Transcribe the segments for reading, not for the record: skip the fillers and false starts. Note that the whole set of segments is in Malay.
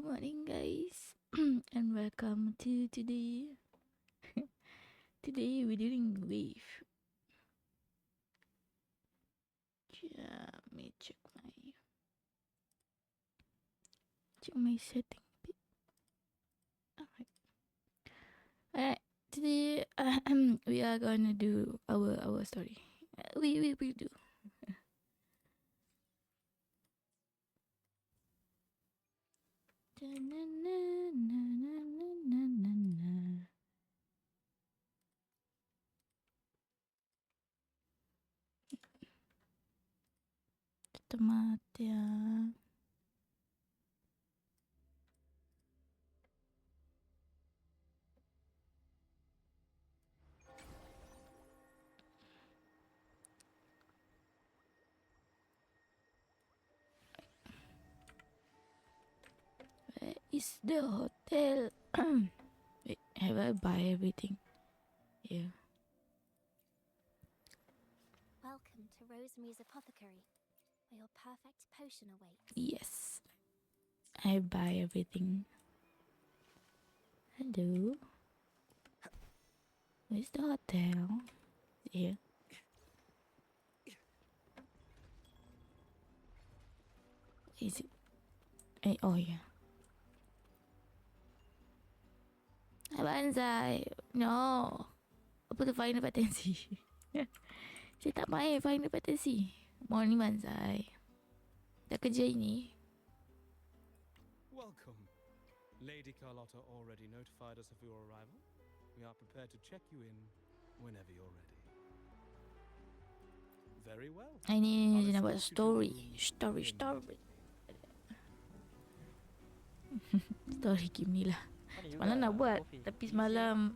morning, guys, and welcome to today. Today we're doing wave. Let me check my setting. Alright. Today we are gonna do our story. We do. Tomatia. Where is the hotel? Wait, have I buy everything? Yeah. Welcome to Rosemary's Apothecary, where your perfect potion awaits. Yes. I buy everything. Hello. Where's the hotel? Here. Is it? Oh yeah. Banzai. No. Apa tu Final Fantasy? Saya tak main Final Fantasy. Morning Banzai. Dah kerja ini. Welcome. Lady Carlotta already notified us of your arrival. We are prepared to check you in whenever you're ready. Very well. Ini dia nak buat story. Story. Story game ni lah. Semalam nak buat, tapi semalam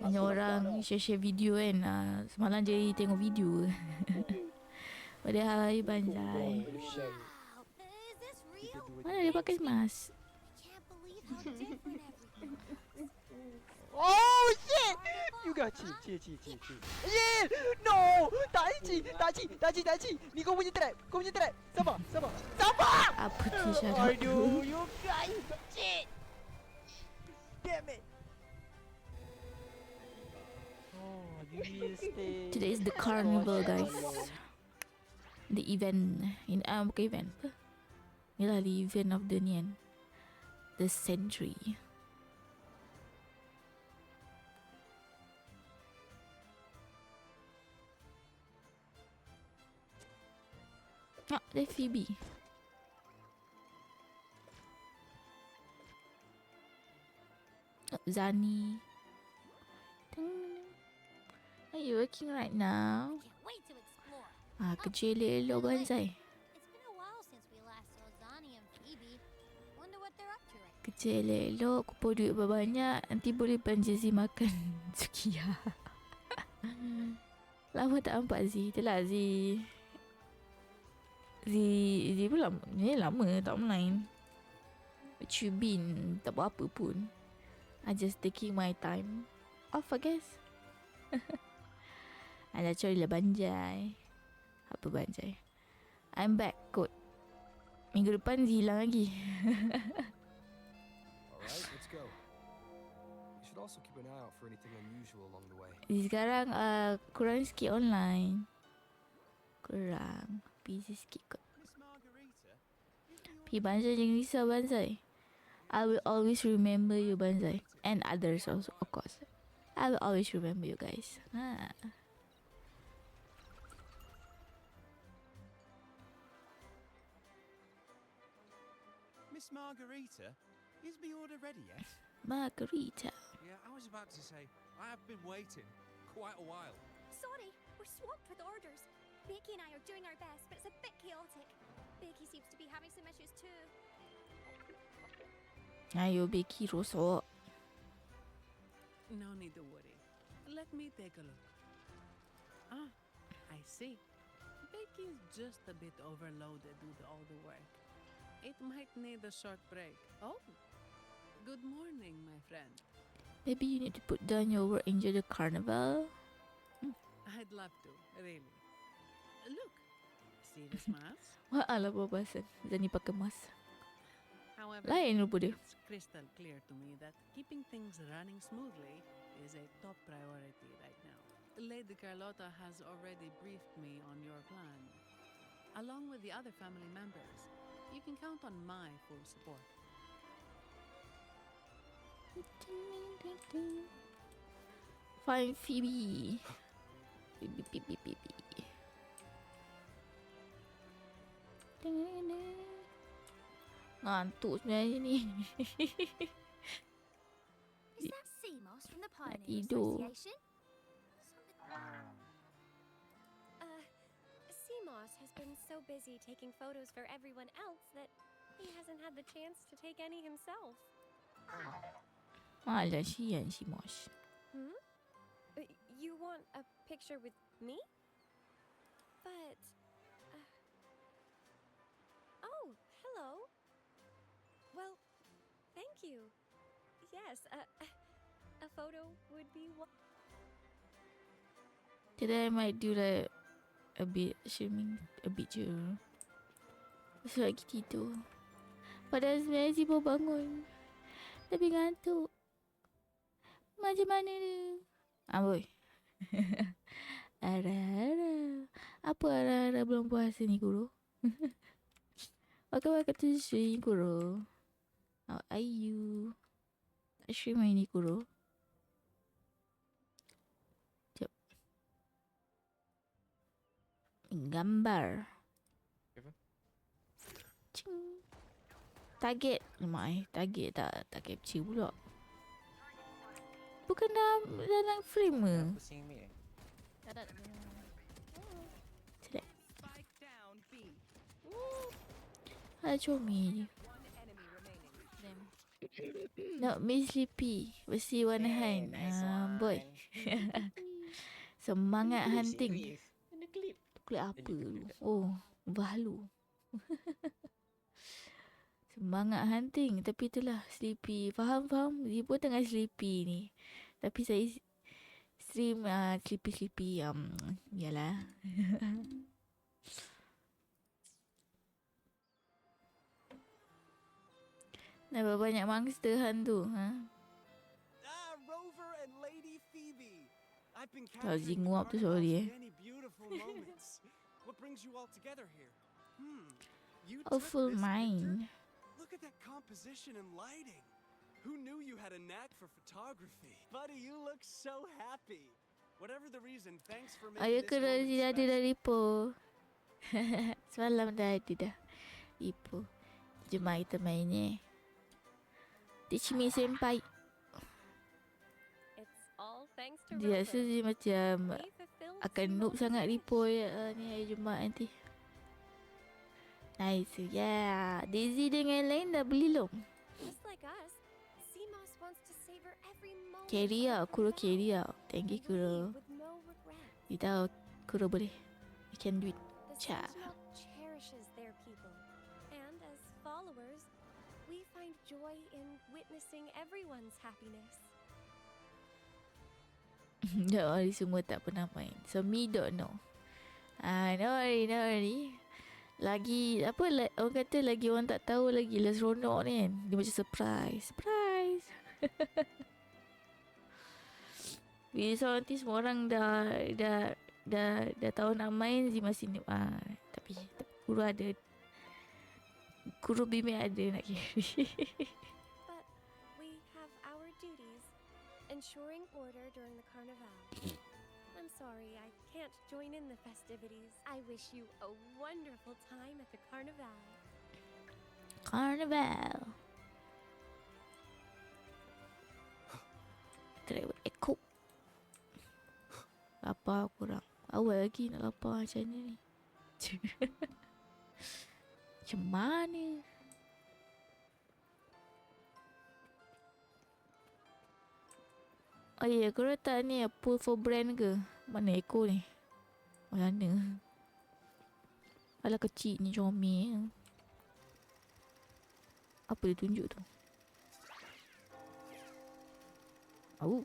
banyak orang share video kan. Semalam je tengok video. Padahal Banzai. Mana dia pakai mask? Oh shit! You got cheat. Yeah! No! Tak ci. Ni kau punya trap. Sabar. Apa tu syarat Aduh, tu? you guys cheat. Damn it. Oh, you stay. Today is the carnival, guys. The event. Bukan event apa? Yalah, the event of the ni kan. The century. Ada Phoebe. Zani. Are you working right now? Can't wait to explore. Kerja elok-elok Banzai. It's been a while since we last saw Zani and Phoebe. Wonder what they're up to right now. Kerja elok-elok, kumpul duit banyak, nanti boleh belanja Zee makan sukiya. Lama tak nampak Zee. Itulah Zee pun lama. Ni lama tak online. What you been? Tak buat apa pun. I just taking my time off, I guess. Ada cari lah Banzai. Apa Banzai? I'm back kot. Minggu depan Zee hilang lagi. Alright, let's go. You should also keep an eye out for anything unusual along the way. Sekarang kurang sikit online. Kurang. Busy sikit kot. Miss Margarita? Pergi Banzai jangan risau Banzai. I will always remember you Banzai. And others also, of course. I will always remember you guys. Miss Margarita? Is the order ready yet? Margarita. Yeah, I was about to say, I have been waiting quite a while. Sorry, we're swamped with orders. Becky and I are doing our best, but it's a bit chaotic. Becky seems to be having some issues too. Ayo Becky rosok. No need to worry. Let me take a look. I see. Becky's just a bit overloaded with all the work. It might need a short break. Oh, good morning, my friend. Maybe you need to put down your work, enjoy the carnival. I'd love to, really. Look, See this mask? Alah perbahasan. Zani pakai mask. However, Lain rupa dia. it's crystal clear to me that keeping things running smoothly is a top priority right now. Lady Carlotta has already briefed me on your plan. Along with the other family members, you can count on my full support. Find Phoebe. Phoebe. Ngantuk sebenarnya ni. Is that sea moss from the Pioneer tidur. Association? Sea Moss has been so busy taking photos for everyone else that he hasn't had the chance to take any himself. Alah, sian si Mosh. You want a picture with me? But... oh, hello. Well, thank you. Yes, a photo would be... Today I might do like a bit swimming, a bit je. Pasal lagi tidur. Padahal sebenarnya si baru bangun. Tapi ngantuk. Macam mana ni? Boy. Ara-ara. Apa ara-ara belum puasa ni, Guru? Welcome to the stream, Guru. How are you? Stream ini, Guru. Sekejap. Gambar. Cing. Target. Lemah target tak capture pula. Bukan dalam frame ke? Pusing ni. Tak. Select. Comel je. Not me sleepy. Mesti warna hand. Boy. Semangat hunting. Klip apa dulu? Oh, bahlu. Semangat hunting. Tapi itulah sleepy. Faham? Dia pun tengah sleepy ni. Tapi saya stream sleepy. Yalah. Nampak banyak monster hantu, ha? Rover and Lady Phoebe. I've been Tahu capturing nguap tu the sorry carnival's many beautiful moments. What brings you all together here? You A took full this picture? mind. Look at that composition and lighting. Who knew you had a knack for photography? Buddy, you look so happy. Whatever the reason, thanks for making Ayo this kena moment dia ada special. dari po. Semalam dah ada dah. Ipo. Jom kita main ni. Teach me senpai. It's all thanks to Dia rasa Rover. dia macam He fulfilled akan Sea noob Moss's sangat wish. Ripo ni hari Jumaat nanti. Nice. Yeah. Daisy dengan lain dah beli belum? Just like us, Sea Moss wants to savor every moment Carry of out. the Kuro carnival carry out. Thank you and Kuro. leave with no regrets. Dia tahu Kuro boleh. You can do it. The Cha. Sentinel cherishes their people, and as followers, we find joy in witnessing everyone's happiness. Don't worry, semua tak pernah main. So me don't know. No worry. Lagi apa orang kata lagi orang tak tahu lagi lah seronok ni kan. Dia macam surprise. Bila nanti semua orang dah tahu nak main Zee masih ni. Tapi Guru ada. Guru Bime ada nak carry. But we have our duties, ensuring order during the carnival. I'm sorry, I can't join in the festivities. I wish you a wonderful time at the carnival. Carnival. Travel Echo. Lapar kurang. Awal lagi nak lapar macam ni. Macam mana? Oh ya, kau letak ni pull for brand ke? Mana Echo ni? Mana? Alah kecil ni comel. Apa dia tunjuk tu? Aku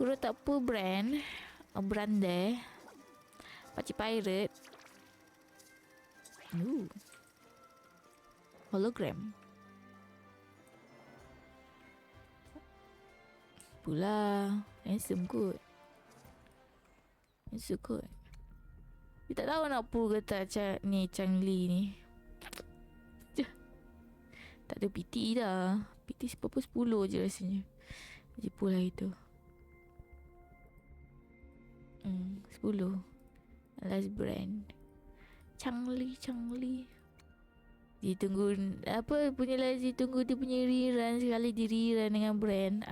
letak pull brand. Brand there. Pakcik pirate. Hologram. Pula. Handsome kot. Handsome kot. Dia tak tahu nak pull ke tak ni Chang-Li ni. Tak ada PT dah. PT berapa 10 je rasanya. Dia pull hari tu. 10. Last brand. Chang-Li. Dia tunggu apa punya lagi tunggu dia punya rerun sekali di rerun dengan brand.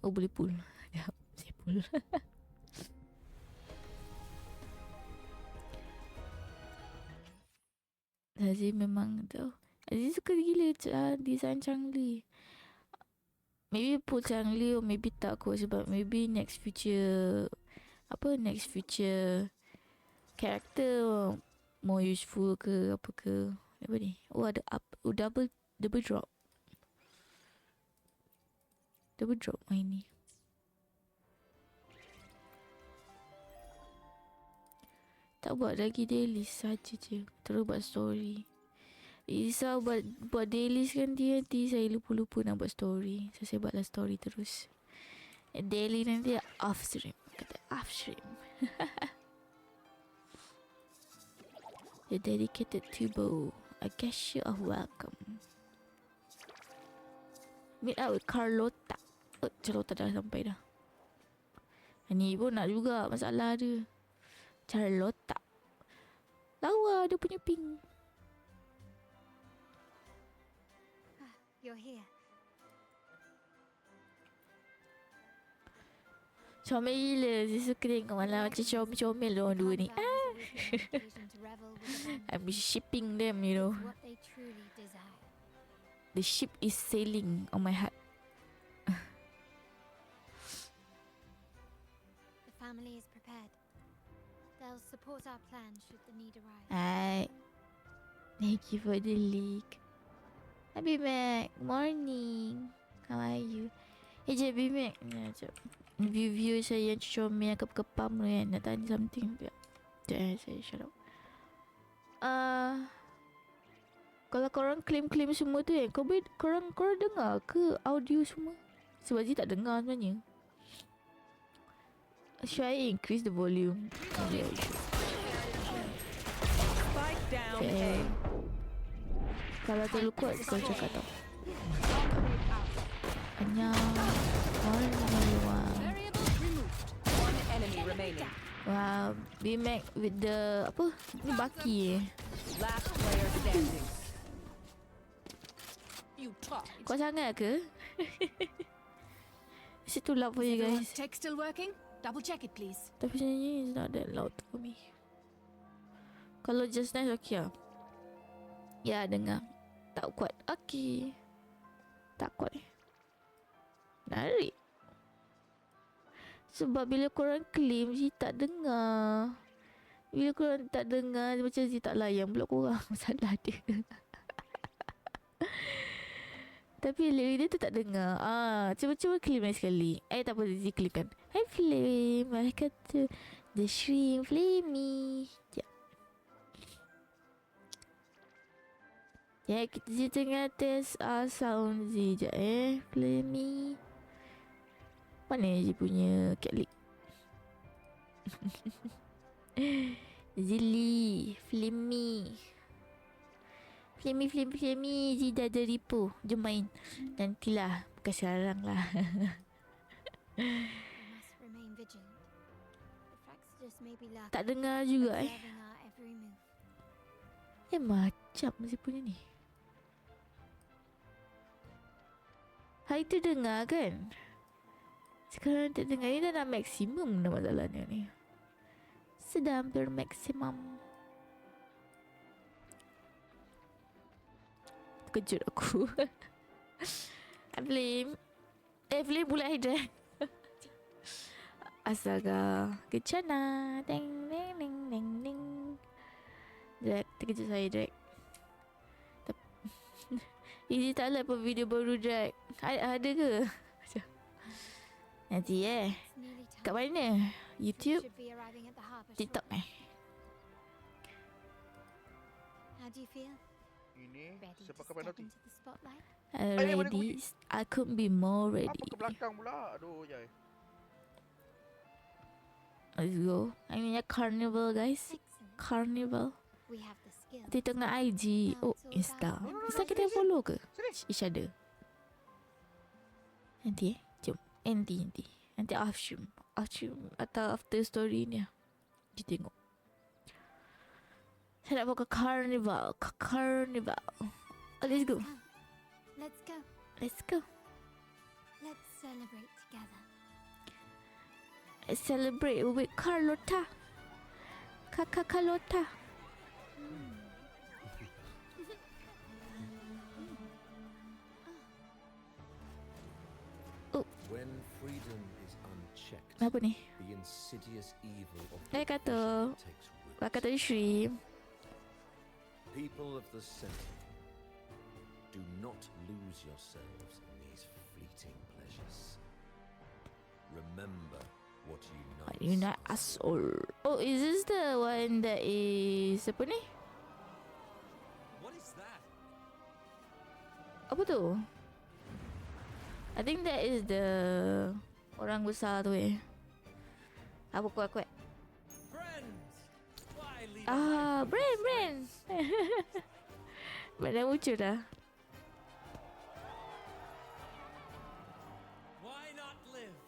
Oh boleh pull. Sekejap saya pull. Aziz memang tu. Aziz suka gila design Chang-Li. Maybe pull Chang-Li or maybe tak kot sebab maybe next future character more useful ke apa ke. Apa ni? Oh ada double drop. Double drop main ni. Tak buat lagi daily saja je. Terus buat story. Risau buat daily kan nanti saya lupa nak buat story. So saya buatlah story terus. Daily nanti off stream. Kata off stream. The dedicated tubo. I guess you are welcome. Meet up with Carlota. Carlota dah sampai dah. Ni pun nak juga masalah dia. Carlota. Lawa dia punya pink. You're here. Comel gila. Saya suka tengok malah macam comel orang dua ni. I'm shipping them, you know. The ship is sailing on my heart. The family is prepared. They'll support our plan should the need arise. Hi. Thank you for the link. Happy Mac. Morning. How are you? Hey Happy Mac. View saya yang comel yang kepam tu kan. Nak tanya something. Sekejap saya shut up. Kalau korang claim semua tu kan, korang dengar ke audio semua? Sebab dia tak dengar sebenarnya. Should I increase the volume? Yeah, Spike down. okay. Kalau terlalu kuat, kau cakap tau. Annyeong. Variable removed. One enemy remaining. Wow, B-Mac with the apa? Ni Baki Last player standing. You talk. Kau sangat ke? Is it too loud for you guys? Tech still working? Double check it, please. Tapi sebenarnya it's not that loud for me. Kalau just nice, okay lah. Ya, dengar. Tak kuat. Okay. Tak kuat. Narik. Sebab bila korang claim, Zee tak dengar. Bila korang tak dengar, macam Zee tak layan pula korang. Salah dia. Tapi dia tu tak dengar. Cuba claim lagi sekali. Tak apa, Zee claim kan. Hi Flame. I kata the shrimp Flamey. Ya, kita tengah test sound Zee je Flamey. Mana Zee punya cat lick? Zilly Flamey. Flamey Zee dah ada repo. Jom main. Nantilah. Bukan sekarang lah. Tak dengar juga macam Zee punya ni. Hari tu dengar kan? Sekarang tak dengar. Ni dah nak maksimum dah masalahnya ni. Sedang hampir maksimum. Terkejut aku. Flame. Flame pula Hydra. Astaga. Kecana. Ding ding ding ding ding. Drag. Terkejut saya Drag. Ini tak lah apa video baru Drag. Ada ke? Nanti kat mana? YouTube, should be arriving at the harbor TikTok shortly. How do you feel? Ini Ready to sepak step penalti. into the spotlight? Ready? I couldn't be more ready. Apa ke belakang pula? Aduh, jai. Let's go. Ini carnival guys. Excellent. Carnival. We have the skills. TikTok dengan IG. Oh, Insta. Insta kita follow ke? Each other. Nanti jom. Nanti after atau after story ni kita tengok. Saya nak buat ke carnival. Carnival. Oh, let's go. Let's go. Let's go. Let's celebrate together. Let's celebrate with Carlota. Carlota. When freedom is unchecked, Apa ni? the insidious evil of Saya kata, division takes root. kata Shri. People of the center, do not lose yourselves in these fleeting pleasures. Remember what unites Unite us all. Oh, is this the one that is apa ni? What is that? Apa tu? I think that is the orang besar tu eh. Apa kuat? Friends! Why lead a life of Brand. Dah lucu dah. Why not live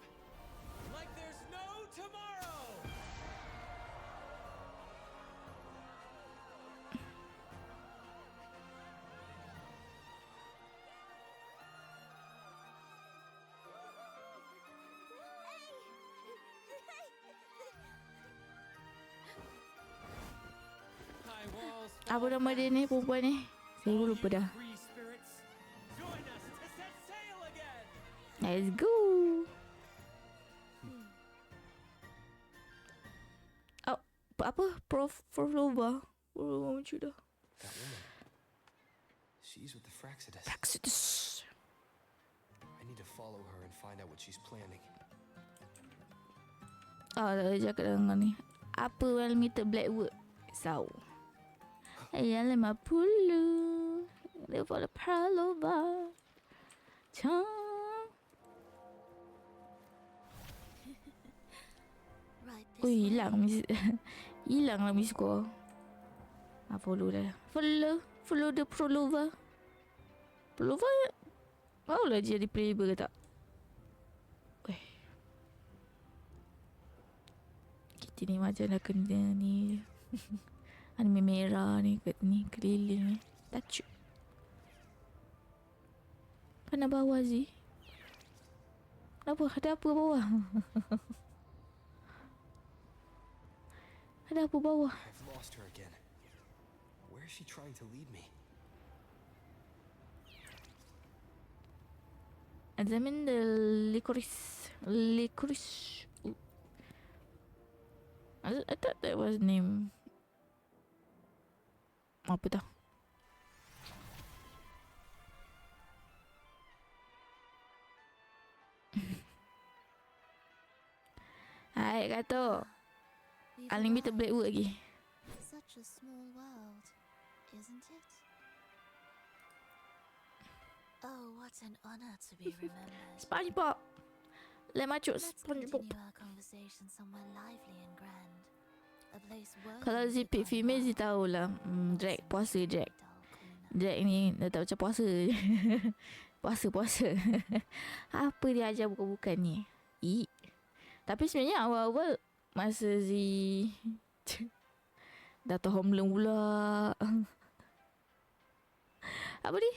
like there's no tomorrow? High walls Apa fall nama dia fast. ni perempuan ni? Saya All lupa you dah. free spirits, join us to set sail again. Let's go. Oh, apa? Prof Lova. Oh, lucu dah. That woman. She's with the Fraxidus. Exodus. I need to follow her and find out what she's planning. Dah cakap dengan ni. Apa Walmeter Blackwood? So. Ayah 50. Dia for the Pralova. Cang. Right this Ui, way. hilang miss. Hilang lah miss ko. Follow dah. Follow the Prolova. Prolova maulah jadi playable ke tak? Weh. Kita ni macam dah kena ni. Anime merah ni kat ni keliling ni. Tajuk. Mana bawah Zee? Kenapa? Ada apa bawah? Ada apa bawah? I've lost her again. Where is she trying to lead me? Examine the licorice. Ooh. I thought that was name. Apa dah? Hai kata We've unlimited arrived. Blackwood lagi. Such a small world, isn't it? Oh, what an honor to be remembered. SpongeBob. Let macuk Let's SpongeBob. continue our conversation somewhere lively and grand. A place worthy Kalau of Zee the pick female Zee carnival. tahulah. Drag puasa drag. Dull cleaner. Drag ni dah tak macam puasa. Puasa. Apa dia ajar bukan-bukan ni? Tapi sebenarnya awal-awal masa Zee dah tahu homeland pula. Apa ni?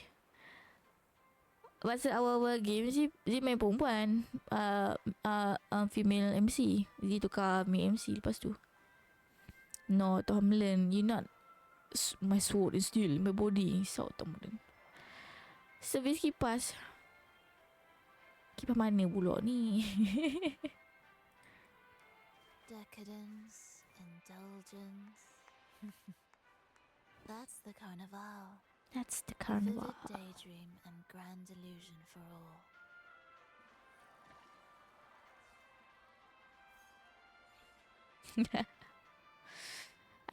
Masa awal-awal game Zee main perempuan. Female MC. Zee tukar main MC lepas tu. No, Tomlin, you not my sword is still my body. So Tomlin. Servis kipas. Kipas mana pula ni? Decadence, indulgence. That's the carnival. That's the A carnival. vivid daydream and grand illusion for all.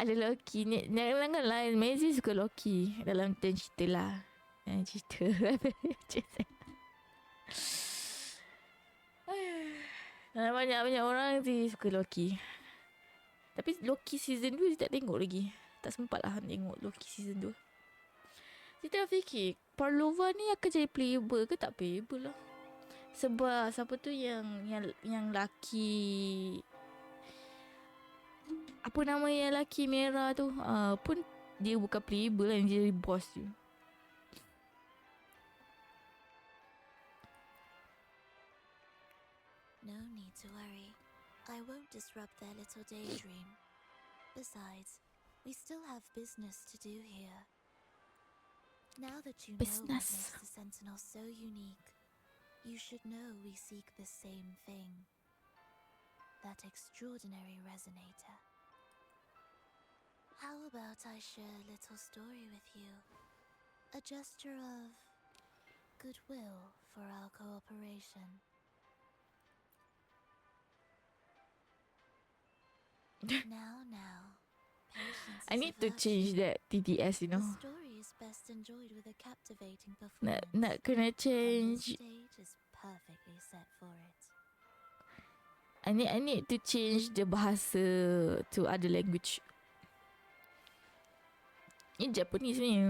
Ada Loki ni. Jangan lah. Maisie suka Loki. Dalam cerita lah. Cerita. Banyak orang sih suka Loki. Tapi Loki season 2 saya tak tengok lagi. Tak sempat lah tengok Loki season 2. Saya tengah fikir Parlova ni akan jadi playable ke tak playable lah. Sebab siapa tu yang laki, apa nama yang laki merah tu, pun dia bukan playable lah, dia jadi boss je. No need to worry. I won't disrupt their little daydream. Besides, we still have business to do here. Now that you know what makes the Sentinel so unique, you should know we seek the same thing. That extraordinary resonator. How about I share a little story with you? A gesture of goodwill for our cooperation. Now. Patience I need to change that TTS, you know. The story is best enjoyed with a captivating performance. Nak kena change. The stage is perfectly set for it. I need to change the bahasa to other language. In Japanese ni.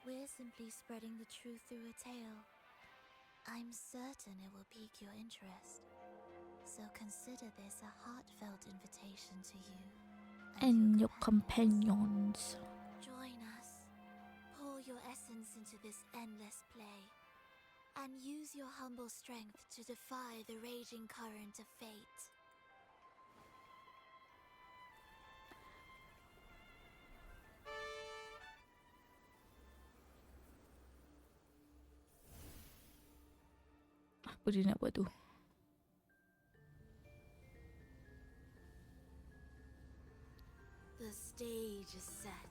We're simply spreading the truth through a tale. I'm certain it will pique your interest. So consider this a heartfelt invitation to you And your companions. Join us. Pour your essence into this endless play. And use your humble strength to defy the raging current of fate. Apa dia nak buat tu? The stage is set.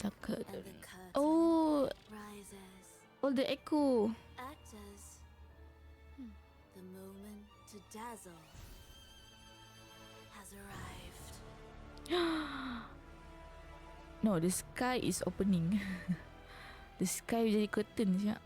Takut. And the curtain Oh, rises. all the echo. Actors. The moment to dazzle has arrived. No, the sky is opening. The sky jadi curtain siap.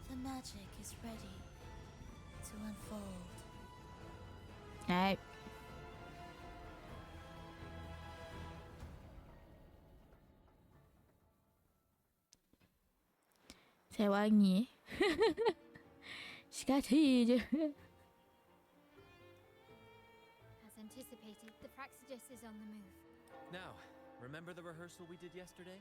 The magic is ready to unfold. Right. Saya wangi. Sekali je. As anticipated, the Praxidus is on the move. Now, remember the rehearsal we did yesterday?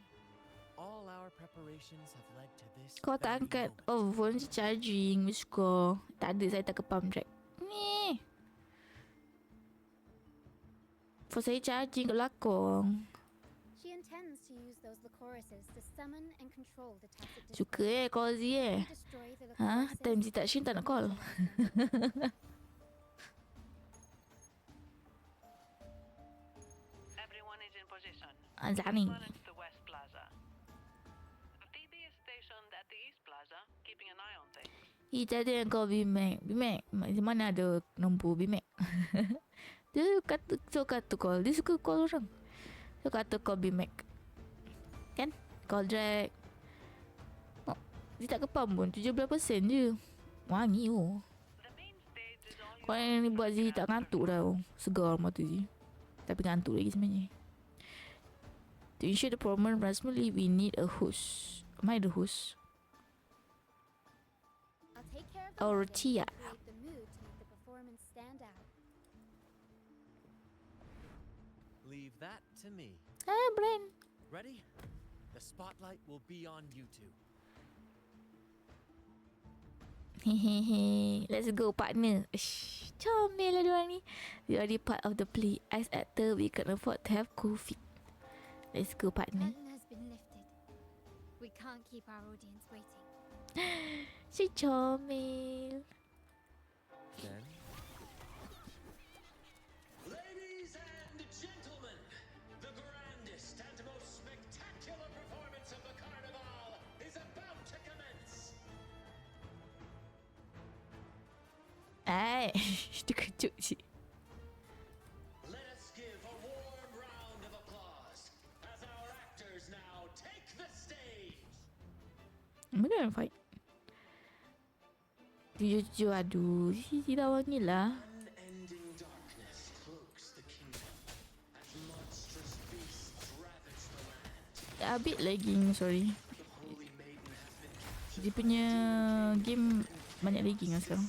All our preparations have led to this. Kau tak angkat. Oh, phone charging. Miss ko. Tak ada, saya tak ke pump track. Ni. Phone saya charging kat belakang. She intends to use those Lycoruses to summon and control the tacit Suka Cozy destroy the Ha? Time si tak Shin tak nak call. Everyone is in position. Zaning. The West Plaza. TB is stationed at the East Plaza, keeping an eye on things. Kita ada yang call Bimac. Bimac, mana ada nombor Bimac? Dia kata call. Dia suka call orang. Dia kata call Bimac. Kan? Call drag. Oh, dia tak kepam pun. 17% je. Wangi oh. Kau yang ni buat Zee tak ngantuk dah. Segar mata Zee. Tapi ngantuk lagi sebenarnya. To ensure the performance runs smoothly, we need a host. Am I the host? I'll take care of the Or magic Tia. and create the mood to make the performance stand out. Leave that to me. Ah, Bren. Ready? The spotlight will be on you two. Hehehe. Let's go partner. Shh, comel lah diorang ni. We already part of the play. As actor, we can afford to have cool feet. Let's go partner. Curtain has been lifted. We can't keep our audience waiting. Si comel. Then Ladies and gentlemen, Cuk cik. Let us give a warm round of applause as our actors now take the stage. Mana fight? Jujur aduh, si lawan ni lah. Unending darkness cloaks the kingdom as monstrous beasts ravage the land. A bit lagging, sorry. The holy maiden has been captured. Dia punya game banyak lagging lah sekarang.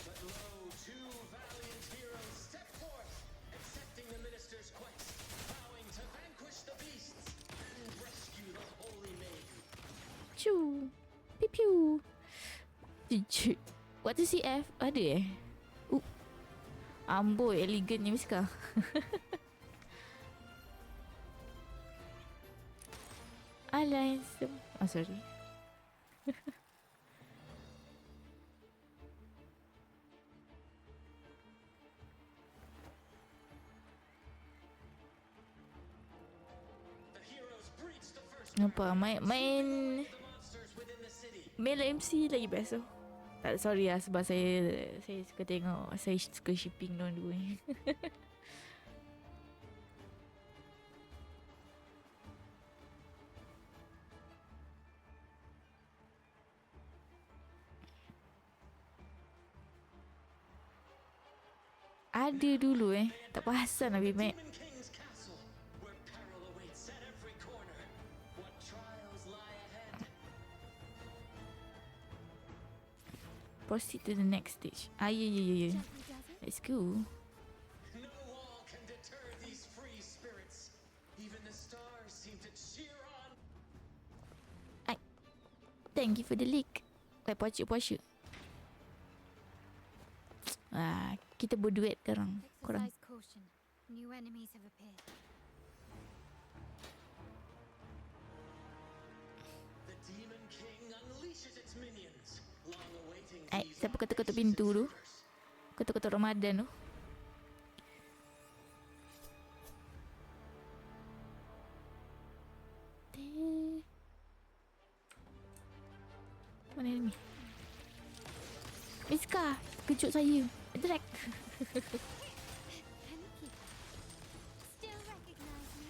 But lo, two valiant heroes step forth, accepting the minister's quest, vowing to vanquish the beasts and rescue the holy maiden. Choo. Pew pew. Jujur. What to CF? Ada Amboi, elegant ni Miska. Alliance. Oh, sorry. The heroes breach the first Nampak main the monsters within the city. Male MC lagi best tu. Tak, sorry lah sebab saya suka tengok. Saya suka shipping diorang dua ni. Ada dulu tak perasan lah Bimek. Demon King's castle, where peril awaits at every corner. What trials lie ahead? Proceed to the next stage. Yeah. Let's go. No wall can deter these free spirits. Even the stars seem to cheer on. Thank you for the leak. Puasa. Kita berduet sekarang. Korang. Exercise caution. New enemies have appeared. The Demon King unleashes its minions, long awaiting these Siapa ketuk-ketuk pintu tu? Ketuk-ketuk Ramadan tu. Mana ni? Miska, kejut saya. Drag. Can you keep up? Still recognize me?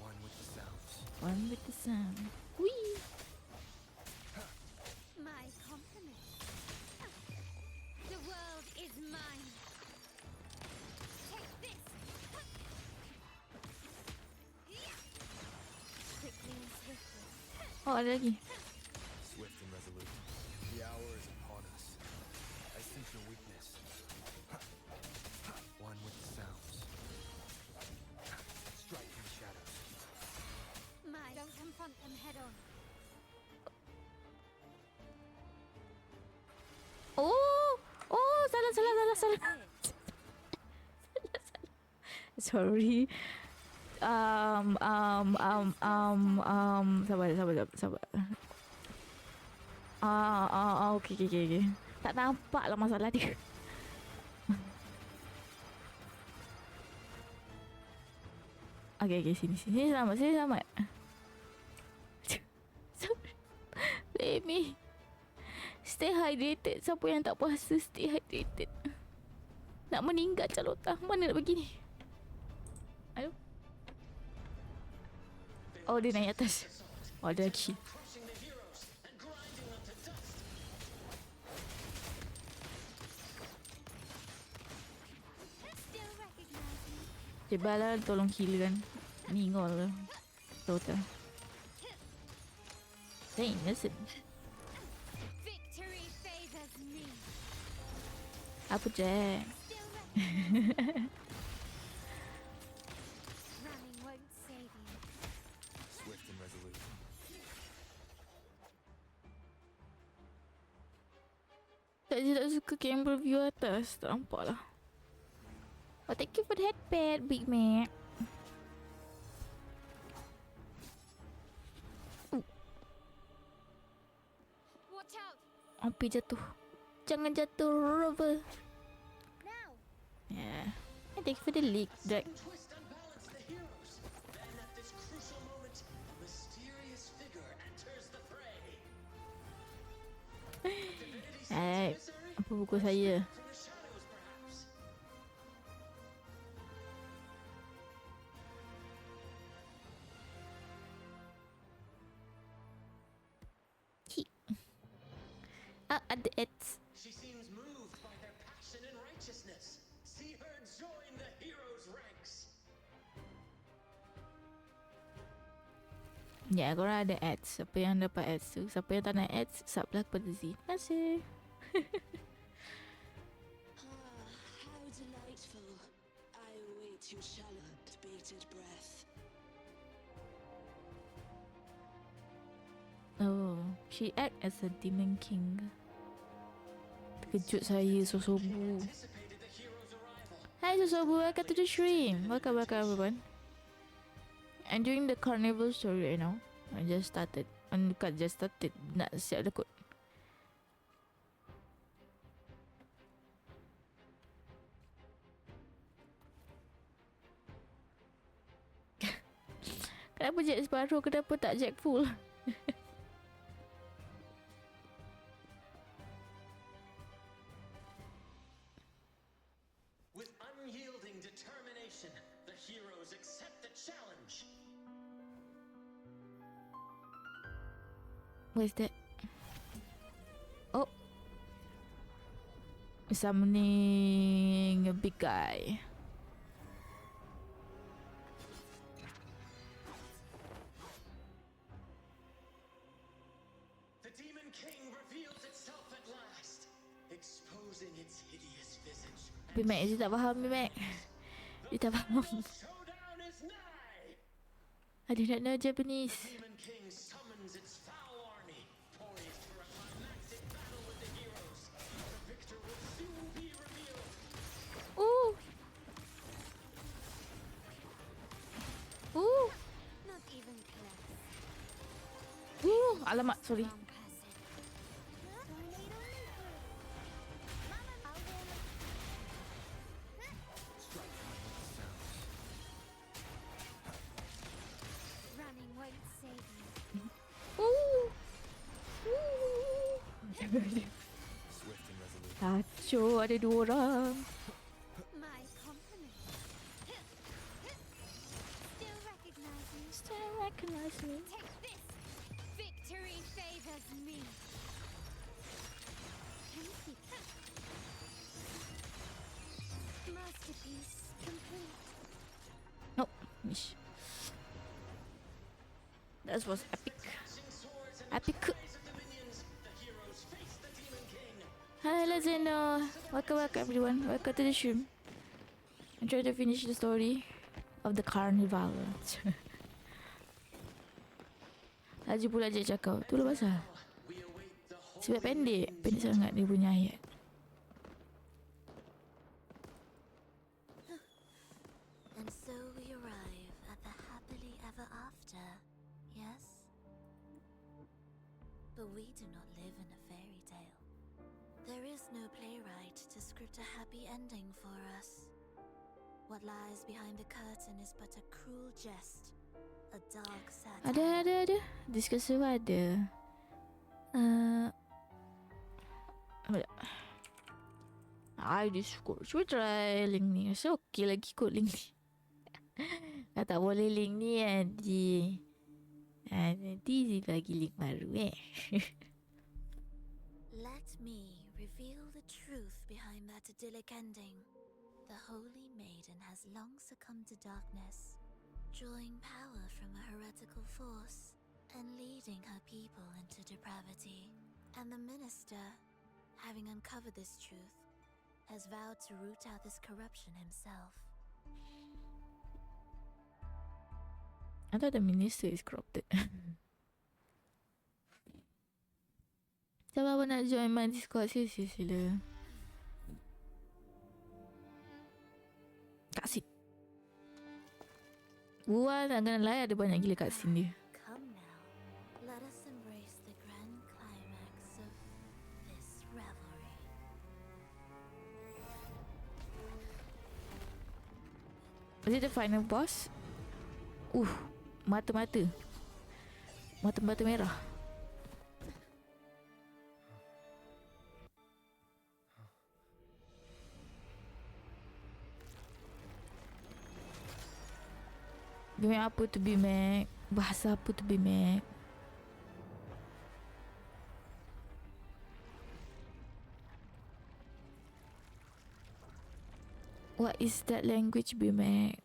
One with the sounds. One with the sun. Whee! My compliments. The world is mine. Take this. Quickly and swiftly. Oh, ada lagi. Swift and resolute. The hour is upon us. I sense your weakness. One with the sounds. Strike in the shadows. Don't confront them head on. Salah. Sorry. Sabar. Okay. Tak nampak lah masalah dia. Okay, sini selamat. Baby, stay hydrated. Siapa yang tak puasa, stay hydrated. Nak meninggal calotah. Mana nak pergi ni? Ayo. Oh, dia naik atas. Oh, ada lagi. Crushing the heroes and grinding them to dust. Still recognize me? Cepat lah tolong heal kan. Ningol lah. Total. Saya innocent. Victory favors me. Apa je? Still recognize running won't save you. Swift and resolute. Tak suka camera view atas. Tak nampak lah. Oh, thank you for the headband, Big Mac. Watch out! Hampir jatuh. Jangan jatuh, Rover. Now! Yeah. And thank you for the leak, Jack. Twist and balance the heroes. Then at this crucial moment, a mysterious figure enters the fray. Pukul saya. From the shadows, perhaps. Ada ads. She seems moved by their passion and righteousness. See her join the heroes' ranks. Ya, korang ada ads. Siapa yang dapat ads tu, siapa yang tak nak ads, sublah kepada Z. Terima kasih. How delightful. I await your challenge, bated breath. Oh, she act as a demon king. Terkejut saya, Sosobu. Hi Sosobu, welcome to the stream. Welcome everyone. I'm doing the carnival story right now. I just started. Bukan just started. Nak siap dah kot. Kenapa jack separuh? Kenapa tak jack full? With unyielding determination, the heroes accept the challenge. Where's that? Oh. Summoning a big guy. The Demon King reveals itself at last, exposing its hideous visage. Bimek, dia tak faham Bimek. Dia tak faham. Showdown is nigh. I do not know Japanese. Demon King summons its foul army, poised for a climactic battle with the heroes. The victor will soon be revealed. Ooh. Ooh. Not even close. Ooh. Alamak, sorry. Running won't save you. Ooh. Swift and resolute. Kacau, ada 2 orang. My compliment. Still recognize me? Still recognize me. Take this. Victory favors me. Masterpiece complete. Nope, miss. That was epic. Epic. Hi Lazeno. Welcome everyone. Welcome to the stream. I'm trying to finish the story of the carnival. Laju pula je cakap. Tu lah pasal. Sebab pendek. Pendek sangat dia punya ayat. And so we arrive at the happily ever after, yes? But we do not live in a fairy tale. There is no playwright to script a happy ending for us. What lies behind the curtain is but a cruel jest, a dark satire. Ada. Discuss ada. Dia suka. Cuba try link ni. Rasa okey lagi kot link ni. Kalau tak boleh link ni nanti bagi link baru Let me reveal the truth behind that idyllic ending. The holy maiden has long succumbed to darkness, drawing power from a heretical force and leading her people into depravity. And the minister, having uncovered this truth, has vowed to root out this corruption himself. I thought the minister is corrupted. Siapa nak join my Discord? Sila. Kat sini. Buat nak kena layan ada banyak gila kat sini dia. Come now, let us embrace the grand climax of this revelry. Is it the final boss? Mata-mata. Mata-mata merah. BMAC apa tu BMAC? Bahasa apa tu BMAC? What is that language BMAC?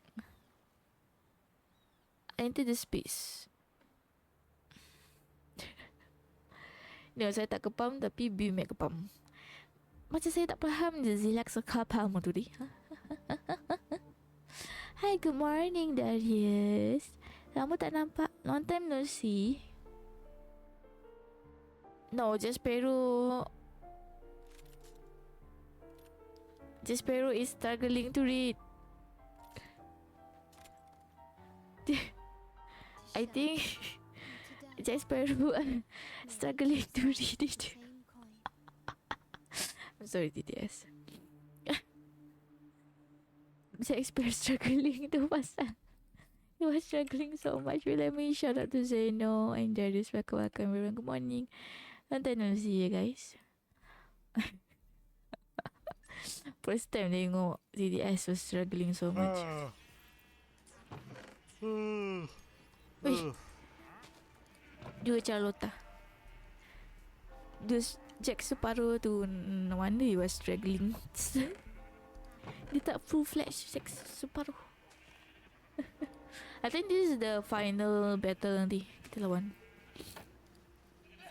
Enter the space. No, saya tak kepam tapi BMAC kepam. Macam saya tak faham je Zilak sekapam tu ni. Hi, good morning Darius. Lama tak nampak. Long time no see. No, Jaspero is struggling to read. I think Jaspero struggling to read it. I'm sorry, TTS. Jaspero struggling tu pasal he was struggling so much. Well, let me shout out to Zeno and Darius. Welcome everyone. Good morning. Long time no see you guys. First time tengok TTS was struggling so much. Wih, dua Charlotta. Dua Jack separuh tu. No wonder he was struggling. Dia tak full flash Jack separuh. I think this is the final battle nanti kita lawan.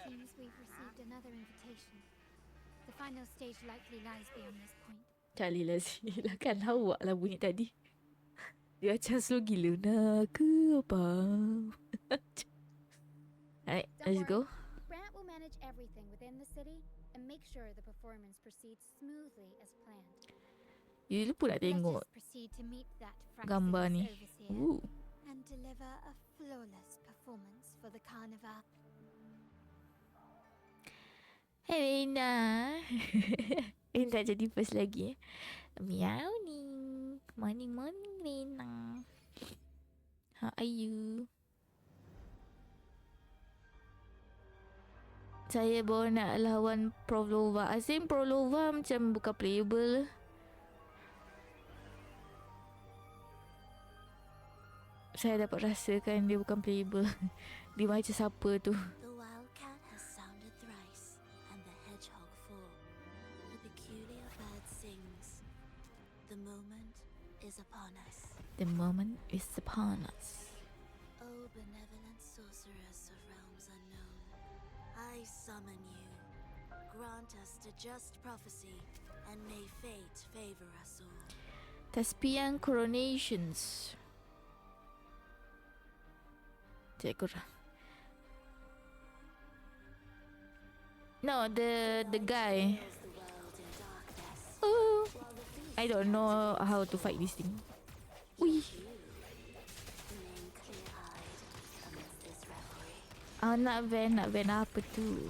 Seems we've received another invitation. The final stage likely lies beyond this point. Kali lah silakan awak lah bunyi tadi. Dia macam slow gila. Nak ke apa? Alright, let's go. Grant will manage everything within the city and make sure the performance proceeds smoothly as planned. You lupa nak tengok Let us proceed to meet that gambar ni. overseer and deliver a flawless performance for the carnival. Hey Rina. Rina tak jadi first lagi. Meow ni. Morning Rina. How are you? Saya baru nak lawan Prolova. I think Prolova macam bukan playable. Saya dapat rasakan dia bukan playable. Dia macam siapa tu. The wildcat has sounded thrice, and the hedgehog four. The peculiar bird sings. The moment is upon us. The moment is upon us. O benevolent sorceress of realms unknown, I summon you. Grant us the just prophecy, and may fate favor us all. Thespian coronations. Sekejap korang. No, the guy. Oh, I don't know how to fight this thing. Wih. Nak van apa tu?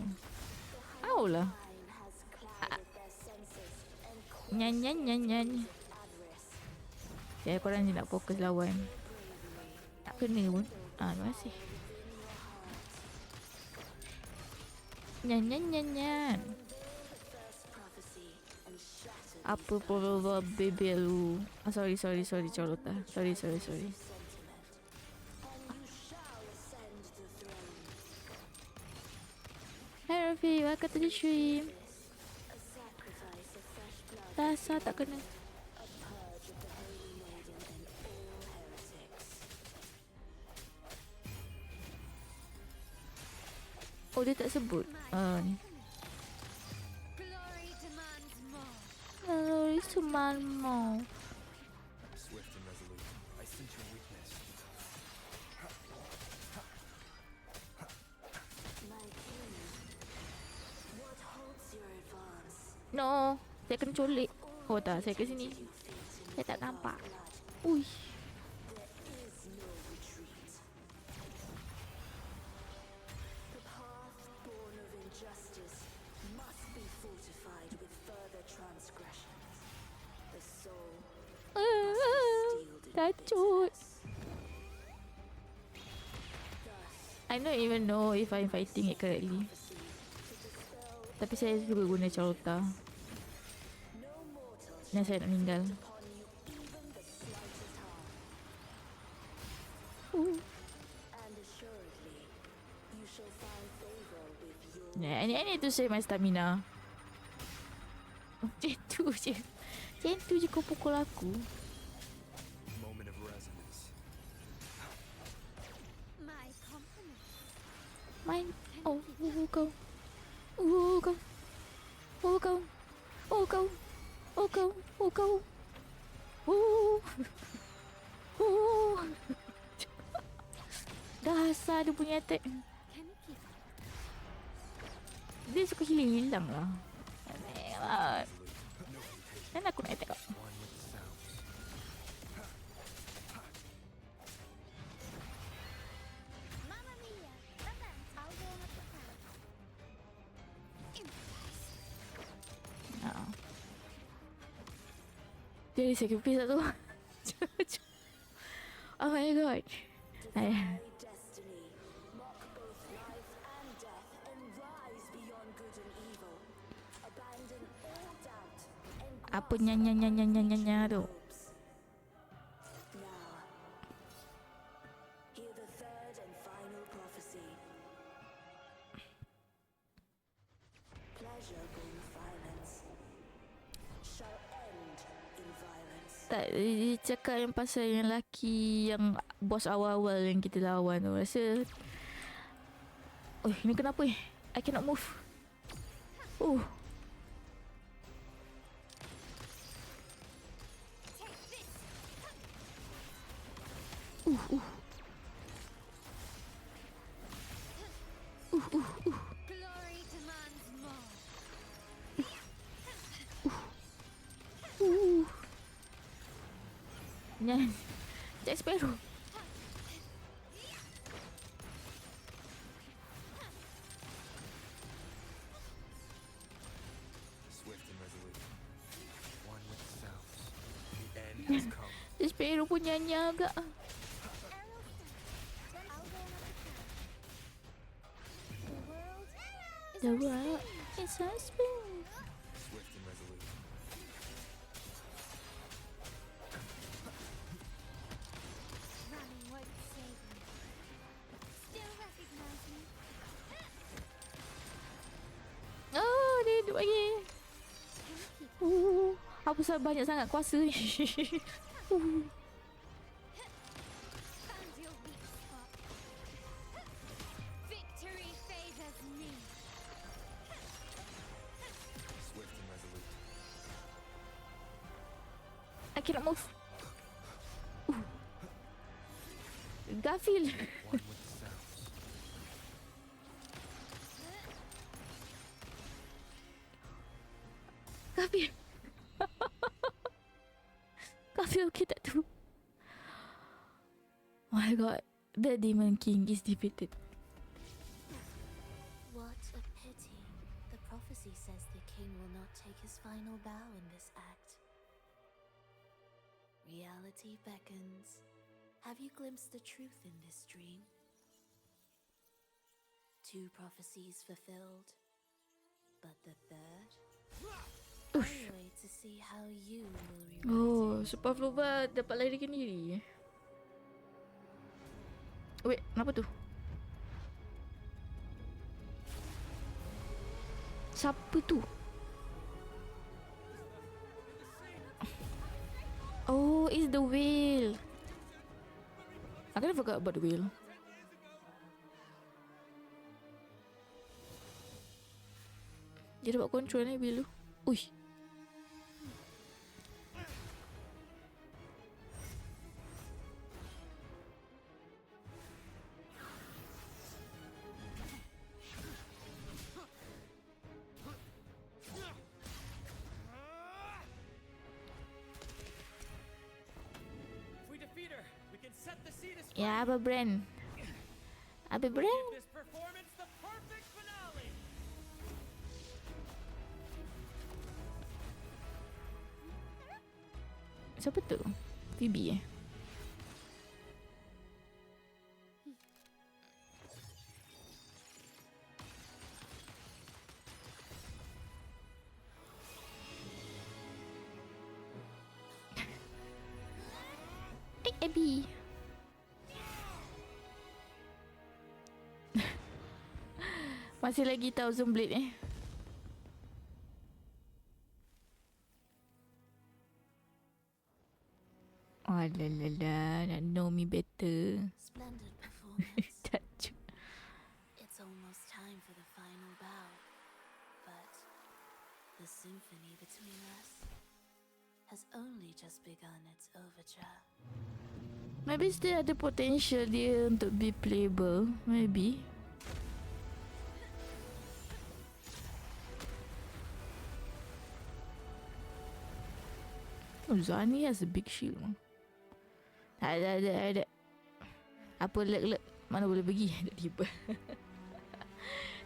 Au lah. Nyan. Ya, korang je nak fokus lawan. Tak kena pun. Terima kasih. Nyan. Apa Prolova bebel lu? Sorry Charlotta. Sorry. Hi Rafi, welcome to the stream. Rasa tak kena. Oh, dia tak sebut. Ni. Glory demands more. Swift and resolute. I sense your weakness. My king, what holds your advance? No, saya kena colik. Oh tak, saya ke sini. Saya tak nampak. Ui. Tacut. I don't even know if I'm fighting it correctly. Tapi saya suka guna Charlotta. Dan saya nak meninggal. And assuredly, you shall find favor with your I need to save my stamina. Macam tu je. Macam tu je kau pukul aku. Moment of resonance. My compliments. Main. Oh, kau. Kau. Kau. Kau. Kau. Kau. Dasar dia punya attack. Dia suka hilang lah. Kan aku nak attack kau. Mamma mia! Revenge! I'll warm up the crowd. Dia sacrifice tak tu. Oh my god. destiny, mock both life and death, and rise beyond good and evil. Abandon all doubt and Apa nya tu? now, hear the third and final prophecy. Pleasure brings violence, shall end in violence. Tak, dia cakap yang pasal yang lelaki yang bos awal-awal yang kita lawan tu. Rasa ini kenapa ni? I cannot move. Glory demands more. Jangan. Jack Sparrow. Swift and resolute. One with the sounds. The end has come. Jack Sparrow pun nyanyi agak. The world is our spoon. Swift and resolute. Running won't save me. Still recognize me. Oh, dia hidup lagi. Apa sebab banyak sangat kuasa ni. Found your weak spot. Victory favors me. Swift and resolute. I cannot move. Garfield. One with the sounds. Garfield. Garfield okay tak tu? Oh my god. The Demon King is defeated. What a pity. The prophecy says the king will not take his final bow in this act. Reality beckons. Have you glimpsed the truth in this dream? 2 prophecies fulfilled, but the third? I wait to see how you will rewrite Oh, it. Super Flova dapat larikan diri. Wait, kenapa tu? Siapa tu? Oh, it's the whale. I kind of forgot about the whale. Dia dapat control ni whale tu. Ui. If we defeat her, we can set the scene as Ya, apa brand? Apa brand? this performance the perfect finale. Siapa tu? Phoebe eh? Take Abby. Masih lagi 1000 blade Oh la la la, nak know me better. Splendid performance. Touch. It's almost time for the final bow. But the symphony between us has only just begun its overture. Maybe still ada potential dia untuk be playable. Maybe. Oh, Zani has a big shield. Ada. Apa lurk? Mana boleh pergi? Tiba.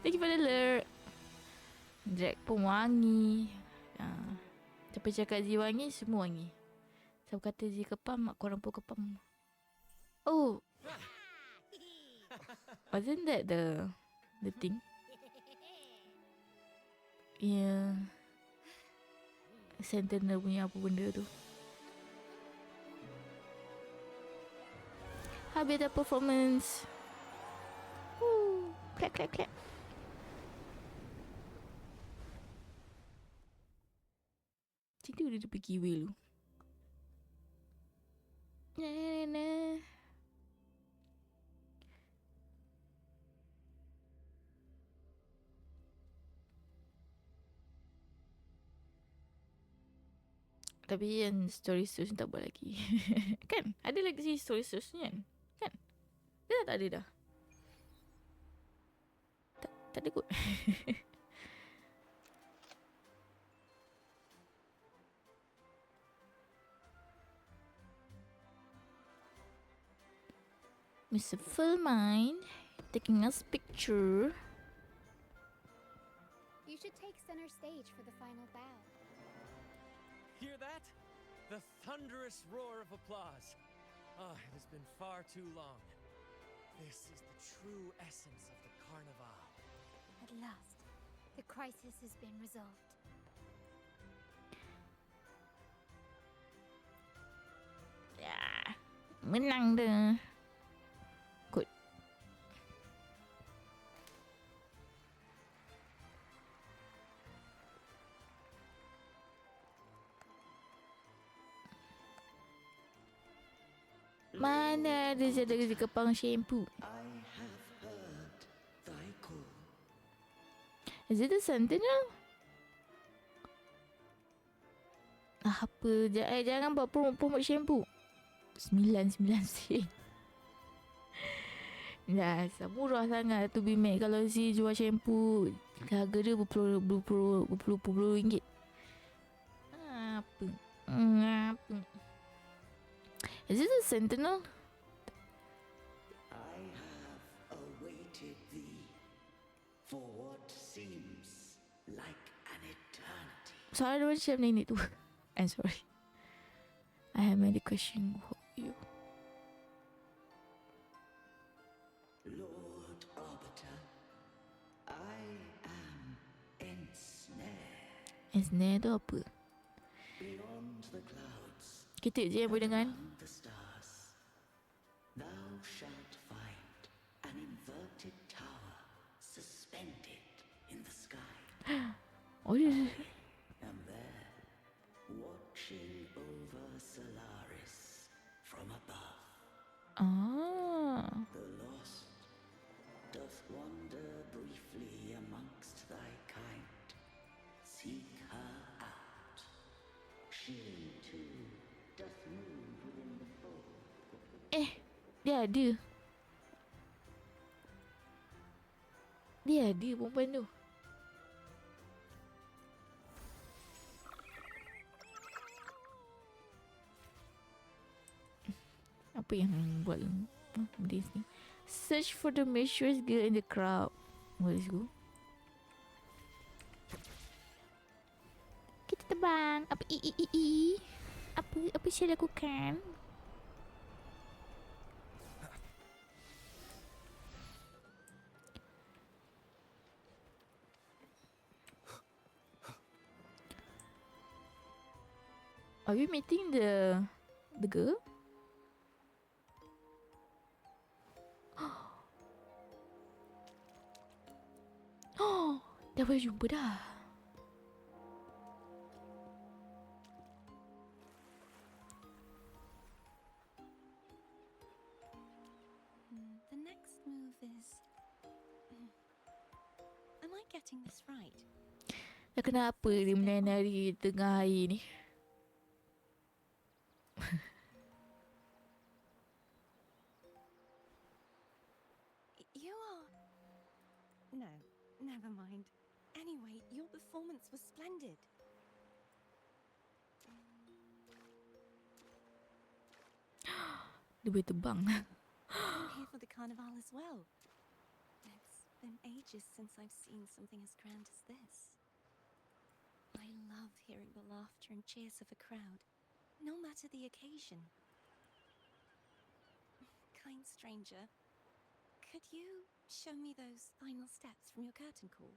Lagi pada lurk. Drag pun wangi. Tapi cakap Z wangi, semua wangi. Siapa kata Z kepam, korang pun kepam. Oh. Wasn't that the thing? Yeah. Sentinel punya apa benda tu. Habis dah performance. Clap. Tidur dia pergi wheel tu. Na. Tapi yang story seterusnya tak buat lagi. Kan? Ada lagi story seterusnya kan? Dia tak ada dah. Tak ada kot. Mr. Fullmind taking us picture. You should take center stage for the final bow. Hear that? The thunderous roar of applause. It has been far too long. This is the true essence of the Carnival. At last, the crisis has been resolved. Ya, menang dah. Good. Mana ada jadi kepang shampoo? Is it a sentinel? Apa? Jangan buat promote shampoo. 99 sen. Dah murah sangat tu Bimax. Kalau si jual shampoo, harga dia berpuluh ringgit. Apa? Is it a sentinel? I have awaited thee for what seems like an eternity. Sorry, I don't share name itu. I'm sorry. I have many questions for you. Lord Arbiter, I am ensnared. Ensnared tu apa? Beyond the clouds, Kita je yang boleh dengar. the stars, thou shalt find an inverted tower suspended in the sky. Oh, yeah. Am there, watching over Solaris from above. The lost doth wander briefly amongst thy kind. Seek her out. She too doth move within the fold. Dia ada. Dia ada perempuan tu. Apa yang buat benda ni? Search for the mysterious girl in the crowd. Let's go. Kita terbang. Apa Apa saya lakukan? Are we meeting the girl? Dah boleh jumpa dah. The next move is... Am I getting this right? Dah kenapa dia menari-nari tengah air ni? You are... No, never mind. Anyway, your performance was splendid. Dia boleh terbang. I'm here for the carnival as well. It's been ages since I've seen something as grand as this. I love hearing the laughter and cheers of a crowd, no matter the occasion. Kind stranger, could you show me those final steps from your curtain call?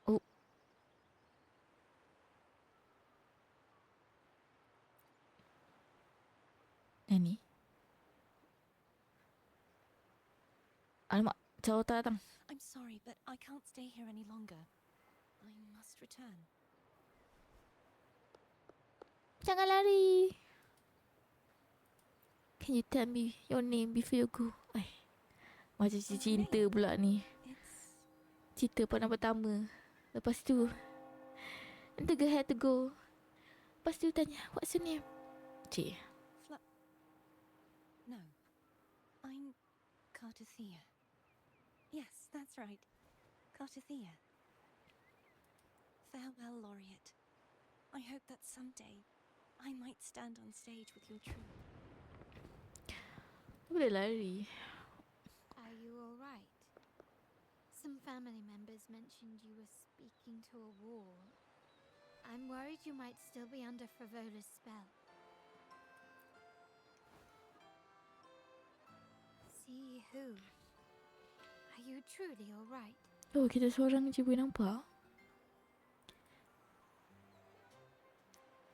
Oh. Nani? Alamak, jauh tak datang. I'm sorry, but I can't stay here any longer. I must return. Jangan lari. Can you tell me your name before you go? Macam cinta pula ni. Cerita pandang pertama. Lepas tu the girl had to go. Lepas tu tanya, what's your name? Cik. No. I'm Cartothea. Yes, that's right. Cartothea. Farewell, Laureate. I hope that someday I might stand on stage with your troupe. Boleh lari. Are you alright? Some family members mentioned you were speaking to a wall. I'm worried you might still be under Frivola's spell. See who? Are you truly alright? Oh, kita seorang je boleh nampak.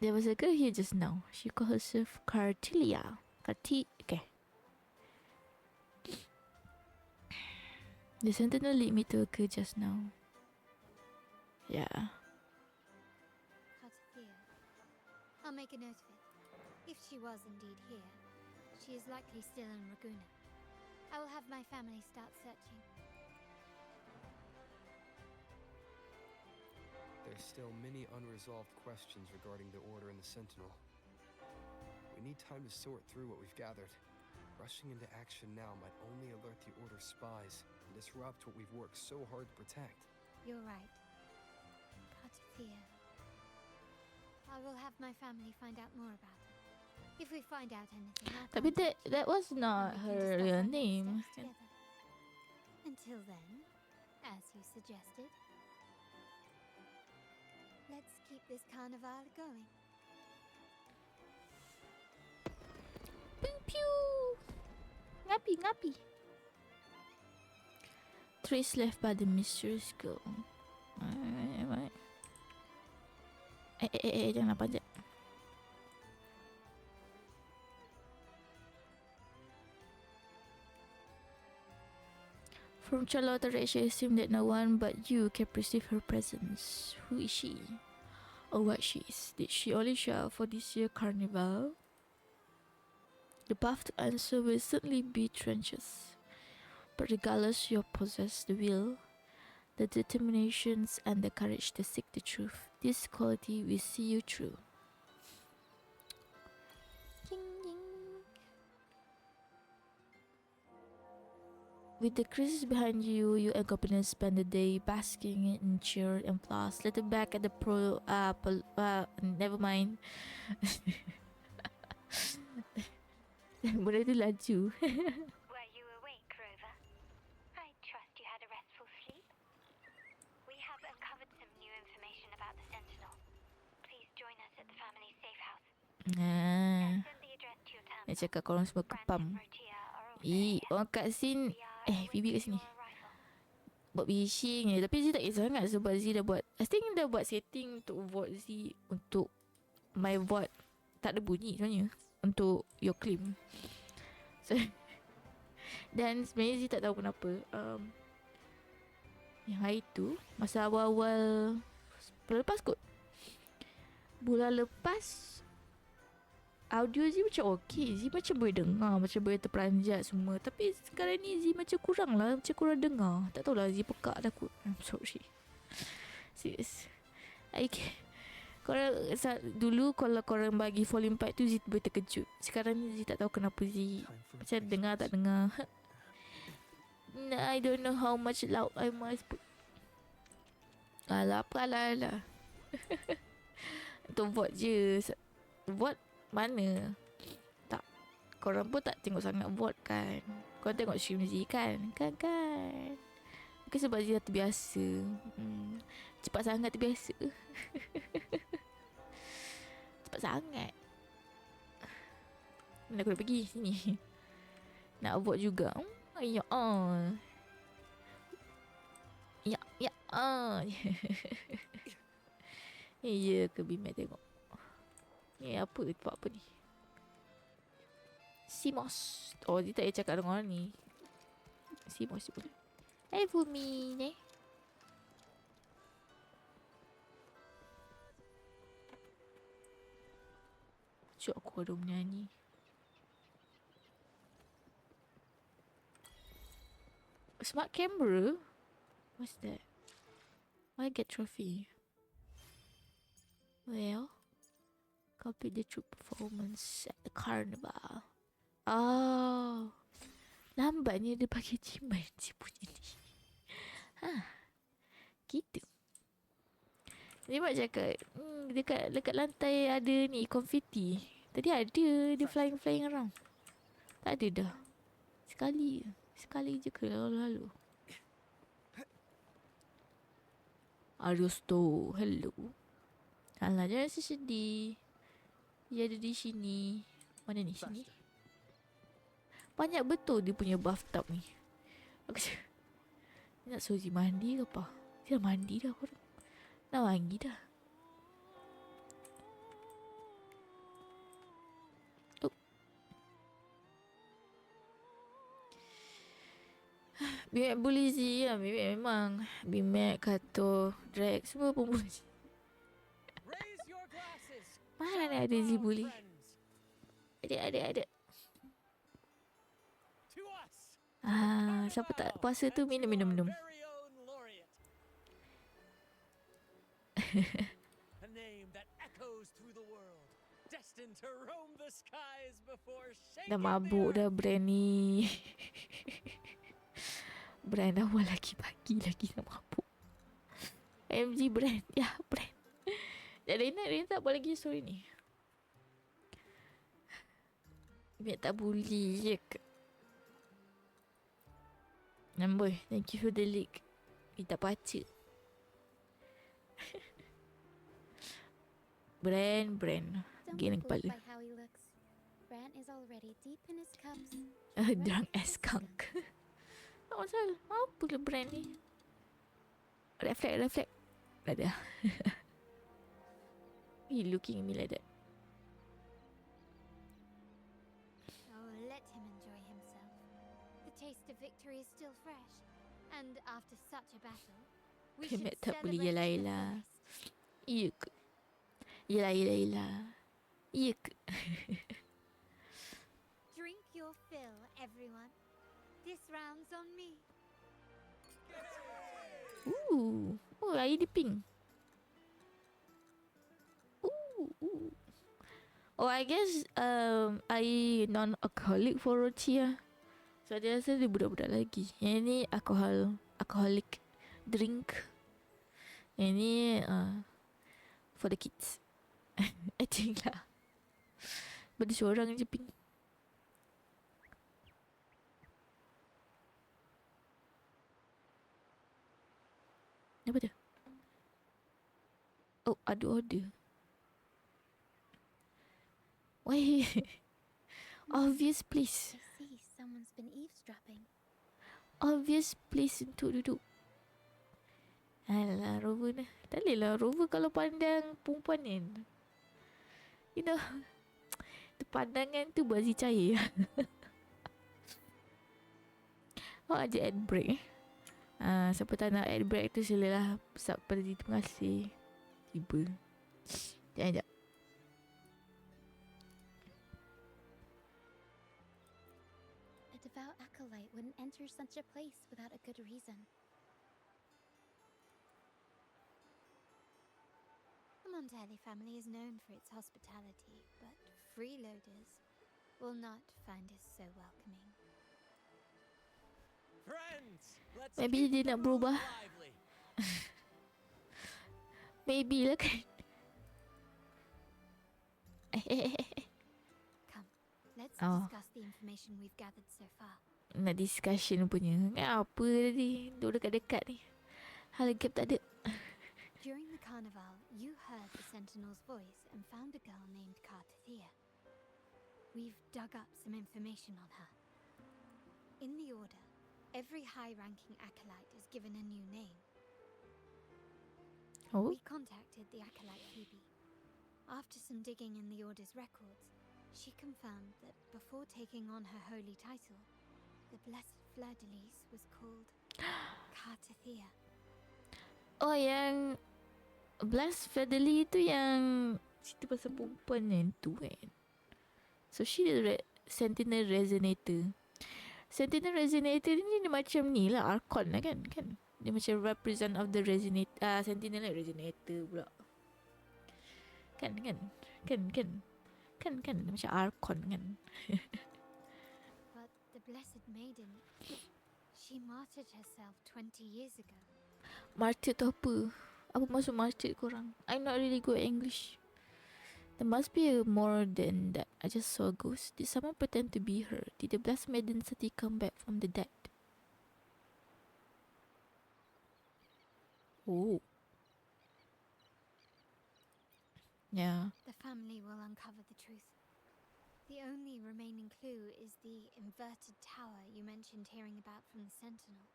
There was a girl here just now. She called herself Cartilia. Okay. The sentinel lead me to a girl just now. Yeah. Cartothea. I'll make a note of it. If she was indeed here, she is likely still in Raguna. I will have my family start searching. There's still many unresolved questions regarding the Order and the Sentinel. We need time to sort through what we've gathered. Rushing into action now might only alert the Order's spies and disrupt what we've worked so hard to protect. You're right. Cartothea. I will have my family find out more about her. If we find out anything, I'll Tapi contact you. that was not And we can her discuss real our next name. steps together. Until then, as you suggested, let's keep this carnival going. Pew pew. Ngapi. Trace left by the mysterious girl. Right. Jangan panjat. From Charlotte, Rachel assumed that no one but you can perceive her presence. Who is she? Or what she is? Did she only show up for this year's carnival? The path to answer will certainly be trenches. But regardless, you possess the will, the determinations, and the courage to seek the truth. This quality will see you through. With the crisis behind you, you and companions spend the day basking in cheer and applause. Looking back at the never mind. Benda tu laju. Were you awake, Rover? I trust you had a restful sleep. We have uncovered some new information about the Sentinel. Please join us at the family's safe house. Send the address to your Dia terminal. cakap korang semua kepam. Orang kat sini Phoebe kat sini buat bishing je. Tapi Z tak kisah sangat sebab Z dah buat, I think dah buat setting untuk vote Z. Untuk my vote tak ada bunyi sebenarnya untuk your claim. Dan sebenarnya Zee tak tahu kenapa. Yang hari tu, masa awal-awal bulan lepas kot. Bulan lepas audio Zee macam okey. Zee macam boleh dengar, macam boleh terperanjat semua. Tapi sekarang ni Zee macam kurang lah, macam kurang dengar. Tak tahulah Zee pekak dah kot. I'm sorry. Serius. Dulu kalau korang bagi volume 4 tu Zee boleh terkejut. Sekarang ni Zee tak tahu kenapa Zee macam dengar tak dengar. I don't know how much loud I must put. Alah apalah. Untuk vote je. Vote mana? Tak. Korang pun tak tengok sangat vote kan. Korang tengok stream Zee kan. Kan. Mungkin sebab Zee dah terbiasa. Cepat sangat terbiasa. Cepat sangat. Mana aku nak pergi sini. Nak vote juga. Ya. Ya ke Bimat tengok. Ni apa tempat apa ni? Simos. Oh, dia tak payah cakap dengan orang ni. Simos pula. Hey Fumi ni. Cuk aku ada menyanyi. Smart camera? What's that? Why get trophy? Well, copy the true performance at the carnival. Oh, lambatnya dia pakai ciman si punya ni. Gitu. Dia buat cakap, dekat lantai ada ni, konfeti. Tadi ada, dia flying around. Tak ada dah. Sekali je ke lalu-lalu. Aristo, hello. Alah, jangan sedih. Dia ada di sini. Mana ni? Sini. Banyak betul dia punya bathtub ni. Nak suruh Zee mandi ke apa? Dia dah mandi dah korang. Dah wangi dah. Bimek bully Zee lah. Bimek memang. Bimek, Kato, Drag, semua pun bully. Mana ada Zee bully? Ada. Siapa tak puasa tu minum. A name that echoes through the world, destined to roam the skies before shaking. Dah mabuk dah brand ni. Brand awal lagi pagi lagi dah mabuk. MG brand. Ya, brand. Rina tak buat lagi story ni. Biar tak bully je ke. Number, thank you for the link. Kita baca. Brand. Gini kepala. Drunk as skunk. Tak masalah. Apa ke brand ni? Reflect. Ada. He looking at me like that. Oh, let him enjoy himself. The taste of victory is still fresh. And after such a battle, we should Kemet tak boleh celebrate to the yelah. fullest. Iya ke? Yelah. Iya ke? Drink your fill, everyone. This round's on me. Air dia pink. Oh, I guess air non-alcoholic for roti lah. So dia rasa dia budak-budak lagi. Yang ni alcoholic drink. Yang ni for the kids. I think lah. Benda seorang je pink. Apa tu? Oh, ada order. Why? Obvious place. I see someone's been eavesdropping. Obvious place untuk duduk. Alah, Rover dah. Tak boleh lah Rover kalau pandang perempuan kan. You know, tu pandangan tu buat Zee cair. Oh, ada ad break. Siapa tak nak ad break tu silalah sub pada dia. Terima kasih. Tiba. Sekejap. A devout acolyte wouldn't enter such a place without a good reason. The Montelli family is known for its hospitality, but freeloaders will not find us so welcoming. Friends, let's Maybe keep dia the nak mood berubah. lively. Maybe lah kan. Come, let's Oh. discuss the information we've gathered so far. Nak discussion punya. Apa tadi? Duduk dekat-dekat ni. Hal gap tak ada. During the carnival, you heard the Sentinel's voice and found a girl named Cartathea. We've dug up some information on her. In the Order, every high-ranking acolyte is given a new name. Oh? We contacted the acolyte Phoebe. After some digging in the Order's records, she confirmed that before taking on her holy title, the Blessed Fleur-de-Lis was called Cartathea. Oh, yang Blast Federally tu yang cerita pasal perempuan yang tu kan. So she the Sentinel Resonator. Sentinel Resonator ni dia macam ni lah, Archon lah kan. Dia macam represent of the Resonator. Sentinel Resonator pula. Kan. Macam Archon kan. But the Blessed Maiden, she martyred herself 20 years ago. Martyr tu apa? Apa maksud martyr korang? I'm not really good at English. There must be more than that. I just saw a ghost. Did someone pretend to be her? Did the Blessed Maiden Sati come back from the dead? Oh. Yeah. The family will uncover the truth. The only remaining clue is the inverted tower you mentioned hearing about from the Sentinel.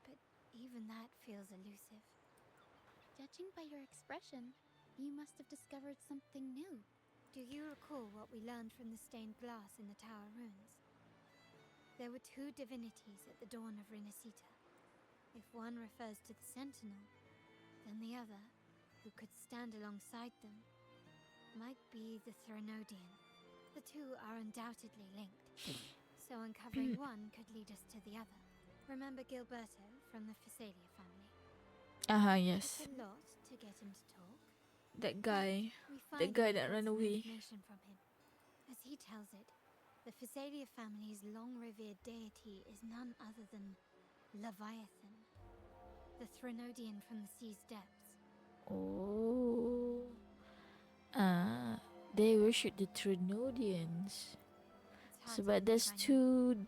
But even that feels elusive. Judging by your expression, you must have discovered something new. Do you recall what we learned from the stained glass in the tower ruins? There were two divinities at the dawn of Rinasita. If one refers to the Sentinel, then the other, who could stand alongside them, might be the Threnodian. The two are undoubtedly linked, so uncovering one could lead us to the other. Remember Gilberto from the Phasalia family? Yes. It's a lot to get him to talk. That guy. We That guy that ran away. Information from him. As he tells it, the Phasalia family's long-revered deity is none other than Leviathan, the Threnodian from the sea's depths. Oh. They worship the Trinodians. So, but there's two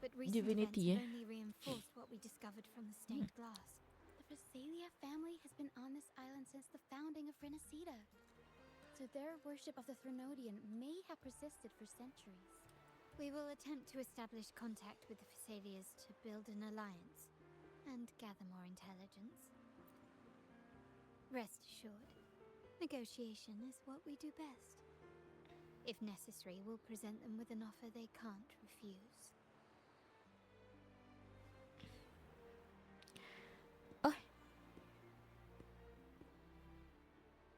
But recent divinity, events have only reinforced what we discovered from the stained glass. The Phasalia family has been on this island since the founding of Rinasita. So their worship of the Threnodian may have persisted for centuries. We will attempt to establish contact with the Phasalias to build an alliance and gather more intelligence. Rest assured, negotiation is what we do best. If necessary, we'll present them with an offer they can't refuse.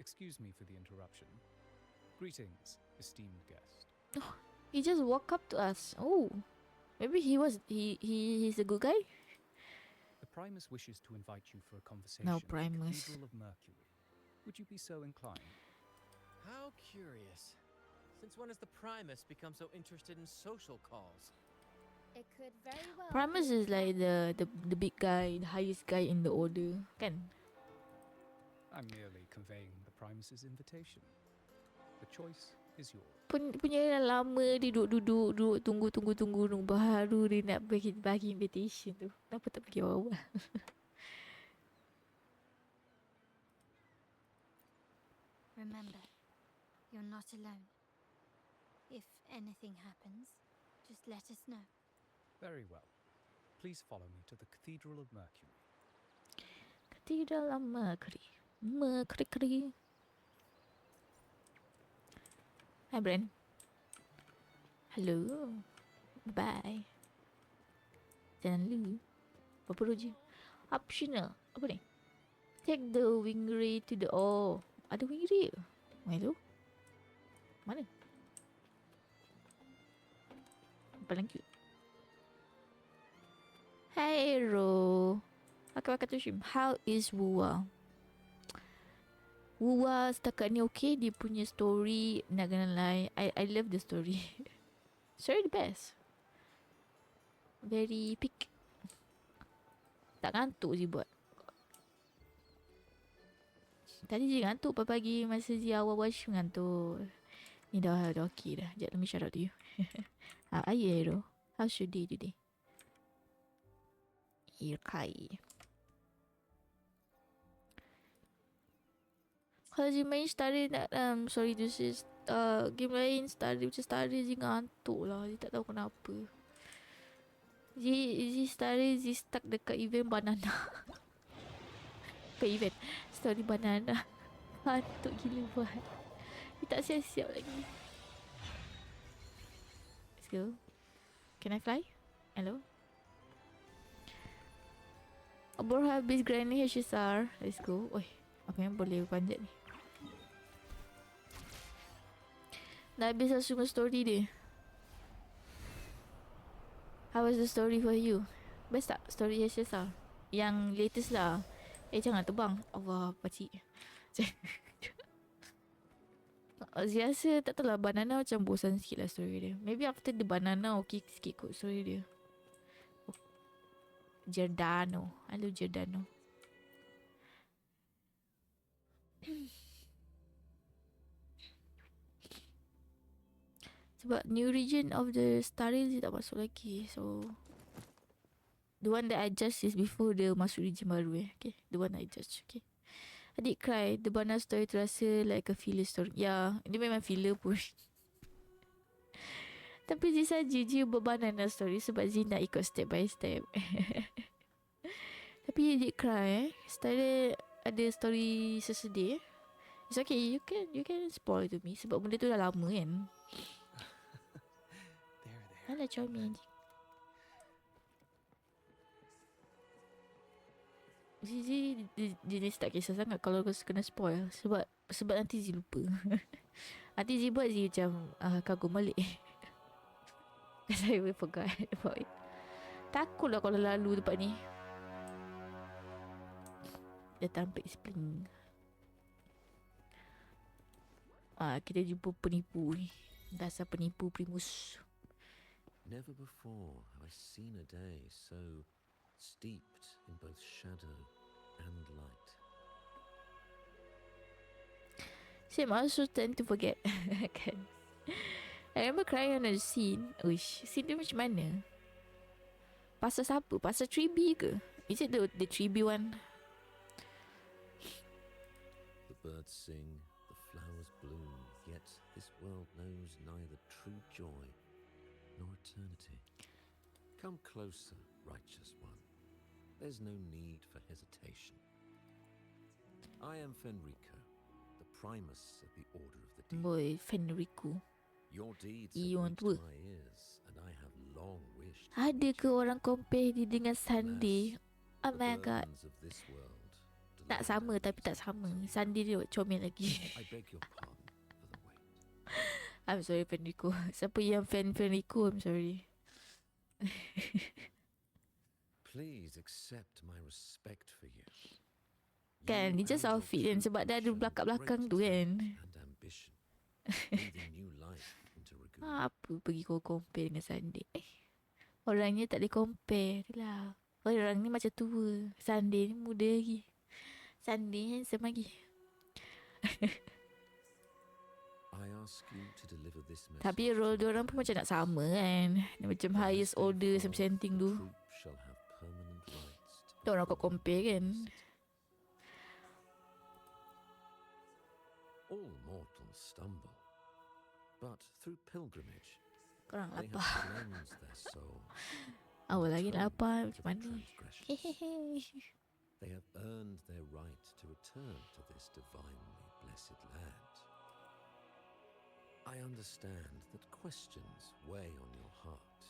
Excuse me for the interruption. Greetings, esteemed guest. Oh, he just walked up to us. Oh, maybe he's a good guy. The Primus wishes to invite you for a conversation No, at the Primus. Cathedral of Mercury. Would you be so inclined? How curious. Since when has the Primus become so interested in social calls? It could very well. Primus is like the big guy, the highest guy in the order, kan? I'm merely conveying the Primus's invitation. The choice is yours. Punya lama dia duduk tunggu baru dia nak bagi invitation tu. Kenapa tak bagi awal? Remember, you're not alone. If anything happens, just let us know. Very well. Please follow me to the Cathedral of Mercury. Cathedral of Mercury. Mercury. Hi, Bren. Hello. Bye. Jalan lu. Berapa je? Optional. Apa ni? Take the wingray to the... Oh. Ada wingray ke? Mana tu? Mana? Paling cute. Hey, Ro. Welcome to stream. How is Wua? Wua setakat ni okay. Dia punya story, nak kena lie, I love the story. Story the best. Very peak. Tak ngantuk je buat. Tadi je ngantuk pagi-pagi masa je awal watch ngantuk. Ni dah okay dah. Sekejap, let me shout out to you. How are you, Hero? How's your day today? Okay. Kalau je main Starry nak sorry to say game lain Starry macam Starry je ngantuk lah. Dia tak tahu kenapa. Ji Starry Ji stuck dekat event banana. Bukan event, story banana. Ngantuk gila buat. Dia tak siap-siap lagi. Let's go. Can I fly? Hello? Baru habis Granny HSR. Let's go. Oi, apa yang boleh panjat ni? Dah habis lah semua story dia. How was the story for you? Best tak story HSR? Yang latest lah. Jangan terbang. Allah, pakcik. Saya rasa tak tahu lah, banana macam bosan sikit lah story dia. Maybe after the banana okay sikit kot story dia. Giordano. Hello Giordano. Sebab new region of the Starry dia tak masuk lagi. So the one that I judge is before dia masuk region baru okay. The one I judge. Okay. Adik cry. The banana story terasa like a filler story. Ya, dia memang filler pun. Tapi Zee saja je berbanana story sebab Zee nak ikut step by step. Tapi adik cry Starry ada story sesedih. It's okay, you can spoil to me sebab benda tu dah lama kan. Alah comel anjing. Zee jenis tak kisah sangat kalau kena spoil sebab nanti Zee lupa. Nanti Zee buat Zee macam kagum balik. Because I will forgot about it. Takut lah kalau lalu tempat ni. Dia tampik spring. Kita jumpa penipu ni. Dasar penipu primus. Never before have I seen a day so steeped in both shadow and light. Same, I also tend to forget. Kan? I remember crying on the scene. Uish, scene dia macam mana? Pasal siapa? Pasal 3B ke? Is it the 3B one? The birds sing, the flowers bloom, yet this world knows neither true joy nor eternity. Come closer, righteous one. There's no need for hesitation. I am Fenrico, the primus of the Order of the Deep. Boy, Fenrico. Your deeds have reached my ears, and I have long wished. Ada ke orang compare dia dengan Sunday? Oh my god. Tak sama tapi tak sama. Sunday dia comel lagi. I beg your pardon for the wait. I'm sorry Fenrico. Siapa yang fan Fenrico, I'm sorry. Please accept my respect for you. Kan, dia just outfit kan sebab dah ada belakang-belakang tu kan. Apa pergi kau compare dengan Sunday? Orangnya tak boleh compare lah. Orang ni macam tua. Sunday ni muda lagi. Sunday handsome lagi. Tapi role diorang pun macam nak sama kan. Macam highest order something tu. Diorang kau compare kan. All mortals stumble, but through pilgrimage, korang they lapar. have cleansed their soul. Awal lagi lapar macam mana? They have earned their right to return to this divinely blessed land. I understand that questions weigh on your heart.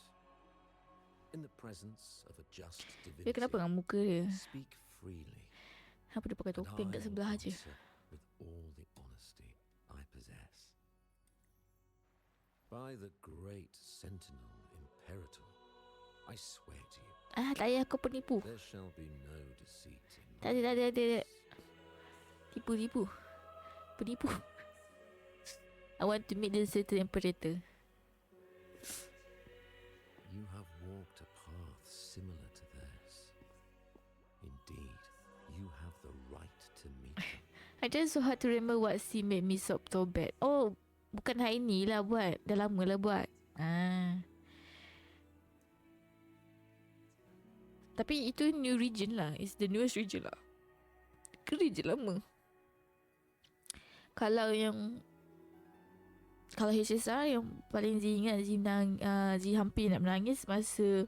In the presence of a just Dia divinity, kenapa dengan muka dia? speak freely. Kenapa dia pakai and topeng kat I sebelah will je? answer with all the honesty I possess. By the great Sentinel Imperator, I swear to you, Tak payah kau penipu. there shall be no deceit in Tak ada. Tipu. Penipu. I want to meet the certain Imperator. You have walked a path similar to theirs. Indeed, you have the right to meet them. I just so hard to remember what scene made me so bad. Oh, bukan hari ni lah buat. Dah lama lah buat. Tapi itu new region lah. It's the newest region lah. Ke region lama. Kalau HSR yang paling Zee ingat, Zee hampir nak menangis masa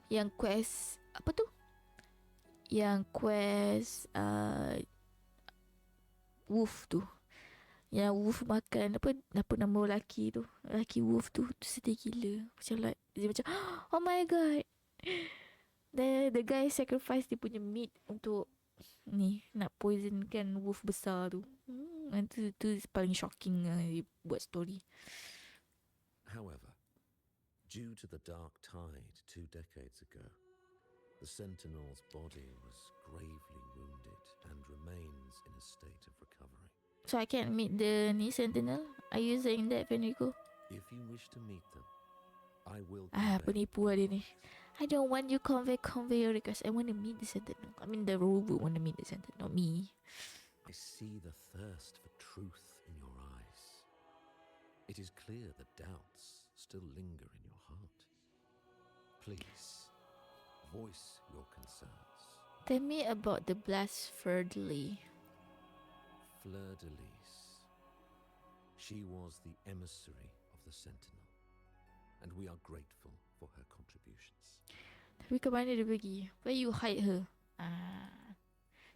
yang quest apa tu? Yang quest Wolf tu. Yang Wolf makan apa nama lelaki tu? Lelaki Wolf tu sedih gila. Macam like Zee macam oh my god. The guy sacrifice dia punya meat untuk ni nak poisonkan wolf besar tu. Itu paling shocking dia buat story. However, due to the dark tide 2 decades ago, the Sentinel's body was gravely wounded and remains in a state of recovery. So I can't meet the Sentinel? Are you saying that, Fenrico? If you wish to meet them, I will penipu lah dia ni. I don't want you convey your request. I want to meet the Sentinel. I mean the robot want to meet the Sentinel, not me. I see the thirst for truth in your eyes. It is clear that doubts still linger in your heart. Please, voice your concerns. Tell me about the blessed Fleur-de-Lis. Fleur-de-Lis. She was the emissary of the Sentinel, and we are grateful for her contributions. Tapi ke mana dia pergi? Where you hide her?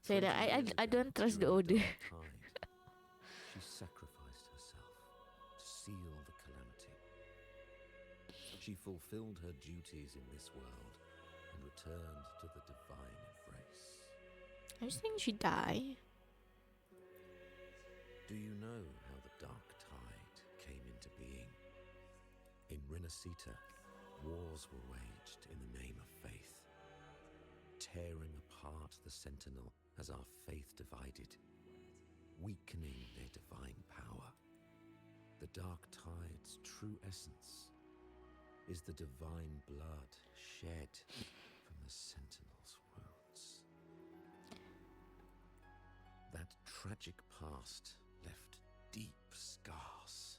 So I don't trust the order. She sacrificed herself to seal the calamity. She fulfilled her duties in this world and returned to the divine embrace. I just think she died. Do you know how the dark tide came into being? In Rinasita, wars were waged in the name of faith, tearing apart the Sentinel as our faith divided, weakening their divine power. The dark tide's true essence is the divine blood shed from the Sentinel's wounds. That tragic past left deep scars,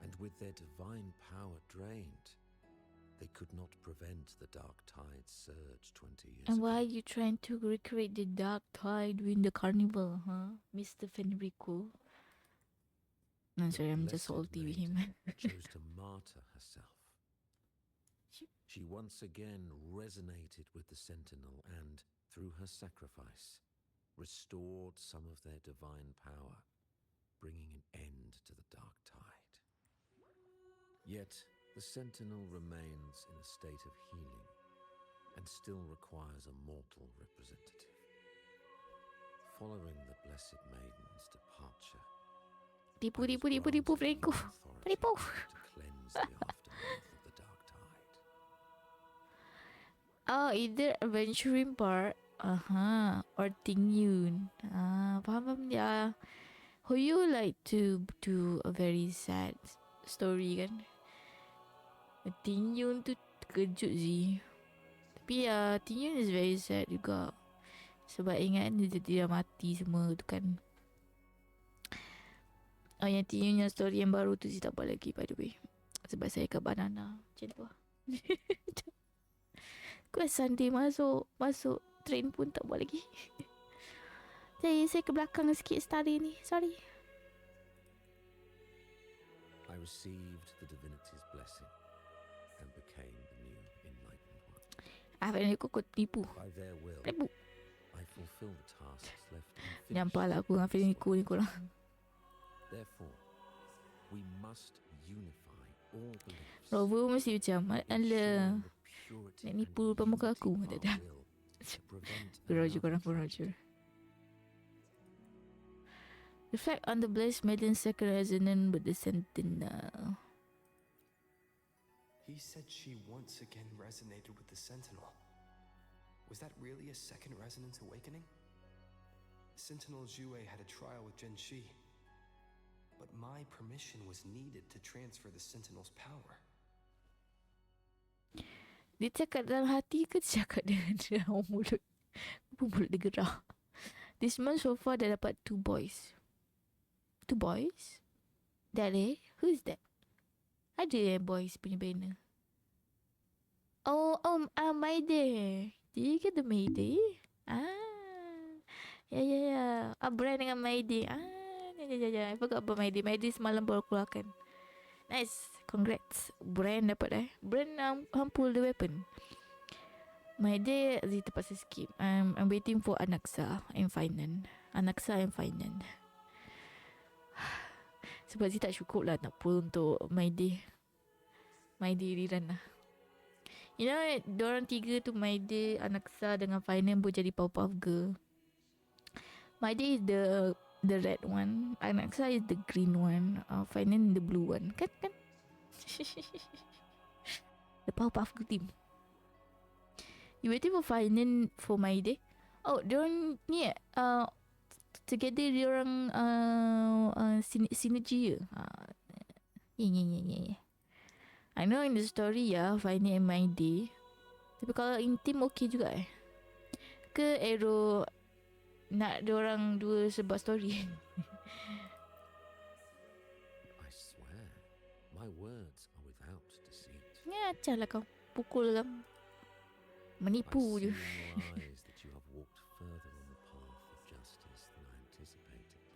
and with their divine power drained, they could not prevent the dark tide's surge 20 years And ago. why are you trying to recreate the dark tide during the carnival, huh? Mr. Fenrico? I'm sorry, I'm just salty with him. chose to martyr herself. She once again resonated with the Sentinel and, through her sacrifice, restored some of their divine power, bringing an end to the dark tide. Yet, the Sentinel remains in a state of healing and still requires a mortal representative. Following the Blessed Maiden's departure, Tipu, Fenrico. Penipu. to cleanse the aftermath of the dark tide. Oh, either Adventuring Park, or Ting Yun. Faham ya. Who you like to do a very sad story kan? Ting Yun tu terkejut sih. Tapi Ting Yun is very sad juga. Sebab ingat dia mati semua tu kan. Oh, yang Ting Yun yang story yang baru tu saya tak buat lagi by the way. Sebab saya ke banana. Macam tu lah. Quest Sunday masuk train pun tak buat lagi. Saya ke belakang sikit story ni. Sorry. I received the divinity's blessing and became the new enlightened one. Fenrico kau tipu. By their will, Tipu. I fulfill the tasks left unfinished. Nampak lah aku dengan Fenrico ni korang. Therefore, we must unify all beliefs, Rover mesti macam, alah, nak nipu depan muka aku. Tak ada. to prevent Roger, another korang pun tragedy. Roger. Reflect on the blessed maiden's second resonance with the sentinel. He said she once again resonated with the Sentinel. Was that really a second resonance awakening? Sentinel Jue had a trial with Genshi, but my permission was needed to transfer the Sentinel's power. Dia cakap dalam hati ke dia cakap dalam mulut? Mulut dia gerak. This month so far dah dapat 2 boys. 2 boys? That Who is that? Ada boys punya banner. Oh, Mayday. Dia kata Mayday. Ya. Brand dengan Mayday. Ya. I forgot about Mayday. Mayday semalam baru keluarkan. Nice. Congrats. Brand dapat Brand pull the weapon. Mayday Zee terpaksa skip. I'm waiting for Anaksa and Finan. Sebab Zee tak cukup lah nak pull untuk Mayday rerun lah. You know, diorang 3 tu, Mayday, Anaksa dengan Finan pun jadi Powerpuff Girl. Mayday is the red one, Anaksa is the green one, Finan the blue one. Kan? The Powerpuff Girl team. You waiting for Finan for Mayday? Oh, diorang ni together diorang synergy. Yeah. I know in the story Finan and Mayday. Tapi kalau in team okay juga Ke Arrow nak diorang dua sebab story? I swear, my words are without deceit. Ngacah lah kau. Pukul lah. Menipu je. I see in your eyes that you have walked further on the path of justice than I anticipated.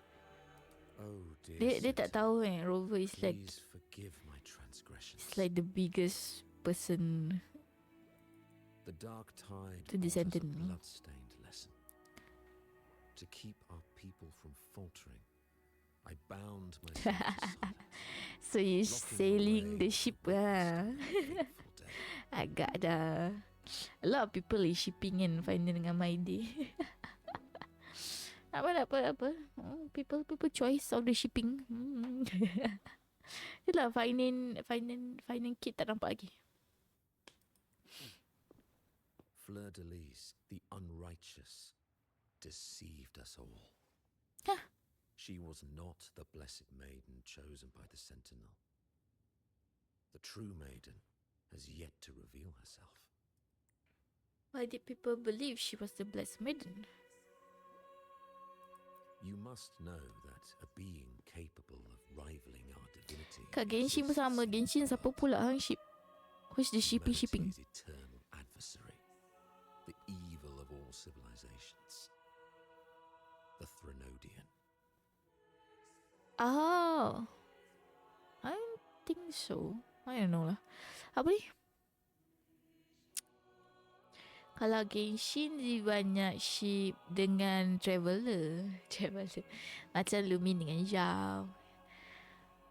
Oh dear. Dia tak tahu Rover is like, please forgive my transgressions. it's like the biggest person The dark tide to the offers a Sentinel. blood-stained lesson. To keep our people from faltering, I bound myself to silence. So you sailing the ship lah. Agak dah. A lot of people is shipping in Finan dengan Mayday. Apa? People choice of the shipping. Itulah Finan kid tak nampak lagi. Fleur-de-Lis, the unrighteous, deceived us all. She was not the blessed maiden chosen by the Sentinel. The true maiden has yet to reveal herself. Why did people believe she was the blessed maiden? You must know that a being capable of rivaling our divinity Kat Genshin pun sama. Genshin siapa pula hang ship? Who's the shipping? humanity's eternal adversary, the evil of all civilizations, the Threnodian. Oh, I don't think so. I don't know lah. Apa ni? Kalau Genshin dia banyak ship dengan Traveler. Macam Lumin dengan Zhao.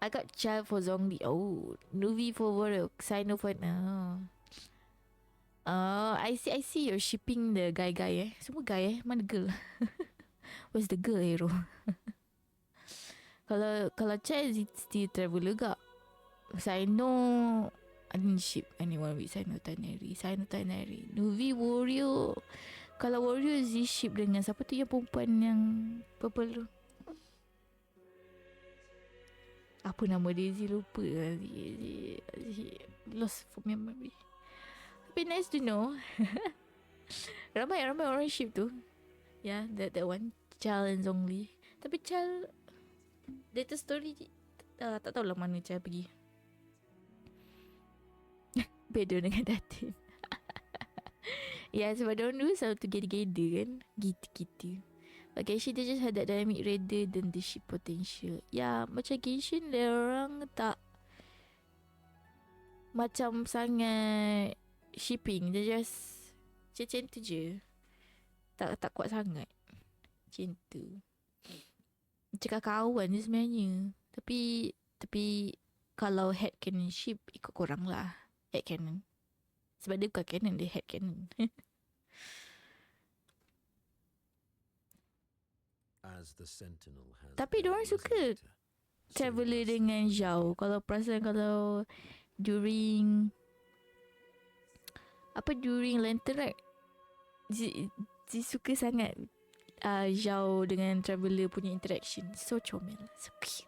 I got Child for Zhongli. Oh, Nuvi for Warrior. Sino for I see you're shipping the guy Semua guy Mana girl? Where's the girl hero? Kalau Child still Traveler gak. Sino I didn't ship anyone with Sino Taneri. Nuvi Warrior. Kalau Warrior Z ship dengan siapa tu yang perempuan yang purple tu? Apa nama dia? Z lupa lah. Lost for memory. Tapi nice to know. ramai orang ship tu. Yeah, that one. Chal and Zhongli. Tapi Chal data story tak tahulah mana Chal pergi. Beda dengan Datin. Ya, sebab diorang dulu selalu together kan. Gitu-gitu. But Genshin dia just had that dynamic rather than the ship potential. Ya, macam Genshin dia orang tak macam sangat shipping. Dia just macam tu je. Tak kuat sangat. Macam tu. Macam kawan je sebenarnya. Tapi kalau headcanon ship ikut korang lah. Headcanon. Sebab dia bukan canon, dia headcanon. As the Sentinel has Tapi diorang suka traveller dengan Zhao. Kalau perasan kalau during Lantern right, Ji suka sangat Zhao dengan traveller punya interaction. So comel, so cute.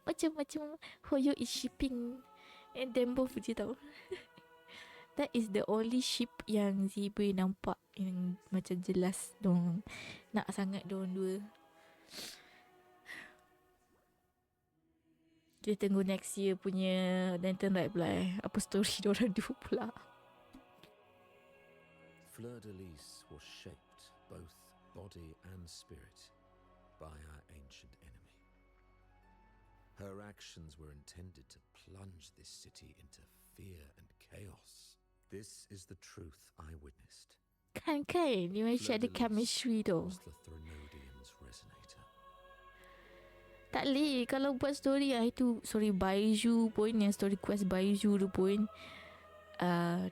Macam Hoyo is shipping and them both je tau. That is the only ship yang Zee boleh nampak yang macam jelas dong nak sangat dorang dua. Kita tunggu next year punya Lantern Ride pula apa story dorang dua pula. Fleur-de-Lis was shaped, both body and spirit, by our ancient enemy. Her actions were intended to plunge this city into fear and chaos. This is the truth I witnessed. Kan, dia macam ada chemistry tu. Was the Threnodians' resonator. Tak boleh kalau buat story itu story Baiju pun, yang story quest Baiju tu pun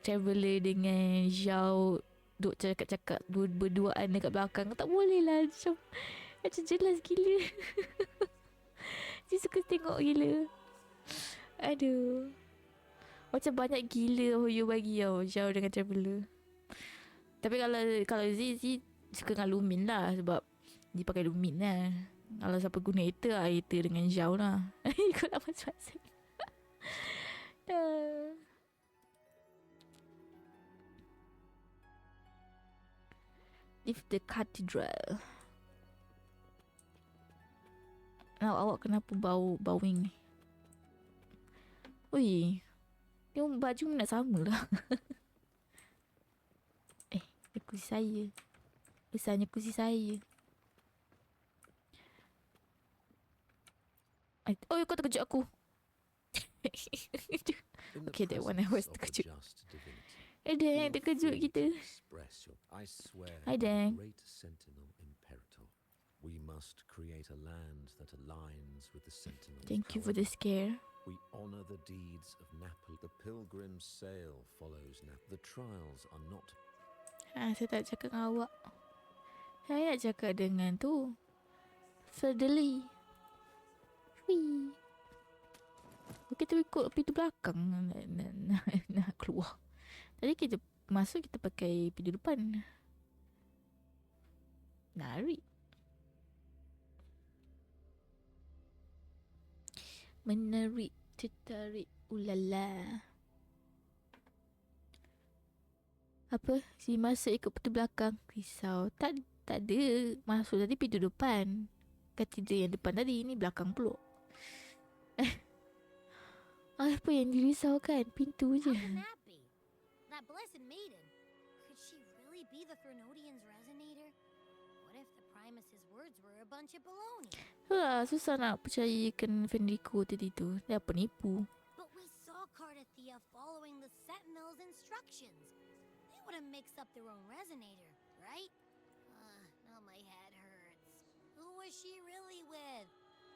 traveller dengan Zhao duk cakap-cakap berduaan dekat belakang. Tak boleh lah, macam jelas gila. Dia suka tengok gila. Aduh, macam banyak gila Hoyo bagi tau Zhao dengan traveller. Tapi kalau Z suka dengan Lumin lah, sebab dia pakai Lumin lah. Kalau siapa guna Aether dengan Zhao lah. Ikut lah masing-masing. Leave the cathedral. Awak kenapa bawing ni? Ui, dia baju nak sama lah. Kursi saya. Besarnya kursi saya. Oh, kau terkejut aku. Okay, that one I was terkejut. Dan terkejut kita. Hi Dan. We must create a land that aligns with the Sentinel's Thank you for the scare. We honor the deeds of Napoli. The pilgrim's sail follows Napoli. The trials are not. Saya tak cakap dengan awak. Saya nak cakap dengan tu Ferdeli. Wee. Kita ikut pintu belakang nak keluar. Tadi kita masuk, kita pakai pintu depan. Menarik. Menarik, tertarik, ulala. Apa? Si masuk ikut pintu belakang. Risau. Tak ada. Masuk tadi pintu depan. Katedral yang depan tadi. Ni belakang pulak. Apa yang dirisaukan? Pintu je. That blessed maiden. Could she really be the Threnodians' resonator? What if the Primus's words were a bunch of baloney? Susah nak percayakan Fenrico tadi tu. Dia penipu. But we saw Cardathia following the Sentinel's instructions. They wouldn't mix up their own resonator, right? Now my head hurts. Who was she really with?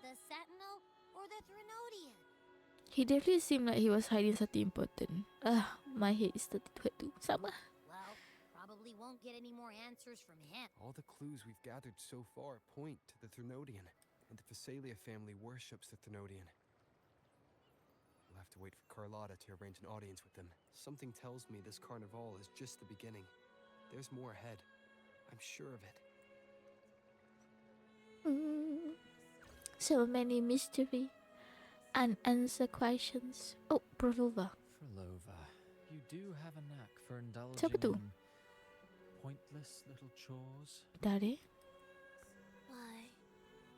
The Sentinel or the Threnodian? He definitely seemed like he was hiding something important. My head is starting to hurt too. Sama. Well, probably won't get any more answers from him. All the clues we've gathered so far point to the Threnodian, and the Phasalia family worships the Threnodian. We'll have to wait for Carlotta to arrange an audience with them. Something tells me this carnival is just the beginning. There's more ahead. I'm sure of it. So many mystery. Unanswered questions. Oh, Prolova. Prolova, you do have a knack for indulging Siapa tu? in pointless little chores. Dari? Why?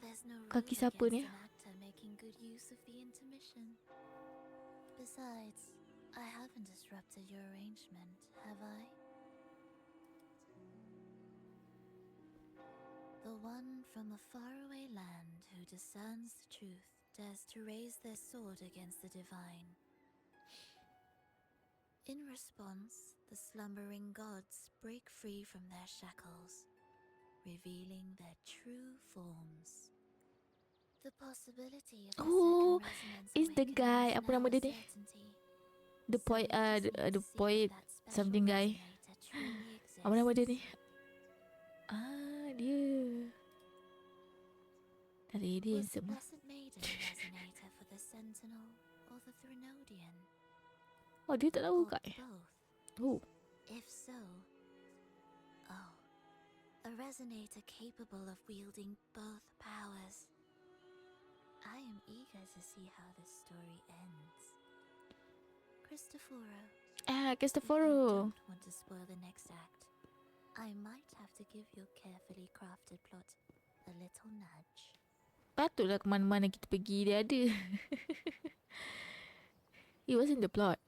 There's no rule Kaki against siapa ni? an actor making good use of the intermission. Besides, I haven't disrupted your arrangement, have I? The one from a faraway land who discerns the truth dares to raise their sword against the divine. In response, the slumbering gods break free from their shackles, revealing their true forms. The possibility of Oh, the second resonance is the guy, apa nama dia ni? The poet, the poet something guy. Apa nama dia ni? Dia. Dari dia Was the semua. Blessed Maiden a resonator for the Sentinel or the Threnodian? Oh, dia tak tahu Or kat both? Oh. If so, a resonator capable of wielding both powers. I am eager to see how this story ends. Cristoforo. Cristoforo. If you don't want to spoil the next act, I might have to give your carefully crafted plot a little nudge. Patutlah ke mana-mana kita pergi dia ada. It wasn't the plot.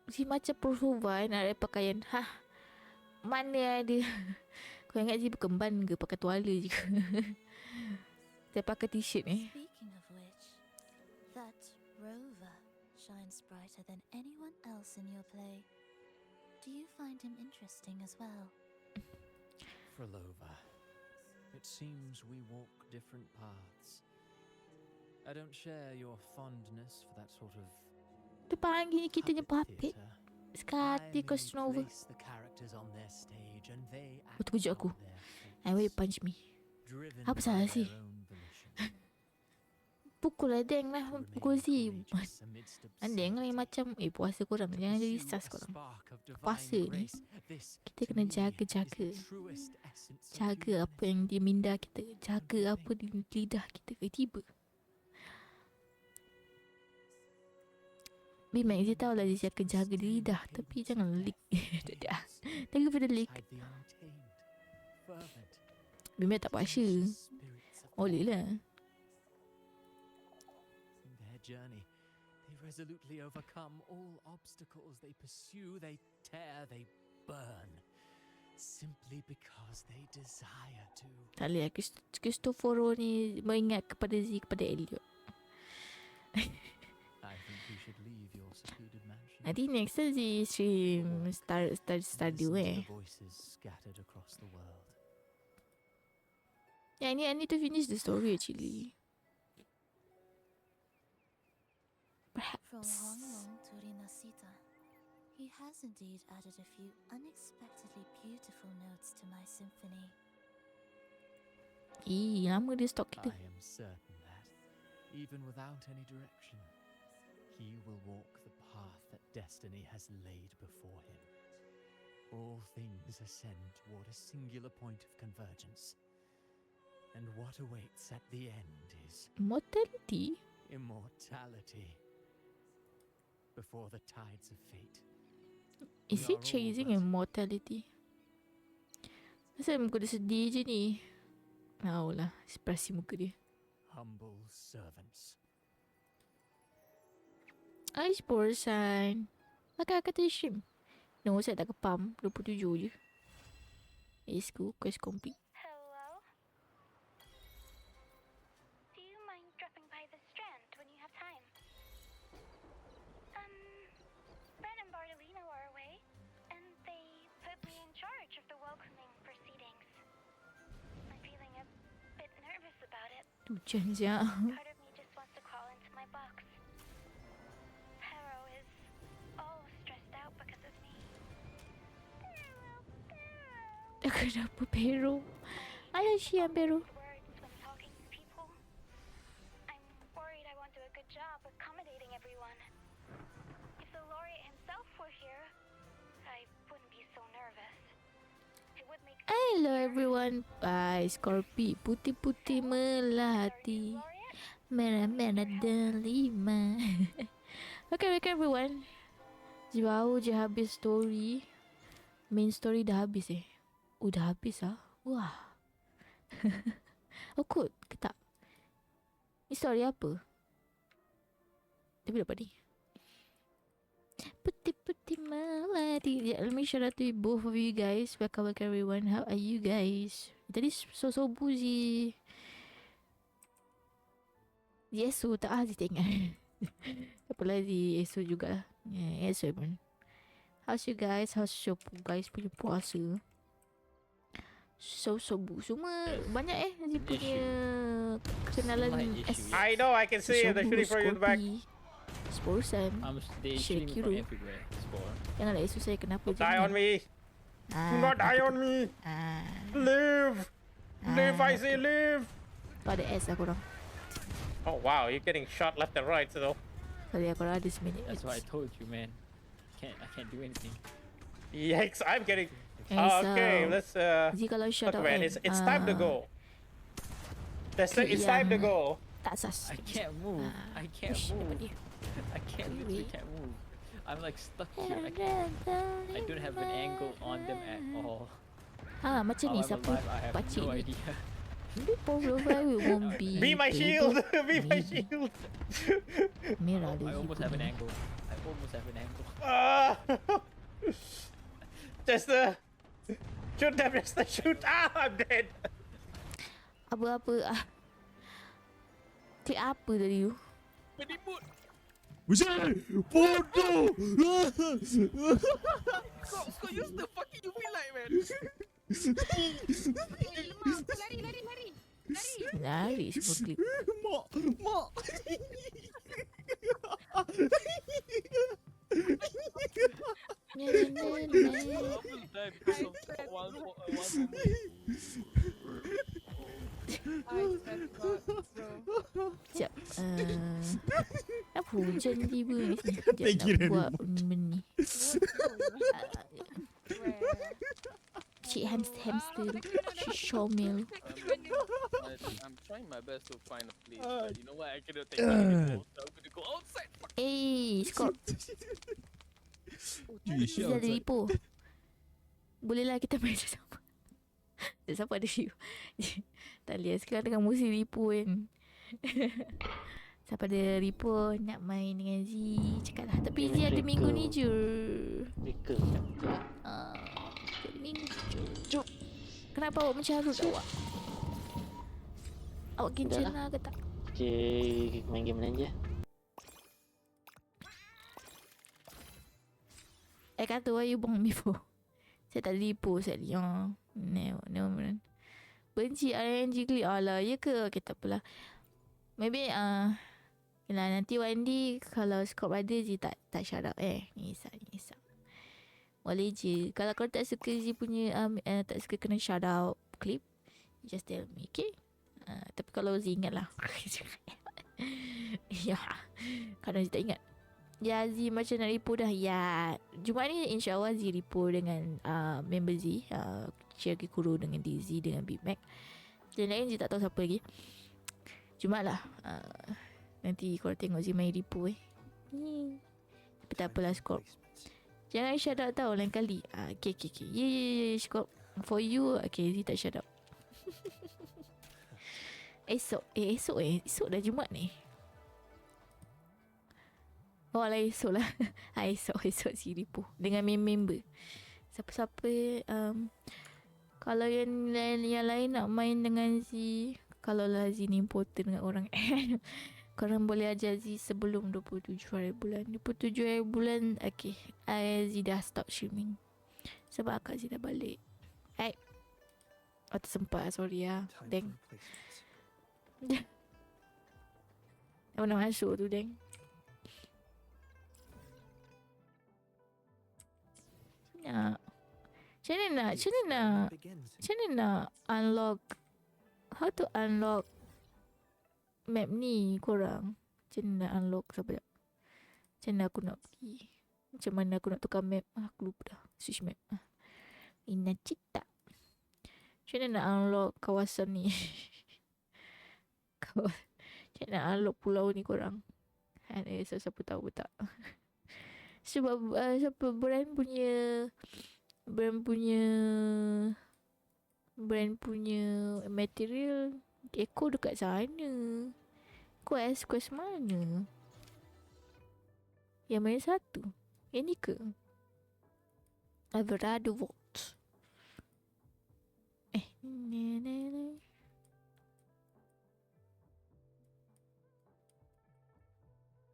Si macam Prosova nak ada pakaian. Mana ada. Kau ingat si berkemban ke pakai tuala je ke? Saya pakai t-shirt ni. Speaking of which, that rover shines brighter than anyone else in your play. Do you find him interesting as well? Frolova, it seems we walk different paths. I don't share your fondness for that sort of Dia panggil kita ni puppet. Sekali question over. Terkejut aku. And will punch me. Apa salah sih? Pukul lah Deng lah. Pukul si. Deng lah macam puasa korang. Jangan jadi sas korang. Puasa ni kita kena jaga-jaga. Jaga apa yang dia minda kita. Jaga apa di lidah kita. Tiba Bimax dia tahu lah dia jaga di lidah. Tapi jangan leak. Thank you for the leak. Bimax tak paksa. Boleh lah. In their journey, they resolutely overcome all obstacles. They pursue, they tear, they burn. Simply because they desire to. Tak boleh lah. Cristoforo ni mengingat kepada Z, kepada Elliot. I think we should leave your secluded mansion. Nanti next time si stream Stardew Voices scattered across the world. Yeah, I need to finish the story actually. From Honglong to Rinasita, he has indeed added a few unexpectedly beautiful notes to my symphony. Lama dia stok kita. I am certain that, even without any direction, he will walk the path that destiny has laid before him. All things ascend toward a singular point of convergence. And what awaits at the end is Immortality? Immortality. Before the tides of fate. Is he chasing immortality? Kenapa muka dia sedih je ni? Tahu lah, ekspresi muka dia. Humble servants. Ice Borsan. Pakai kata stream. No, saya tak ke pump. 27 je. Esku, quest complete. Hello? Do you mind dropping by the Strand when you have time? Ren and Bartolino are away, and they put me in charge of the welcoming proceedings. I'm feeling a bit nervous about it. Hujan siap. Part of me just wants to crawl into my box. Pero is all stressed out because of me. Kenapa Pero? Ada siap Pero. I'm worried I won't do a good job accommodating everyone. If the laureate himself were here, I wouldn't be so nervous. It would make Hello everyone. Bye Scorpio. Putih-putih melati. Merah-merah delima. Okay everyone. Jauh je habis story. Main story dah habis dah habis ah. Wah. Oh kot ke tak? Ni story apa? Tapi dapat ni. Putih-putih melati. Let me shout out to both of you guys. Welcome everyone. How are you guys? Tadi so-sobu si Yesu tak Aziz tengok. Apalah si Yesu juga. Yesu pun. How's you guys? How's your guys punya puasa? Sobu semua banyak Haji punya kenalan I know, I can see it. They're shooting for you in the back. Sporusan. They shooting from everywhere. Spore. Janganlah isu saya kenapa Die on me. Do not die on me. Live. Live, I say live. Kau ada S lah korang. Oh wow, you're getting shot left and right, so. Sorry, korang ada seminit. That's why I told you, man. I can't do anything. Yikes, I'm getting. Okay, let's look, man, it's time to go. It's time to go. Tak sas. I can't move. I can't move. I literally can't move. I'm like stuck here. I don't have an angle on them at all. Macam ni siapa pakcik no ni? idea. Won't Be my shield. Be my shield. I almost have an angle. Chester. Shoot them, Chester. Shoot. I'm dead. Apa? Klik apa tadi tu? Penimut. Buset! Bodoh! Kau use the fucking UV light, man. Lemah, lari. Lari semua klip. Mak. Sekejap. Apa hujan tiba ni? Sekejap nak buat benda ni. Cik hamster. Cik Shomil. I'm trying my best to find a place, but you know what? I cannot take it anymore. So I'm gonna go outside. Scott. Bisa ada lipo. Bolehlah kita main sama. Siapa ada lipo? Talia sekarang dengan musim lipo kan. Siapa ada lipo nak main dengan Z, cakap lah. Tapi Z ada minggu ni je. Minggu je. Kenapa awak mencarut awak? Awak kincin lah ke tak? Cik main game lain je. Kata why you bong me for? Saya tak lipo sekali. No man. Benci RNG klik. Alah, ya ke? Okay, tak apalah. Maybe yalah, nanti Wendy kalau Scott ada je tak shout out Nisab. Boleh je. Kalau kau tak suka Z punya tak suka kena shout out clip, just tell me, okay? Tapi kalau Z ingat lah. Ya. Kalau Z tak ingat. Ya, Z macam nak repo dah. Ya, Jumaat ni insyaAllah Z repo dengan member Z, Cherry Kuro dengan DZ dengan Big Mac. Dan lain Z tak tahu siapa lagi. Jumaat lah. Nanti korang tengok Z main repo Tapi tak apalah, Scott. Jangan shout out tau lain kali. Okay. Yeah, Scott. For you, okay, Z tak shout out. Esok dah Jumaat ni. Oh lah, esok lah. Esok si repo dengan member. Siapa-siapa kalau yang lain nak main dengan Z, kalau lah Z ni important dengan orang, korang boleh ajar Z sebelum 27 hari bulan. 27 hari bulan, okay, Z dah stop streaming sebab akak Z dah balik. Tersempat, sorry lah. Deng. Tak pernah masuk tu, Deng. Macam mana nak unlock, how to unlock map ni korang? Macam mana nak unlock? Sabar. Macam mana aku nak pergi? Macam mana aku nak tukar map? Aku lupa dah. Switch map. Rinasita. Macam mana nak unlock kawasan ni? Macam mana nak unlock pulau ni korang? Siapa tahu tak? Sebab siapa brand punya material Echo dekat sana. Quest mana? Yang mana satu? Yang ni ke? Alvarado Vault.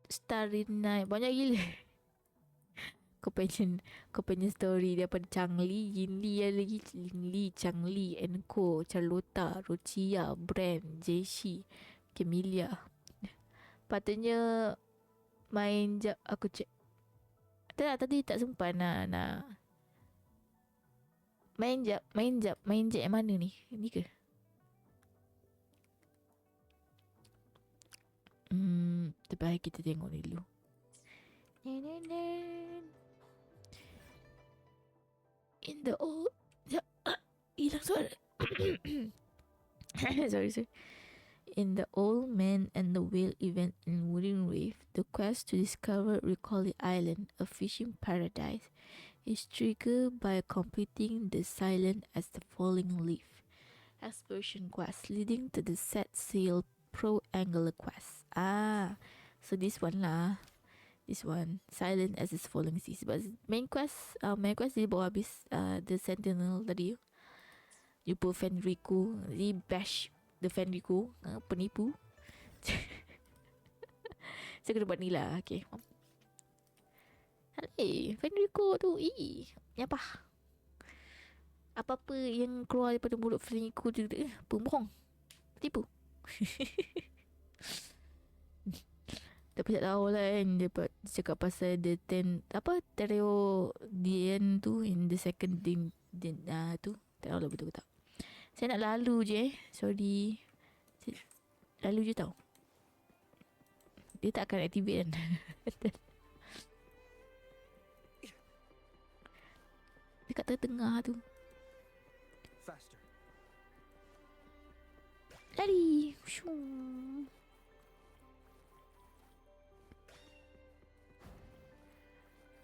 Starry Night. Banyak gila. companion story daripada Changli, Yinli ada lagi, Lingli, Changli, Enko, Charlotta, Rochia, Brand, Jayshi, Camelia. Patutnya main jap aku cek. Tadi tak sempat nak main jap yang mana ni? Ni ke? Terbaik kita tengok ni dulu. In the old hilang suara. sorry. In the Old Man and the Whale event in Wooden Reef, the quest to discover Recollet Island, a fishing paradise, is triggered by completing the Silent as the Falling Leaf exploration quest, leading to the Set Sail Pro Angler quest. So this one lah. This one, Silent as the Falling Sea. Sebab main quest dia bawa habis the Sentinel tadi. Jumpa Fenrico, dia bash the Fenrico, penipu. Saya kena buat ni lah. Okay. Hey, Fenrico tu, apa-apa yang keluar daripada mulut Fenrico tu, pembohong, penipu. Tapi tak tahu lah kan, dia cakap pasal the Tereo Dien tu in the second thing tu. Tak tahu lah betul ke tak. Saya nak lalu je sorry. Lalu je tau. Dia tak akan activate kan. Dekat tengah tu. Faster. Lari. Shoo.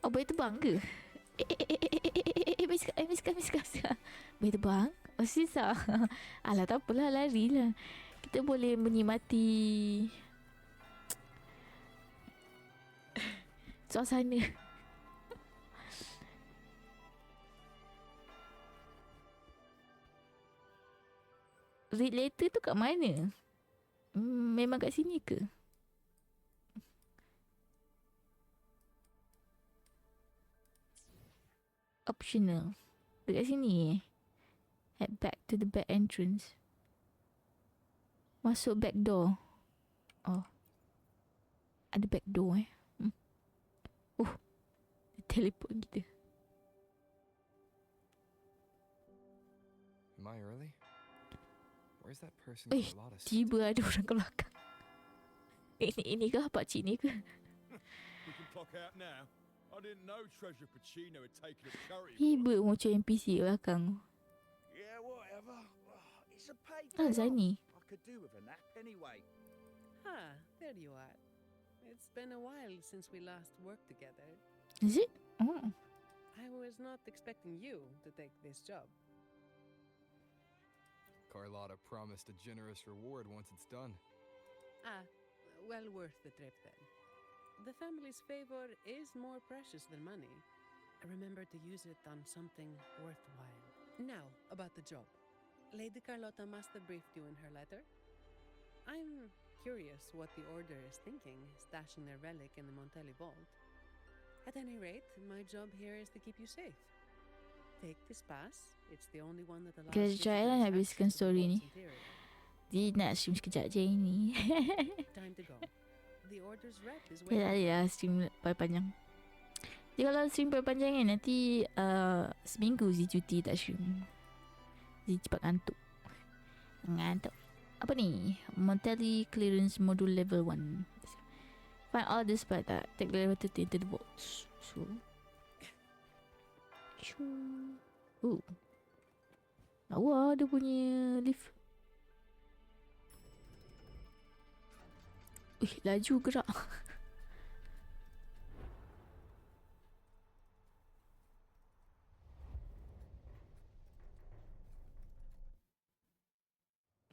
Oh, boleh terbang ke? Miska. Boleh terbang? Oh, susah. Alah, tak apalah, lari lah. Kita boleh menikmati suasana. Read letter tu kat mana? Memang kat sini ke? Optional. Dekat sini. Head back to the back entrance. Masuk back door. Oh. Ada back door teleport kita. Am I early? Where's that person? Tiba ada orang ke belakang. Ini ke pakcik ni ke? We can clock out now. I didn't know Treasure Pacino had taken a curry. Tiba muncul NPC ke belakang. Yeah, whatever. It's a paper. Zani. I could do with a nap anyway. There you are. It's been a while since we last worked together. Is it? Oh. I was not expecting you to take this job. Carlotta promised a generous reward once it's done. Well worth the trip then. The family's favor is more precious than money. Remember to use it on something worthwhile. Now, about the job. Lady Carlotta must have briefed you in her letter. I'm curious what the Order is thinking, stashing their relic in the Montelli vault. At any rate, my job here is to keep you safe. Take this pass. It's the only one that allows Kita try lah habiskan story ni. Dia nak stream sekejap je ni. Time to go. The Order's rep is Dia tak boleh lah stream panjang. Dia kalau stream panjang kan nanti seminggu Zee cuti tak stream. Zee cepat ngantuk. Apa ni? Montelli clearance module level 1. Find all this part tak. Take the level 30 into the vaults. So lawa dia punya lift. Laju gerak.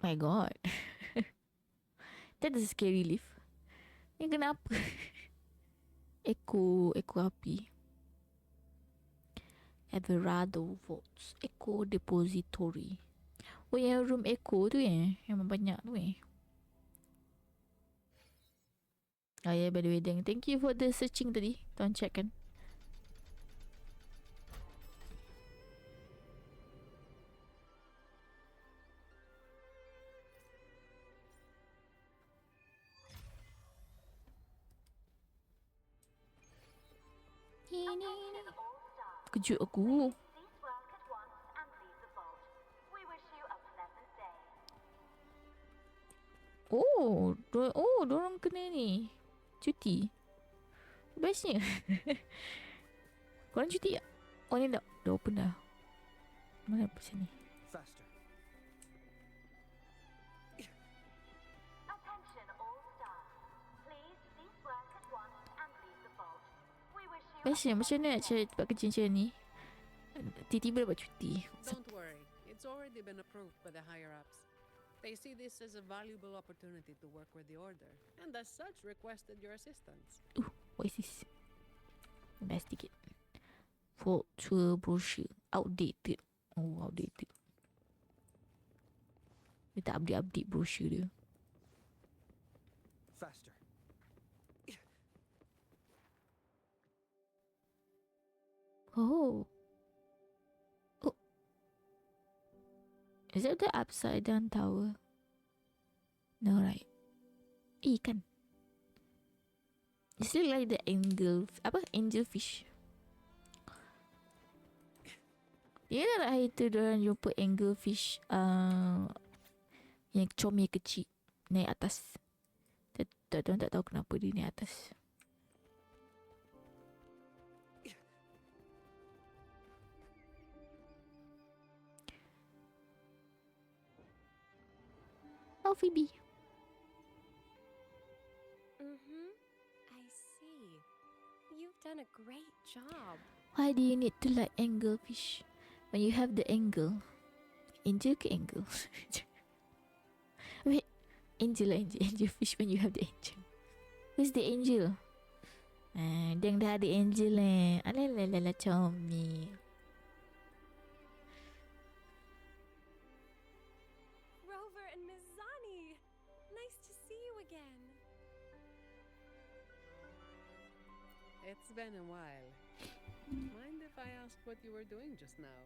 My god. That is a scary lift. Ni kenapa? Echo api. Everado Vaults. Echo Depository. Oh, yang room Echo tu yang banyak tu Oh yeah, by the way, thank you for the searching tadi. Tuan check kan. ni. Kejut aku. Dorang kena ni. Cuti. Bestnya. Korang cuti tak? Oh ni dah open dah. Mana pasal ni? Faster. Bestnya macam mana nak cari tempat kerja macam ni? Tiba-tiba dapat cuti. Don't worry, it's already been approved by the higher ups. They see this as a valuable opportunity to work with the order, and as such requested your assistance. What is this? Investigate. Vault tour brochure. Outdated. Outdated. Dia tak update brochure dia. Faster. Oh. Is that the upside down tower? No, right? Kan? It's still like the angel fish. Ya tak hari tu diorang jumpa angel fish yang comel kecil naik atas. Diorang tak tahu kenapa dia naik atas. Oh, Phoebe. I see. You've done a great job. Why do you need to like angel fish when you have the angel? Angel ke angel? Wait, angel fish when you have the angel. Who's the angel? Dia dah ada angel Alalala, comel. Rover and Miss Zani. Nice to see you again. It's been a while. Mind if I ask what you were doing just now?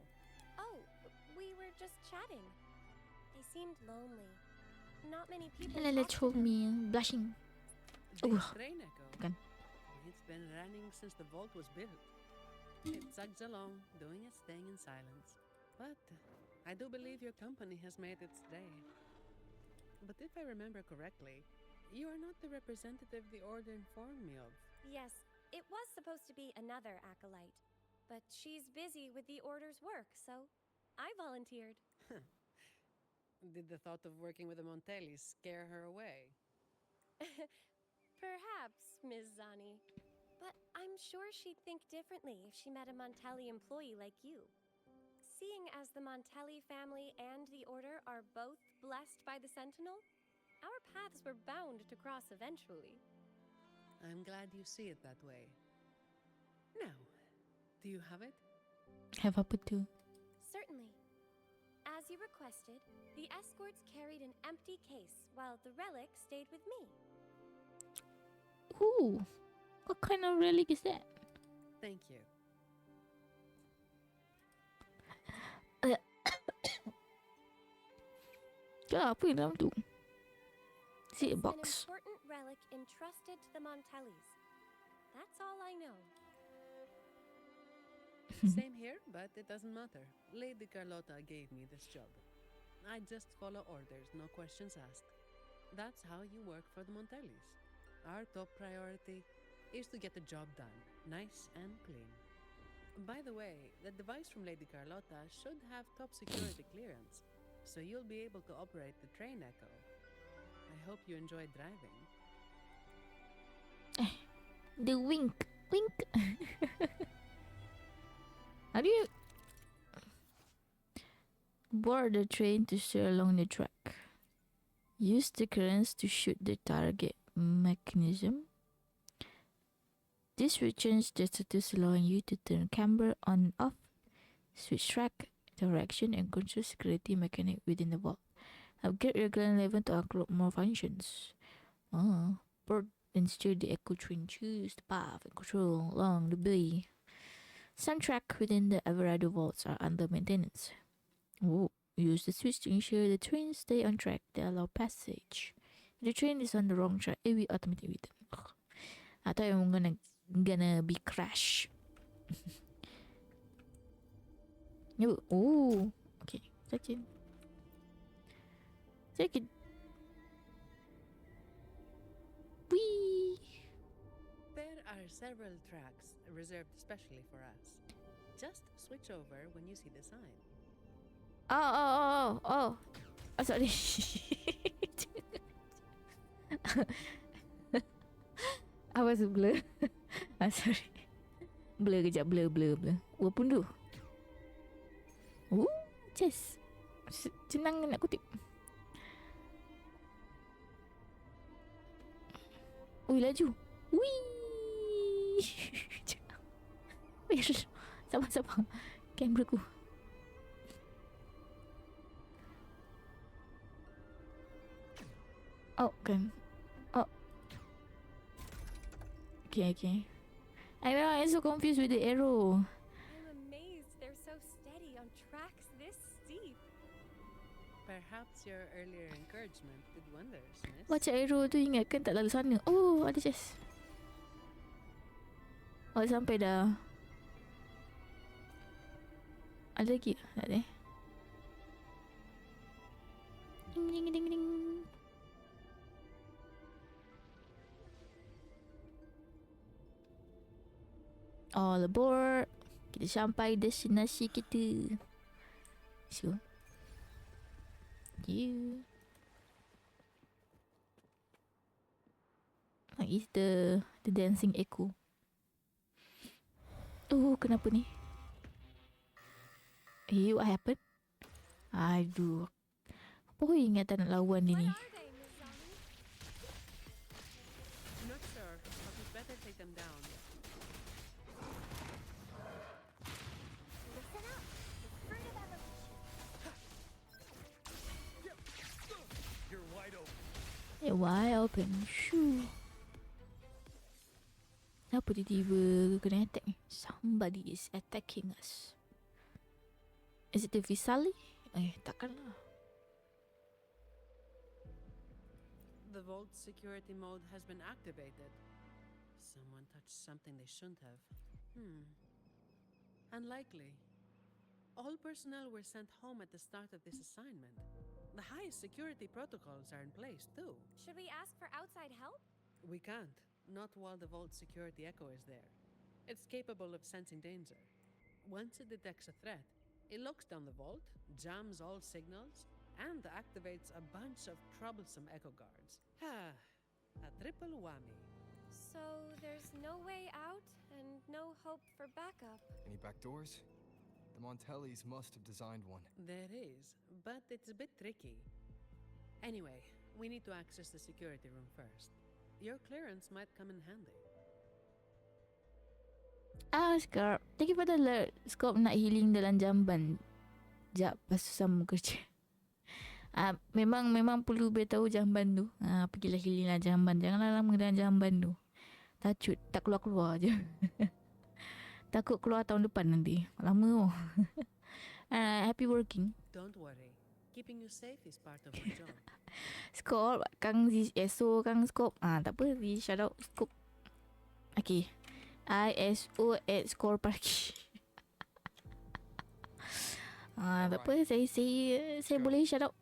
Oh, we were just chatting. They seemed lonely. Not many people. Alalala, comel. Blushing. Train echo. Kan. It's been running since the vault was built. It chugs along, doing its thing in silence. But I do believe your company has made its day. But if I remember correctly, you are not the representative the Order informed me of. Yes, it was supposed to be another acolyte. But she's busy with the Order's work, so I volunteered. Did the thought of working with the Montellis scare her away? Perhaps, Ms. Zani. But I'm sure she'd think differently if she met a Montelli employee like you. Seeing as the Montelli family and the Order are both blessed by the Sentinel, our paths were bound to cross eventually. I'm glad you see it that way. Now, do you have it? Have apa tu? Certainly. As you requested, the escorts carried an empty case while the relic stayed with me. Ooh, what kind of relic is that? Thank you. Apa yang dalam tu? Is it a It's box? an important relic entrusted to the Montellis. That's all I know. Same here, but it doesn't matter. Lady Carlotta gave me this job. I just follow orders, no questions asked. That's how you work for the Montellis. Our top priority is to get the job done, nice and clean. By the way, the device from Lady Carlotta should have top security clearance, so you'll be able to operate the train echo. I hope you enjoy driving. The wink. How do you board the train to steer along the track? Use the currents to shoot the target mechanism. This returns the status, allowing you to turn camera on off, switch track, direction, and control security mechanic within the vault. Upgrade regular level to unlock more functions. Board and steer the echo train. Choose the path and control along the way. Some track within the Everado vaults are under maintenance. Use the switch to ensure the trains stay on track to allow passage. If the train is on the wrong track, it will automatically return. I thought I'm gonna be crash. Yo, oh, okay, second. Whee! There are several tracks reserved especially for us. Just switch over when you see the sign. Oh, sorry. I was blur. Sorry. Blur kejap, blur. Walaupun tu. Chess. Senang nak kutip. Ui, laju. Wih. Sabar. Kamera ku. Oh, kan. Oh. Okay. I know, I'm so confused with the arrow. I'm amazed they're so steady on tracks this steep. Perhaps your earlier encouragement did wonders, miss. Baca arrow tu ingatkan tak lalu sana. Oh, ada chest. Oh, sampai dah. Ada lagi? Tak ada. Ding. All aboard. Kita sampai destinasi kita. So. Yeah. Is the dancing echo. Oh, kenapa ni? Hey, what happened? Aduh. Apa ingat tak nak lawan dia ni? Not sure, but we'd better take them down. Listen up. The fruit of evolution. You're wide open. Yeah, wide open. Shoo. Kenapa tiba-tiba kena attack ni? Somebody is attacking us. Is it the Visali? Takkanlah. The vault security mode has been activated. Someone touched something they shouldn't have. Unlikely. All personnel were sent home at the start of this assignment. The highest security protocols are in place, too. Should we ask for outside help? We can't. Not while the vault security echo is there. It's capable of sensing danger. Once it detects a threat, it locks down the vault, jams all signals, and activates a bunch of troublesome echo guards. A triple whammy. So there's no way out and no hope for backup. Any back doors? The Montellis must have designed one. There is, but it's a bit tricky. Anyway, we need to access the security room first. Your clearance might come in handy. Scarp. Thank you for the alert. Scope nak healing dalam jamban. Sekejap, lepas tu sama kerja. Memang perlu beritahu jamban tu. Pergilah healing lah jamban. Janganlah lama dalam jamban tu. Tacut, tak keluar-keluar je. Takut keluar tahun depan nanti. Lama oh. Happy working. Don't worry. Keeping you safe is part of our job. Scope, Kang ISO, Kang Scope. Tak apa, di shout out Scope. Okay. ISO at score parky. Tak apa, saya boleh shout out.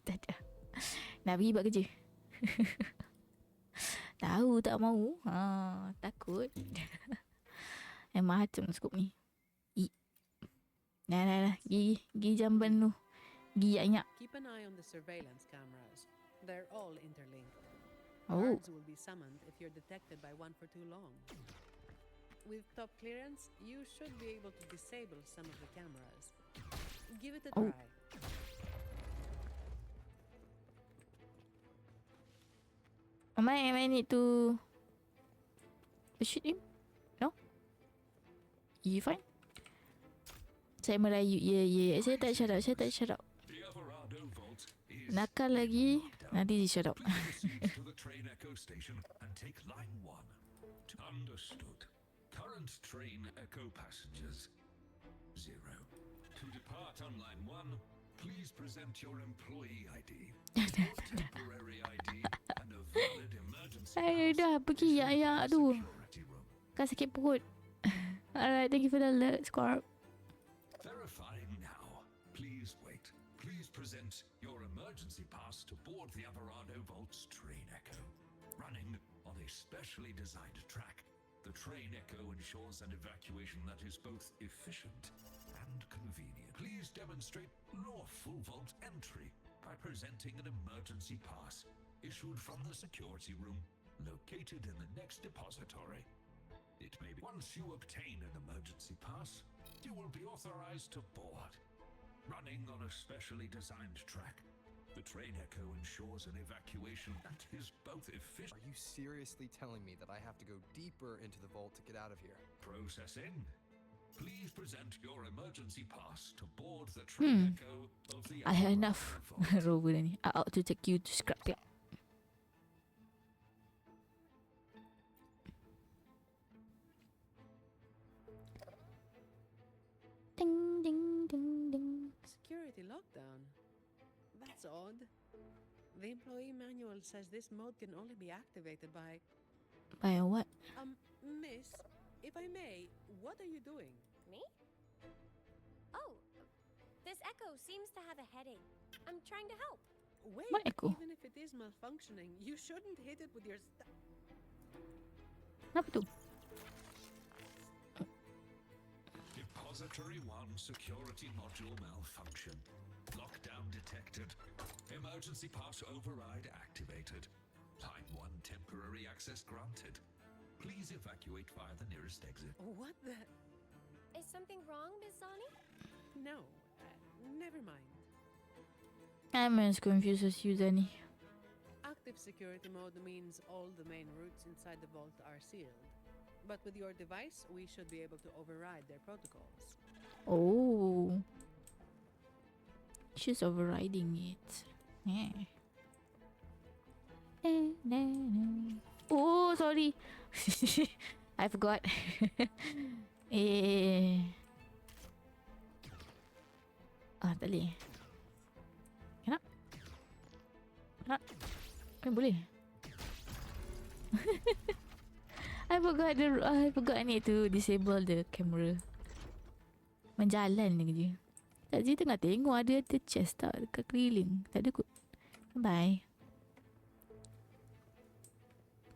Tak ada. Nak pergi buat kerja. Tahu tak mau. Takut. Macam Scope ni. Dah. Gi jamban tu. Keep an eye on the surveillance cameras. They're all interlinked. Oh. Guards will be summoned if you're detected by one for too long. With top clearance, you should be able to disable some of the cameras. Give it a try. Am I need to shoot him? No? You fine? Saya merayu. Ya. Saya tak shut up. Nakal lagi. Nanti di shut up. To the train echo station and take line 1. Understood. Current train echo passengers 0. To depart on line 1, please present your employee ID, temporary ID, and a valid emergency Saya dah pergi ya tu. Kan sakit perut. Alright, thank you for the alert, Squarp. Verifying now. Please wait. Please present your emergency pass to board the Averado Volt's train Echo. Running on a specially designed track, the train Echo ensures an evacuation that is both efficient and convenient. Please demonstrate lawful Vault entry by presenting an emergency pass issued from the security room located in the next depository. It may be once you obtain an emergency pass, you will be authorized to board. Running on a specially designed track, the train Echo ensures an evacuation that is both efficient. Are you seriously telling me that I have to go deeper into the vault to get out of here? Processing. Please present your emergency pass to board the train Echo of the I had enough rover ni. I ought to take you to scrapyard. Ding ding ding ding. Security lockdown. That's odd. The employee manual says this mode can only be activated by... By a what? Miss, if I may, what are you doing? Me? Oh, this Echo seems to have a headache. I'm trying to help. Wait, What Echo? even if it is malfunctioning, you shouldn't hit it with your Apa tu? Depository 1 security module malfunction. Lockdown detected. Emergency pass override activated. Line 1 temporary access granted. Please evacuate via the nearest exit. What the... Is something wrong, Miss Zani? No, never mind. I'm as confused as you, Danny. Active security mode means all the main routes inside the vault are sealed. But with your device, we should be able to override their protocols. Oh. She's overriding it. Yeah. Oh, sorry. I forgot. Tak boleh. Cannot. Cannot. Boleh. I forgot I need to disable the camera. Menjalan je. Tadi tengah tengok ada chest tak dekat keliling. Tak ada kot. Bye.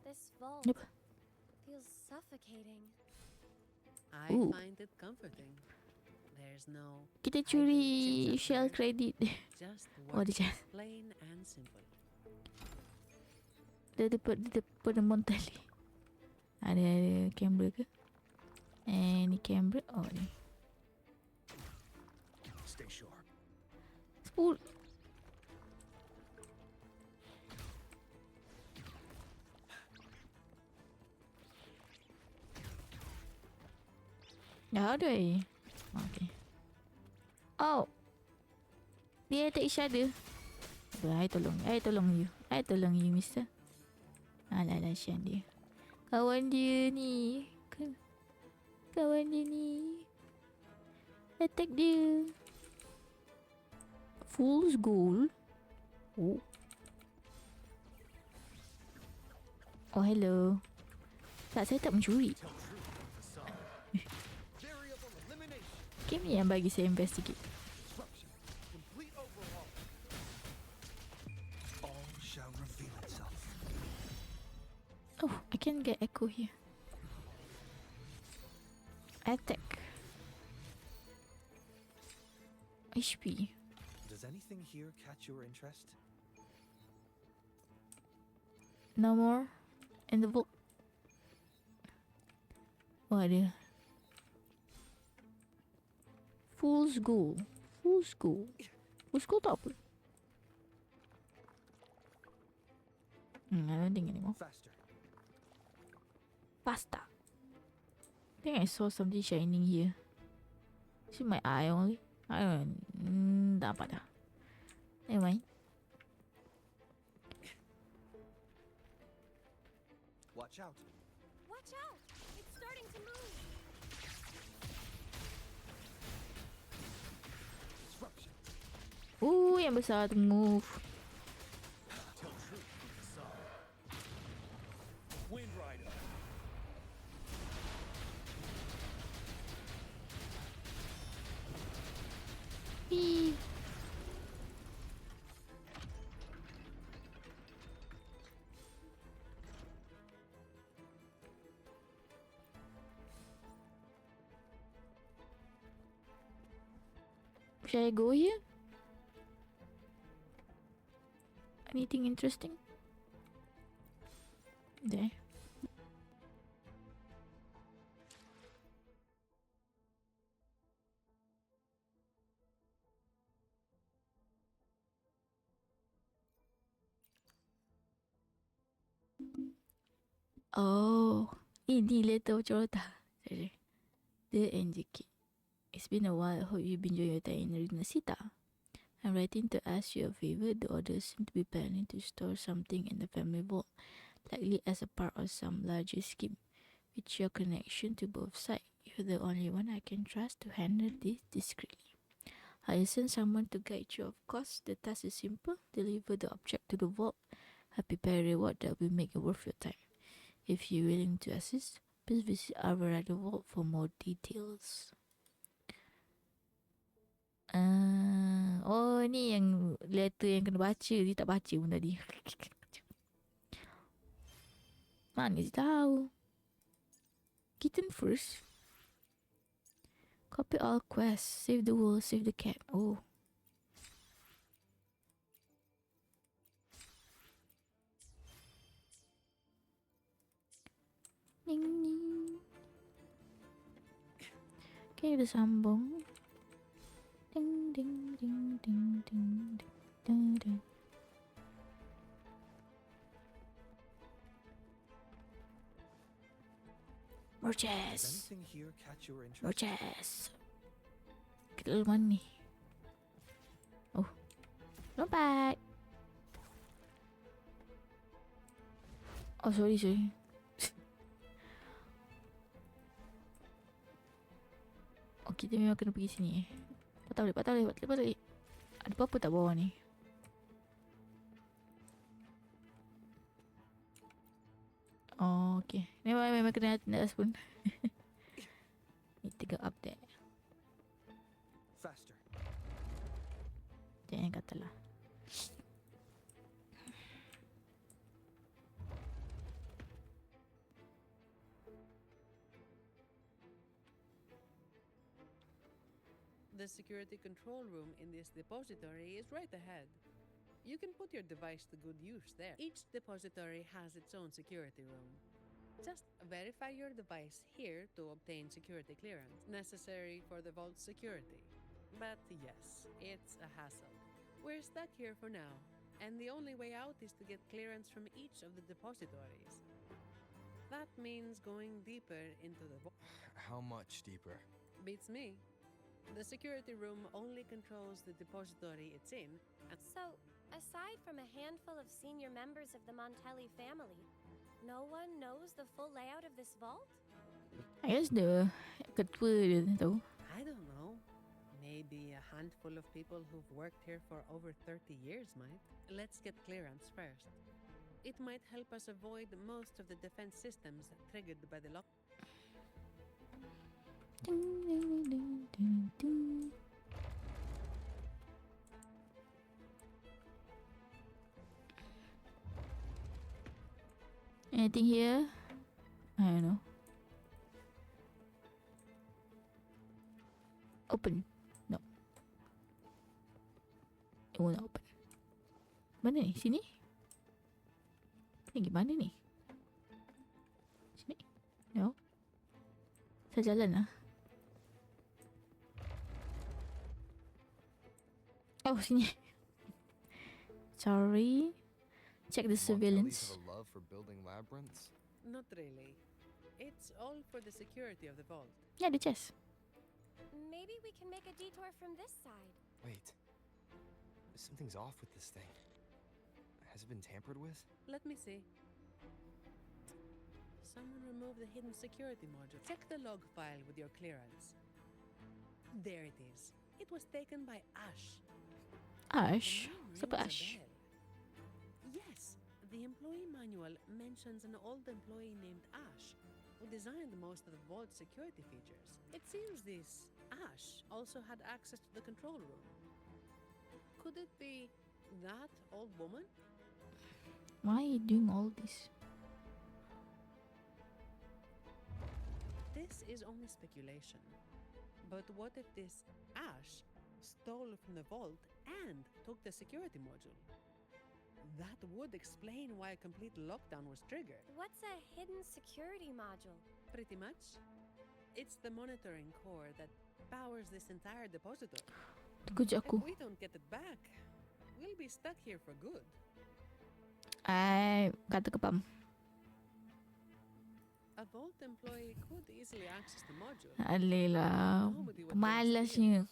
This vault feels suffocating. I Ooh. find it comforting. There's no... Kita curi shell credit. Just Oh, work, the chest. plain and simple. Dia penemuan tali. Ada kamera ke? Ni kamera. Oh, ni. Stay sharp. 10. Dah ada Okay. Oh. Dia tak isya ada. I tolong you, mister. Alah, sian dia. Kawan dia ni. Kawan dia ni. Attack dia. Fool's Gold. Oh. Oh, hello. Tak, saya tak mencuri. Game ni yang bagi saya investigate. Complete overhaul. All shall reveal itself. Oh, I can get echo here. Attack. HP. Does anything here catch your interest? No more in the book. Oh, ada. Fool's Gold. Fool's Gold tak apa. I don't think anymore. Faster. I think I saw something shining here. Is it my eye only? I don't... tak apa dah. Never mind. Watch out. Watch out! It's starting to move. Yang besar tu move. Tell truth with the sun. Wind Rider. Whee! Should I go here? Anything interesting? There. Oh, ini letter macam mana tak? Sorry. Dear NJK, it's been a while. I hope you've been enjoying your time in Rinasita. I'm writing to ask you a favor. The orders seem to be planning to store something in the family vault, likely as a part of some larger scheme. With your connection to both sides, you're the only one I can trust to handle this discreetly. I'll send someone to guide you. Of course, the task is simple. Deliver the object to the vault. I prepare a reward that will make it worth your time. If you're willing to assist, please visit our Rider Vault for more details. Oh, ni yang letter yang kena baca. Dia tak baca pun tadi. Mana dia tahu? Kitten first. Copy all quests. Save the world, save the cat. Oh. Ding ding. Okay, kita sambung. Ding ding ding ding ding ding ding. More chess. More chess. Kita lalu mana ni? Oh. Lompat. Oh, sorry. Oh, kita memang kena pergi sini eh. Patah balik. Ada apa-apa tak bawah ni? Oh, okay. Memang kena atas pun. Need to go up there. Faster. Jangan kata lah. The security control room in this depository is right ahead. You can put your device to good use there. Each depository has its own security room. Just verify your device here to obtain security clearance necessary for the vault's security. But yes, it's a hassle. We're stuck here for now, and the only way out is to get clearance from each of the depositories. That means going deeper into the vault. How much deeper? Beats me. The security room only controls the depository it's in. So, aside from a handful of senior members of the Montelli family, no one knows the full layout of this vault? I guess the ketua dia tahu. I don't know. Maybe a handful of people who've worked here for over 30 years might. Let's get clearance first. It might help us avoid most of the defense systems triggered by the lock. Ding, ding, ding, ding, ding. Anything here? I don't know. Open. No. It won't open. Mana ni? Sini? Ni gimana ni? Sini? No. Saya jalan lah. Oh, sini. Sorry. Check the surveillance. Have a love for building labyrinths? Not really. It's all for the security of the vault. Yeah, the chest. Maybe we can make a detour from this side. Wait. Something's off with this thing. Has it been tampered with? Let me see. Someone removed the hidden security module. Check the log file with your clearance. There it is. It was taken by Ash. Ash? Siapa Ash? Yes, the employee manual mentions an old employee named Ash, who designed most of the vault's security features. It seems this Ash also had access to the control room. Could it be that old woman? Why are you doing all this? This is only speculation. But what if this Ash stole from the vault and took the security module? That would explain why a complete lockdown was triggered. What's a hidden security module? Pretty much. It's the monitoring core that powers this entire depository. Good job. If we don't get it back, we'll be stuck here for good. Kata kepam. A vault employee could easily access the module. Alela, malasnya.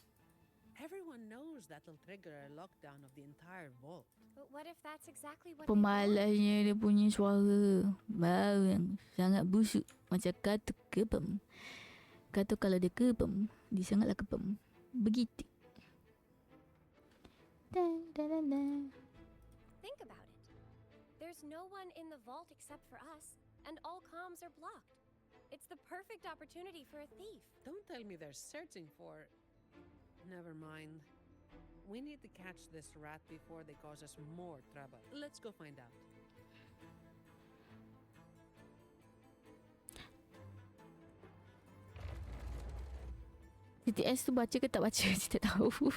Everyone knows that'll trigger a lockdown of the entire vault. But what if that's exactly what Pemalasnya dia punya suara. Bau yang sangat busuk. Macam kata kepam. Kata kalau dia kepam, dia sangatlah kepam. Begitu. Think about it. There's no one in the vault except for us, and all comms are blocked. It's the perfect opportunity for a thief. Don't tell me they're searching for... Never mind. We need to catch this rat before they cause us more trouble. Let's go find out. TTS tu baca ke tak baca? Saya tak tahu.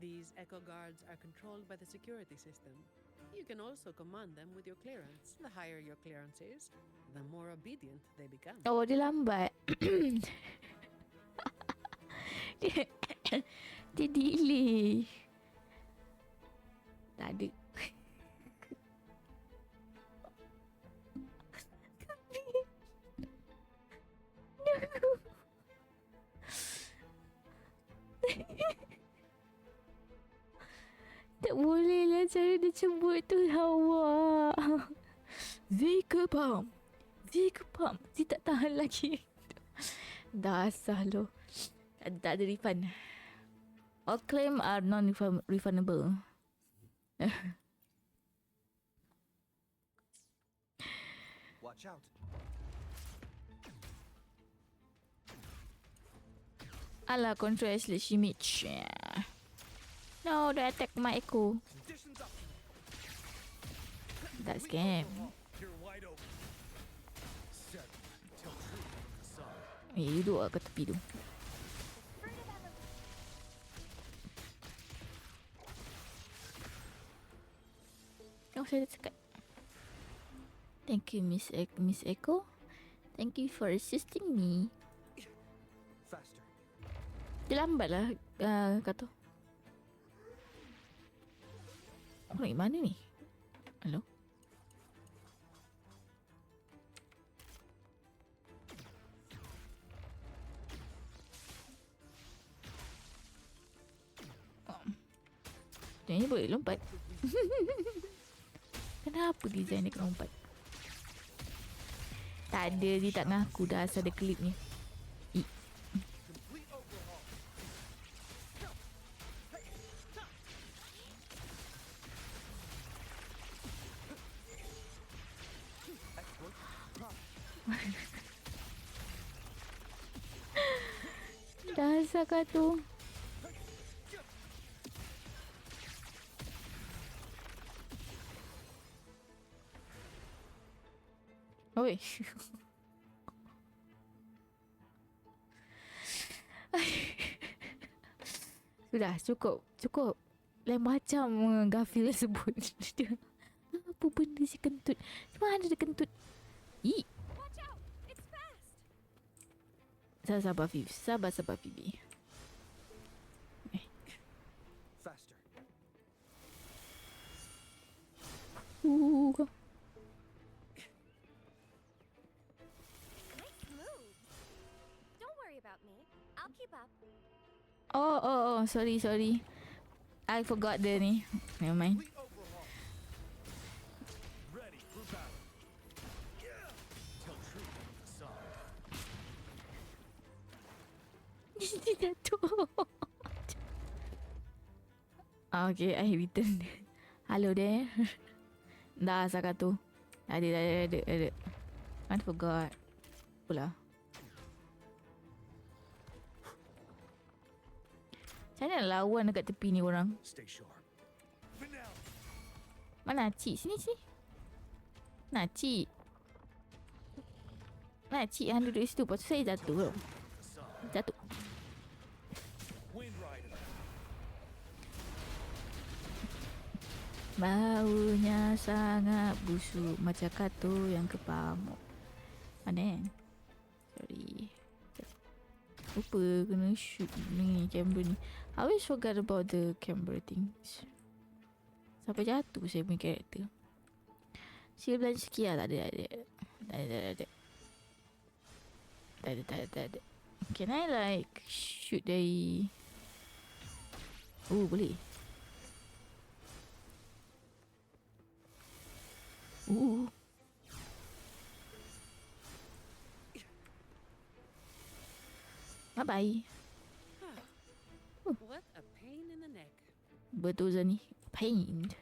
These echo guards are controlled by the security system. You can also command them with your clearance. The higher your clearance is, the more obedient they become. Oh, dia lambat. Dia delay. Tak ada. Tak boleh lah cara dia cebut tu, Hawa. Zikapam. Dia tak tahan lagi. Dasar lo. Tak ada refund. All claim are non-refundable. Watch out. Alah, control slash image. No, they attack my echo. That's scam. Duduk kat tepi tu. Oh, saya dah cakap. Thank you, Miss Echo. Thank you for assisting me. Faster. Dia lambat lah, kata. Aku nak pergi mana ni? Hello? Dia ni boleh lompat. Kenapa design dia kena lompat? Tak ada, dia tak ngaku dah asal ada klip ni. Dasar kau tu. Oi. Sudah, cukup. Lain macam Garfield sebut. Apa benda si kentut? Mana ada kentut? Ih. Sabar Phoebe. Sabar Phoebe. Faster. Nice moves. Don't worry about me. I'll keep up. Oh, sorry. I forgot the ni. Never mind. Ready for battle. Tell truth to the facade. Dia jatuh. Okay, I return. Hello there. Dah sangat tu. Ada. I forgot. Pula. Macam mana lawan dekat tepi ni orang? Stay sharp. Mana Cik? Sini. Cik. Cik yang duduk situ. Lepas tu saya jatuh. Jatuh. Baunya sangat busuk macam kato yang kepamuk. Mana Sorry. Lupa kena shoot ni camera ni. I always forgot about the camera things. Sampai jatuh saya punya karakter. Sila belanja sikit lah. Tak ada. Can I like shoot dari... Oh boleh. Bye-bye. What a pain in the neck. Betul Zani. Pained.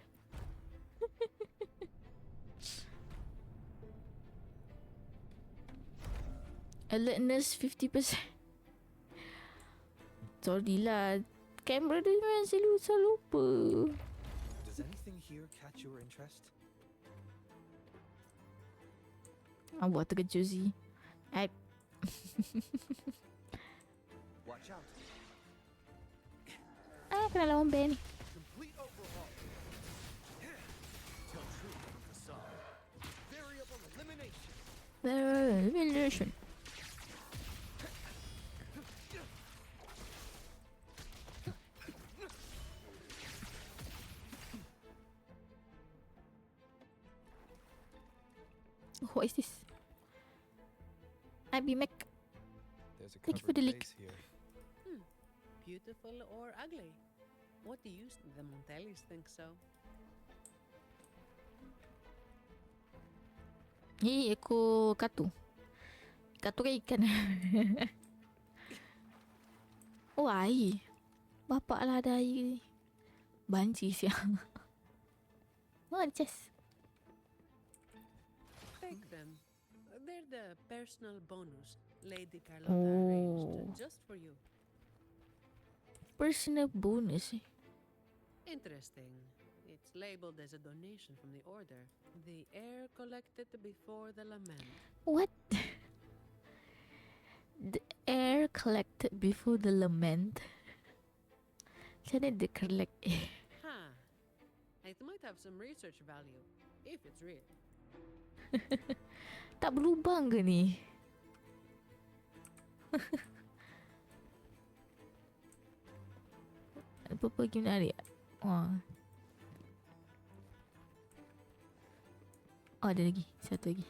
Alertness 50%. Sorry lah. Kamera dia memang selalu lupa. Does anything here catch your interest? Awak terkejut sih. Watch out. Kena lawan bear ni. Complete overhaul. Tell truth from facade. Variable elimination. What is this? Abby Mac. Thank you for the link. Beautiful or ugly? What do you, the Montellis, think so? Ni ekor katu. Katu kan ikan. Oh air. Bapak lah ada air ni. Banci siang. Oh chest. Take them. They're the personal bonus Lady Carlotta arranged just for you. Personal bonus. Interesting. It's labeled as a donation from the order. The heir collected before the lament. What? The heir collected before the lament? Macam mana dia collect air? Huh. It might have some research value, if it's real. Tak berlubang ke ni? Apa pergi menarik? Wah. Oh ada lagi. Satu lagi.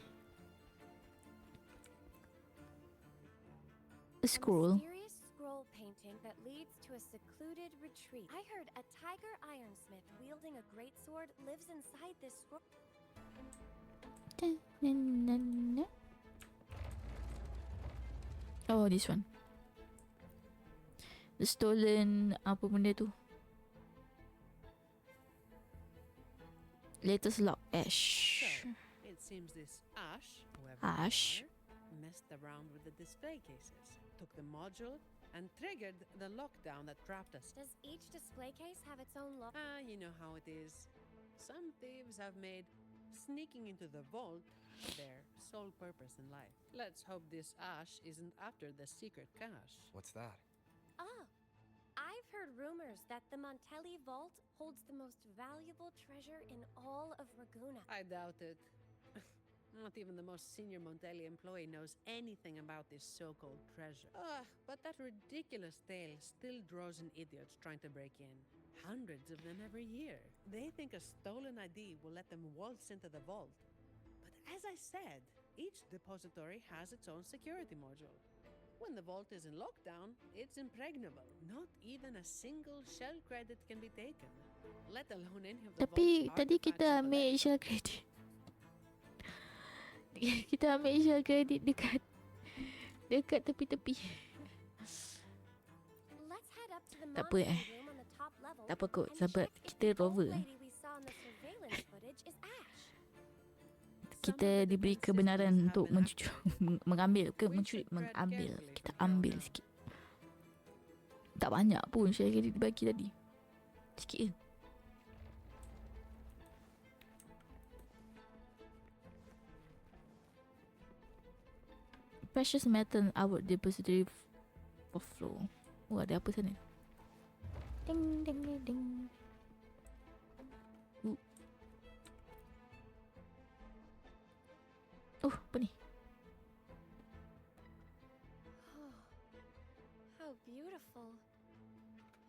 A scroll. Mysterious scroll painting that leads to a secluded retreat. I heard a tiger ironsmith wielding a great sword lives inside this scroll. Oh, this one. The stolen apa benda tu? Latest lock Ash. So, it seems this Ash, whoever Ash. they are, messed around with the display cases, took the module, and triggered the lockdown that trapped us. Does each display case have its own lock? You know how it is. Some thieves have made sneaking into the vault their sole purpose in life. Let's hope this Ash isn't after the secret cache. What's that? Oh, I've heard rumors that the Montelli Vault holds the most valuable treasure in all of Raguna. I doubt it. Not even the most senior Montelli employee knows anything about this so-called treasure. But that ridiculous tale still draws in idiots trying to break in. Hundreds of them every year. They think a stolen ID will let them waltz into the vault. But as I said, each depository has its own security module. When the vault is in lockdown, it's impregnable. Not even a single shell credit can be taken, let alone any of the Tapi vault's tadi artifacts kita and ambil shell credit. Kita ambil shell credit dekat tepi-tepi. Let's head up to the Tak apa monster room on the top level Tak apa kot, and sebab check if kita the old rover. lady we saw in the surveillance footage is Ash. Kita diberi kebenaran untuk mengambil. Kita ambil sikit. Tak banyak pun share credit bagi tadi. Sikit je. Precious metal outward depository for flow. Oh, ada apa sana? Ding ding ding ding. Apa ni? How beautiful.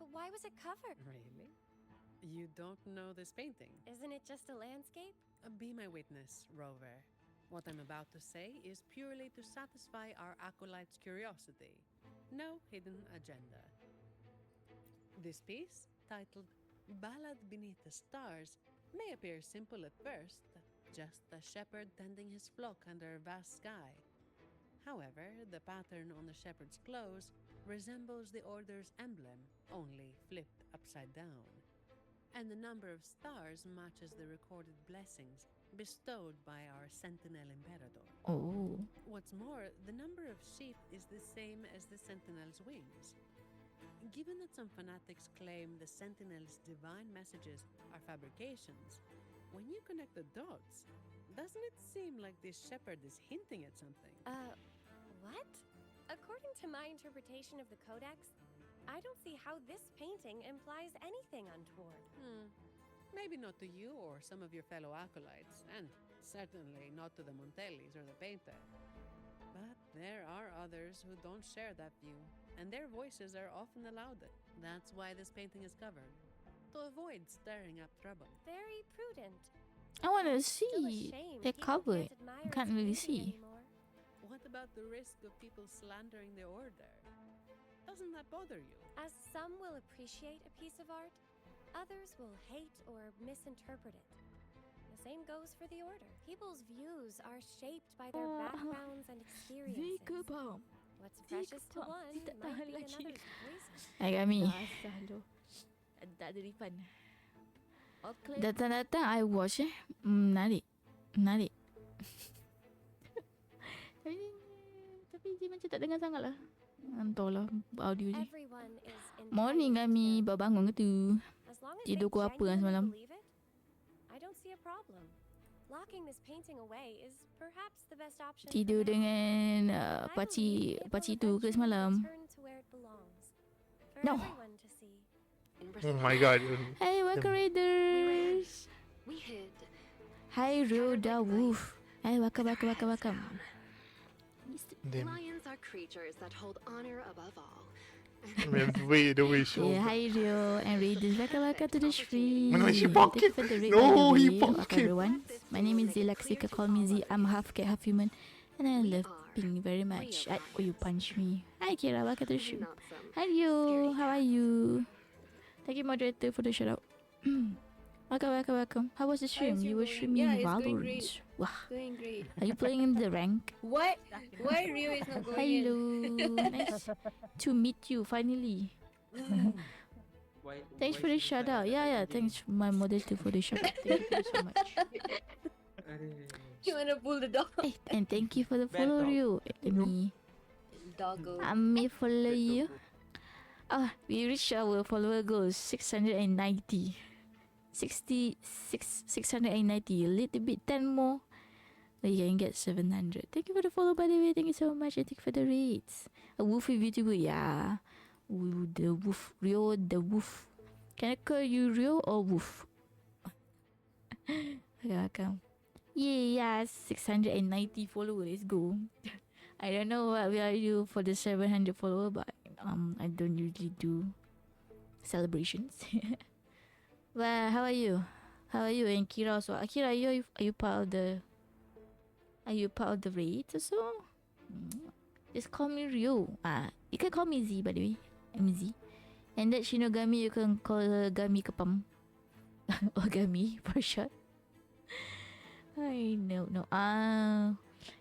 But why was it covered? Really? You don't know this painting? Isn't it just a landscape? Be my witness, Rover. What I'm about to say is purely to satisfy our acolyte's curiosity. No hidden agenda. This piece, titled Ballad Beneath the Stars, may appear simple at first, just a shepherd tending his flock under a vast sky. However, the pattern on the shepherd's clothes resembles the order's emblem, only flipped upside down. And the number of stars matches the recorded blessings bestowed by our Sentinel Imperator. Oh. What's more, the number of sheep is the same as the Sentinel's wings. Given that some fanatics claim the Sentinel's divine messages are fabrications, when you connect the dots, doesn't it seem like this shepherd is hinting at something? What? According to my interpretation of the Codex, I don't see how this painting implies anything untoward. Maybe not to you or some of your fellow acolytes, and certainly not to the Montellis or the painter. But there are others who don't share that view, and their voices are often the loudest. That's why this painting is covered, to avoid stirring up trouble. Very prudent. I want to see. They're covered. I can't really see. What about the risk of people slandering the order? Doesn't that bother you? As some will appreciate a piece of art, others will hate or misinterpret it. The same goes for the order. People's views are shaped by their backgrounds and experiences. What's precious to one might be another's poison. Agami. Tak ada refund. Datang-datang I watch menarik. Tapi dia macam tak dengar sangat lah. Entahlah audio je. Morning kami baru bangun ke tu. Tidur pukul apa kan semalam? Tidur dengan pakcik tu ke semalam? No. Oh my god. Hey Waka Raiders. Hi Rhoda Wolf. Hey Waka. Lions are creatures that hold honor above all. The way show. Yeah, hi Rio and Raiders. Waka to the stream. No, he pocket. No, he pocket. Everyone. My name is Zelaxika. Call me Z. I'm half cat, half human. And I love ping very much. Oh, you punch me. Hi Kira, Waka to the stream. Hi Rio, how are you? Thank you moderator for the shout out. Welcome. How was the stream? You were streaming Valorant. Wow. Doing great. Are you playing in the rank? What? Why Rio is not going Hello. Nice to meet you finally. Thanks for the shout out. Yeah. Thanks my moderator for the shout out. Thank you so much. You wanna pull the dog? Hey, and thank you for the follow, Rio. Doggo. I may follow you. We reached our follower goal 690. 690. A little bit 10 more. We can get 700. Thank you for the follow, by the way. Thank you so much. And thank you for the rates. A woofy VTuber, yeah. Ooh, the woof. Rio, the woof. Can I call you Rio or woof? Welcome. Yeah, 690 followers. Let's go. I don't know what we are do for the 700 follower, but I don't usually do celebrations. Well, how are you? And Kira also. Akira, are you part of the? Are you part of the raid or so? Just call me Rio. You can call me Z, by the way. I'm Z. And that Shinogami, you can call her Gami Kapam. Or Gami for short. I know.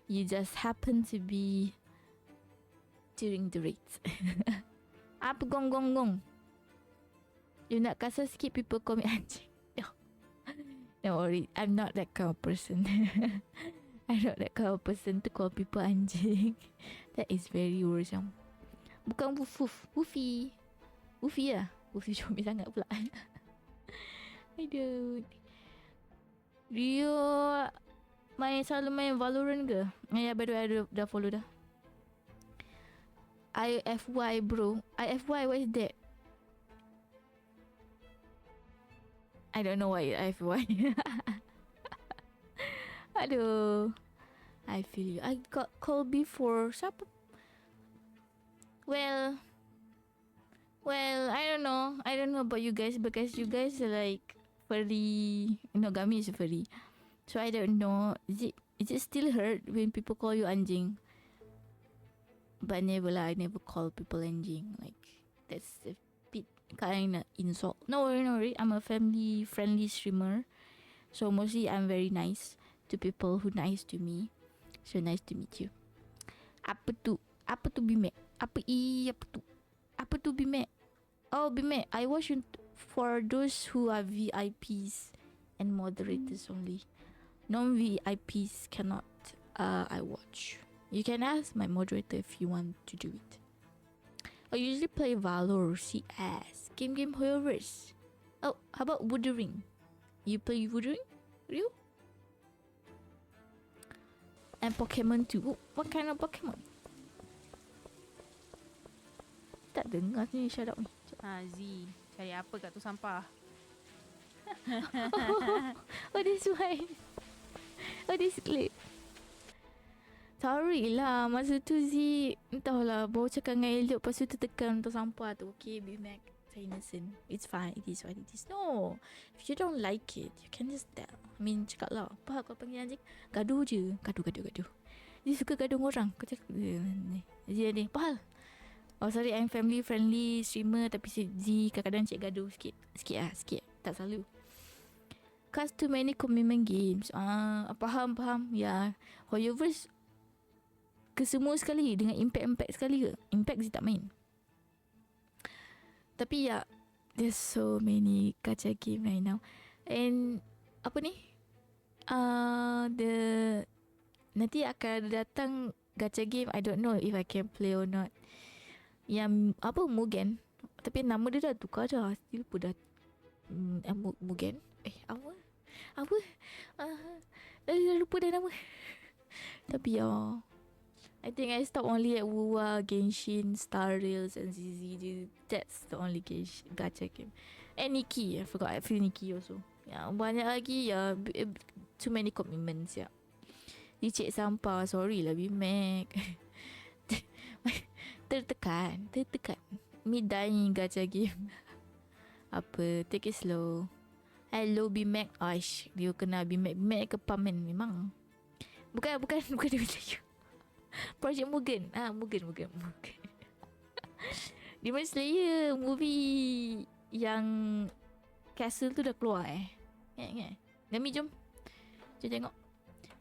You just happen to be during the raid. Apa gong. You nak kasar sikit, people call me anjing. No. Don't worry, I'm not that kind of person. I'm not that kind of person to call people anjing. That is very worrisome. Bukan woof. Woofy. Ufi lah. Ufi comel sangat pula. Aduh. Rio selalu main Valorant ke? Ya, by the way, I dah follow dah. IFY bro. IFY, what is that? I don't know what IFY. Aduh. I feel you. I got called before. Siapa? Well, I don't know. I don't know about you guys because you guys are like furry. Gami is furry. So I don't know. Is it still hurt when people call you anjing? But never lah. I never call people anjing. Like that's a bit kind of insult. No worry. I'm a family friendly streamer. So mostly I'm very nice to people who nice to me. So nice to meet you. Apa tu Bimek? Apa tu Bimek? Oh, Bimek, I watch for those who are VIPs and moderators only. Non-VIPs cannot I watch. You can ask my moderator if you want to do it. I usually play Valor, CS, game horrors. Oh, how about Wuthering? You play Wuthering? Real? And Pokemon too. Oh, what kind of Pokemon? Tak dengar ni, shut up ni. Z, cari apa kat tu sampah? Oh, this why. Oh, this clip. Sorry lah, masa tu Z, entahlah, baru cakap dengan Elliot, lepas tu tertekan untuk sampah tu. Okay, be back. Saya innocent. It's fine, it is what it is. No, if you don't like it, you can just tell. I mean, cakap lah, apa kau panggil anjing? Gaduh je. Gaduh. Dia suka gaduh orang. Kau cakap, dia ni, apa hal? Oh sorry, I'm family friendly streamer, tapi si Z kadang-kadang cik gaduh sikit. Sikit. Tak selalu. Cause too many commitment games. Faham. Ya, Hoyoverse kesemua sekali dengan impact sekali ke? Impact Z tak main. Tapi ya, there's so many gacha game right now. And apa ni? Nanti akan datang gacha game. I don't know if I can play or not. Yang apa Mugen, tapi nama dia dah tukar dah. Still pun dah Mugen. Apa? Dah lupa dah nama. Tapi ya, I think I stop only at Wuwa, Genshin, Star Rails and ZZ. That's the only gacha game. And Nikki, I forgot. I feel Nikki also. Ya, banyak lagi ya. Too many commitments ya. Dicek sampah. Sorry lah Bimek. Tertekan. Me dying gacha game. Apa? Take it slow. Hello Bimek. Aish, dia kena Bimek ke pamen memang. Bukan dia Melayu. Project Mugen. Mugen. Demon Slayer movie yang Castle tu dah keluar Ingat. Gami jom tengok.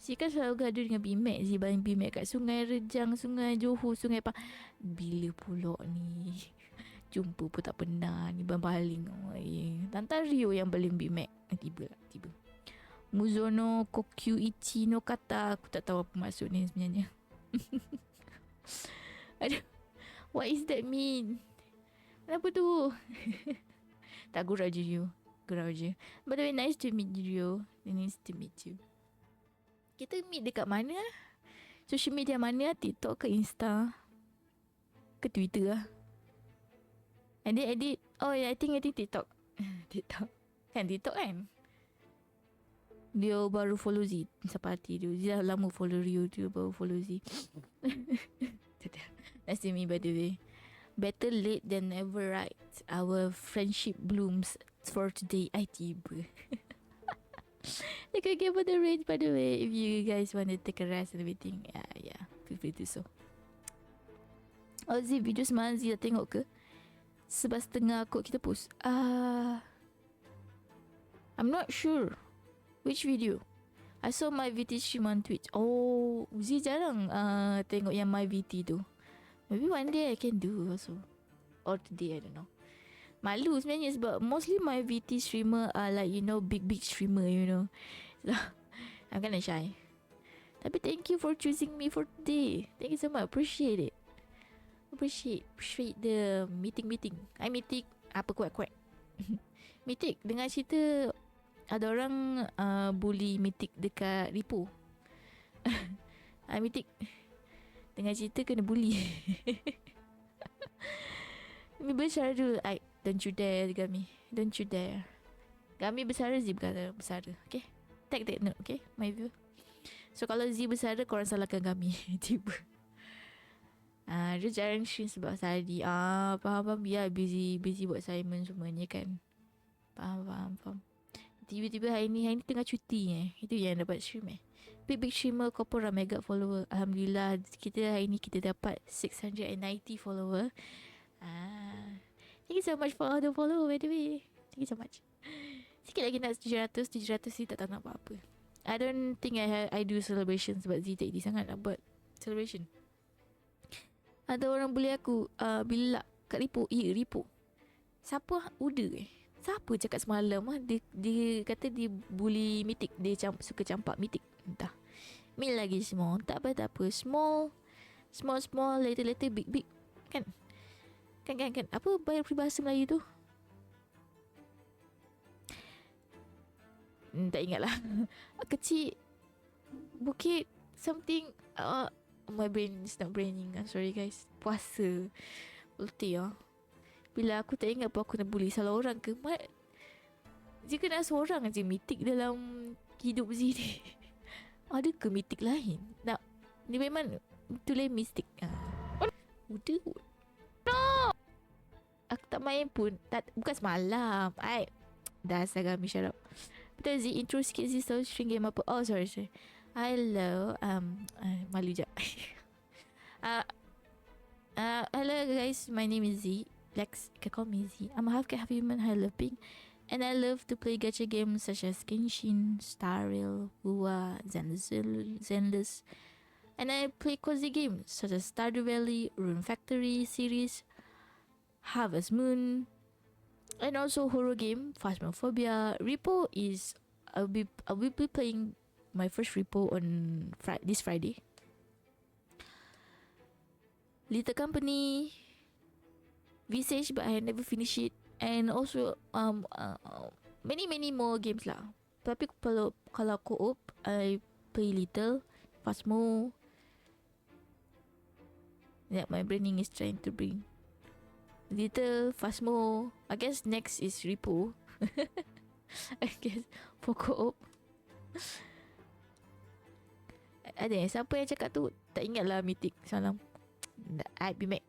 Si kan selalu gaduh dengan Bimek. Si balik Bimek kat Sungai Rejang, Sungai Johor, Sungai apa. Bila pula ni? Jumpa pun tak pernah ni baling. Tantan Rio yang baling Bimek. Tiba. Muzono Kokyu Ichi no kata. Aku tak tahu apa maksud ni sebenarnya. Aduh. What is that mean? Kenapa tu? Tak, gurau je. By the way, nice to meet you. Nice to meet you. Kita meet dekat mana? Social media mana? TikTok ke Insta? Ke Twitter lah? Edit. Oh yeah, I think TikTok. TikTok kan? Dia baru follow Z. Siapa hati dia? Dia dah lama follow Rio. Dia baru follow Z. Nice to meet by the way. Better late than never, right? Our friendship blooms for today. I tiba. Like I gave her the range by the way. If you guys want to take a rest and everything, yeah, feel free to so. Oh Z, video semalam Z dah tengok ke? 11:30 kot kita post. I'm not sure which video. I saw my VT stream on Twitch. Oh, Z jarang tengok yang my VT tu. Maybe one day I can do also. Or today, I don't know. Malu sebenarnya sebab mostly my VT streamer are like, big streamer, So, I'm kinda shy. Tapi thank you for choosing me for today. Thank you so much. Appreciate it. appreciate the meeting. I meeting apa kuat. Mythic dengan cerita ada orang bully Mythic dekat Ripo. Mythic dengan cerita kena bully. Mi bersara dulu. Don't you dare Gami. Don't you dare. Gami bersara, Z bersara. Okay. Take note. Okay. My view. So kalau Z bersara, korang salahkan Gami. Tiba. Dia jarang stream sebab tadi. Faham. Biar busy buat assignment semuanya kan. Faham. Tiba-tiba hari ni tengah cuti Itu yang dapat stream Big streamer corporate mega follower. Alhamdulillah kita hari ni kita dapat 690 follower. Thank you so much for all the follow by the way. Thank you so much. Sikit lagi nak 700 ni tak tahu nak buat apa. I don't think I do celebration sebab Z tak idea sangat nak buat celebration. Ada orang bully aku bila kat Ripo. Ripo. Siapa Uda Siapa cakap semalam dia kata dia bully Mythic. Dia suka campak Mythic. Entah. Mil lagi semua. Tak apa. Small, later big. Kan? Apa peribahasa Melayu tu? Tak ingat lah. Kecil, bukit, something. My brain is not braining. I'm sorry guys. Puasa. Ulti Bila aku tak ingat apa aku nak bully salah orang ke. Jika nak seorang je Mythic dalam hidup Z ni. Ada ke Mythic lain? Ni memang itulah mistik. Udah. No! Aku tak main pun. Bukan semalam. Dasar kami shut up. Betul Z, intro sikit Z. So string game apa? Oh sorry. Hello. Malu jap. Hello guys. My name is Z. Lex, you can call me Z. I'm a half cat, half human, I love pink. And I love to play gacha games such as Genshin, Star Rail, Wua, Zenless. And I play cozy games such as Stardew Valley, Rune Factory series, Harvest Moon, and also horror game Phasmophobia. Repo is I will be playing my first Repo on this Friday. Little Company, Visage, but I never finish it, and also many more games lah. Tapi kalau co-op, I play Little, Phasmo. Yeah, my branding is trying to bring Little, Phasmo. I guess next is Repo. I guess for co-op. Ada siapa yang cakap tu? Tak ingat lah Mythic. Salam. I be make.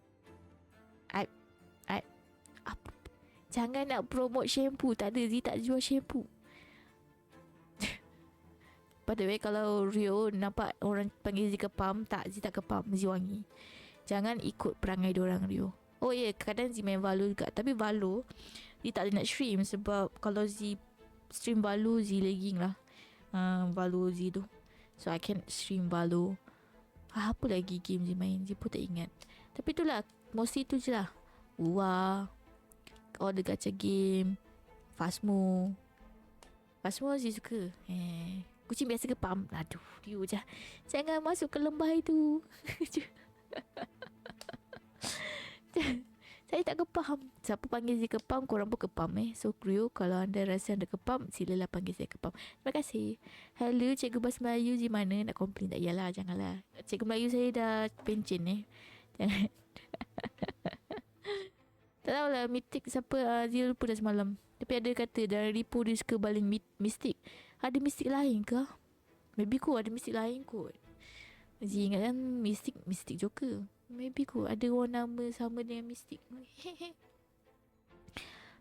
Jangan nak promote shampoo. Tak ada, Z tak jual shampoo. By the way, kalau Rio nampak orang panggil Z kepam, Z tak kepam, Z wangi. Jangan ikut perangai diorang Rio. Oh ya, kadang Z main Valo juga. Tapi Valo Z tak boleh nak stream sebab kalau Z stream Valo, Z lagging lah. Valo Z tu. So I can't stream Valo. Apa lagi game Z main, Z pun tak ingat. Tapi itulah, mostly tu je lah. Wah, all the gacha game, Phasmo Z suka. Kucing biasa ke pam? Aduh, dia je. Jangan masuk ke lembah itu. Saya tak kepam. Siapa panggil saya kepam, korang pun kepam So Rio, kalau anda rasa anda kepam, silalah panggil saya kepam. Terima kasih. Hello, Cikgu Bahasa Melayu di mana? Nak komplain tak? Yalah, janganlah. Cikgu Melayu saya dah pencen Jangan. Tak tahulah Mythic siapa, Zia lupa dah semalam. Tapi ada kata dari Ripo dia suka baling mistik. Ada mistik lain ke? Maybe kot ada mistik lain kot. Zia ingat kan mistik Joker. Maybe kot ada orang nama sama dengan mistik.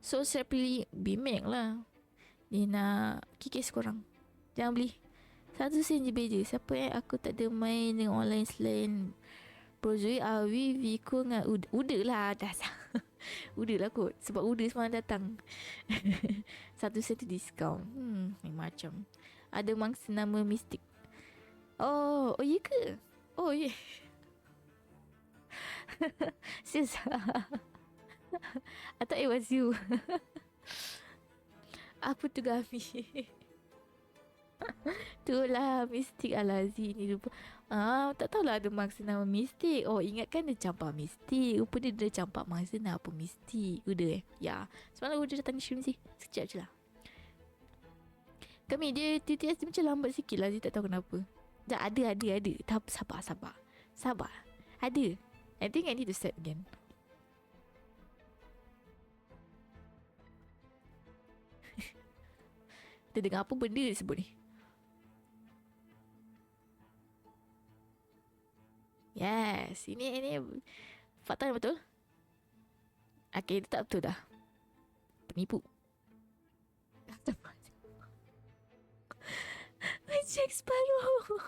So saya pilih Bimek lah. Dia nak kikis korang. Jangan beli. 1 sen je beja. Siapa aku tak ada main dengan online selain Brozui, Awi, Viko dengan Uda lah. Dasar. Uda lah kot. Sebab Uda semalam datang. 1 sen tu diskaun. Macam ada mangsa nama mistik. Oh iya ke? Oh iya. Sis. I thought it was you. Apa tu Gami? Itulah mistik Al-Aziz ni lupa. Tak tahulah ada mangsa nama mistik. Oh, ingatkan dia campak mistik. Rupa dia campak mangsa nama apa mistik. Udah Ya. Semalam udah datang stream sih. Sekejap je lah. Kami dia TTS dia macam lambat sikit lah. Dia tak tahu kenapa. Ada. Sabar. Ada. I think I need to set again. Dia dengar apa benda dia sebut ni. Yes. Ini fakta yang betul. Okay, dia tak betul dah. Penipu. Jack Sparrow.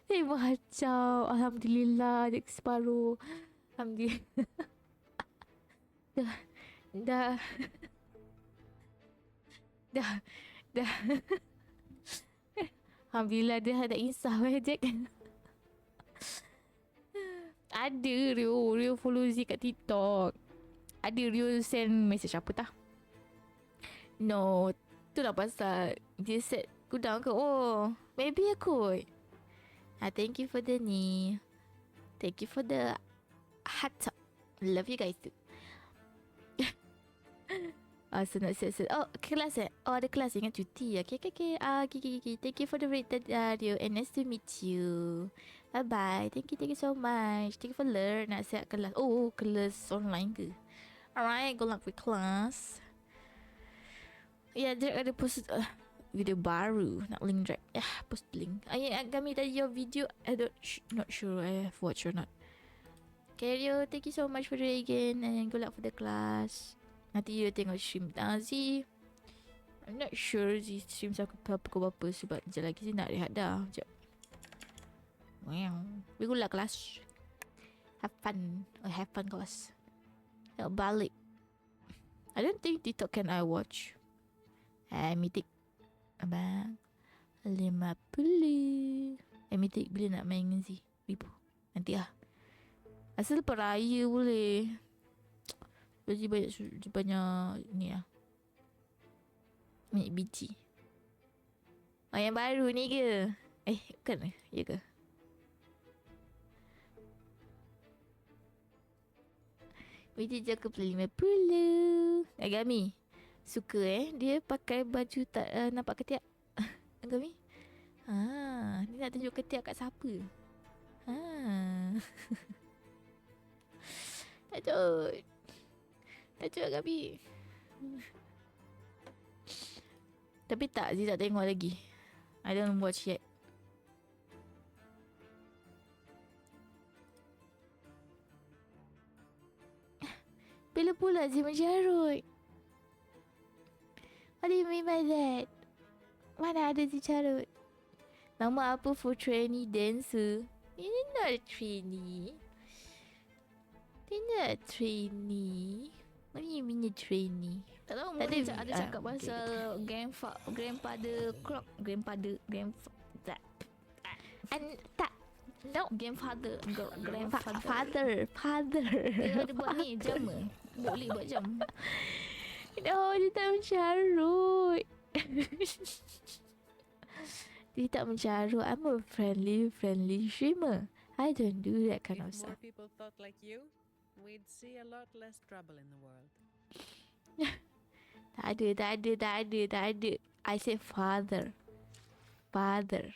Macam Alhamdulillah Jack Sparrow. Alhamdulillah. Dah. Alhamdulillah dia ada insaf Jack. Ada Rio follow Z kat TikTok. Ada Rio send message apa tah? No, itulah pasal dia set cooldown ke. Oh, maybe aku. Thank you for the ni. Thank you for the heart. Love you guys too. So not set. Oh, kelas Oh, ada kelas ingat cuti. Okay. Thank you for the rate Rio and nice to meet you. Bye. Thank you so much. Thank you for learn. Nak set kelas. Oh, kelas online ke? Alright, good luck with class. Ya, Drake ada post video baru. Nak link Drake. Post link. Kami tadi your video. Not sure I have watched or not. Okay, Rio, thank you so much for the again and good luck for the class. Nanti you tengok stream Z. I'm not sure Z stream sampai pukul berapa sebab sekejap lagi Z nak rehat dah. Sekejap. We good luck class. Have fun class. Balik. I don't think TikTok can I watch. Mythic. Abang 50. Mythic bila nak main dengan Z? Ribu. Nanti lah. Asal lepas raya boleh. Jadi banyak ni lah. Banyak biji. Yang baru ni ke? Bukan ya ke? Biji jaga beli 50. Agami suka dia pakai baju tak nampak ketiak. Agami dia nak tunjuk ketiak kat siapa? Tajuk Agami. Tapi tak, Zee tak tengok lagi. I don't watch yet. Bila pula Zee menjarut? What do you mean by that? Mana ada Zee jarut? Nama apa for trainee dancer? Ini not a trainee. Dia not a trainee. What do you mean a trainee? Tak tahu mungkin ada cakap pasal grandfather clock. Grandfather. Tak. No. Grandfather. Father. Dia ada buat ni jam. Boleh buat jam. No, dia tak mencarut. Dia tak mencarut. I'm a friendly streamer. I don't do that kind of stuff. If more people thought like you, we'd see a lot less trouble in the world. Tak ada. I say father. Father,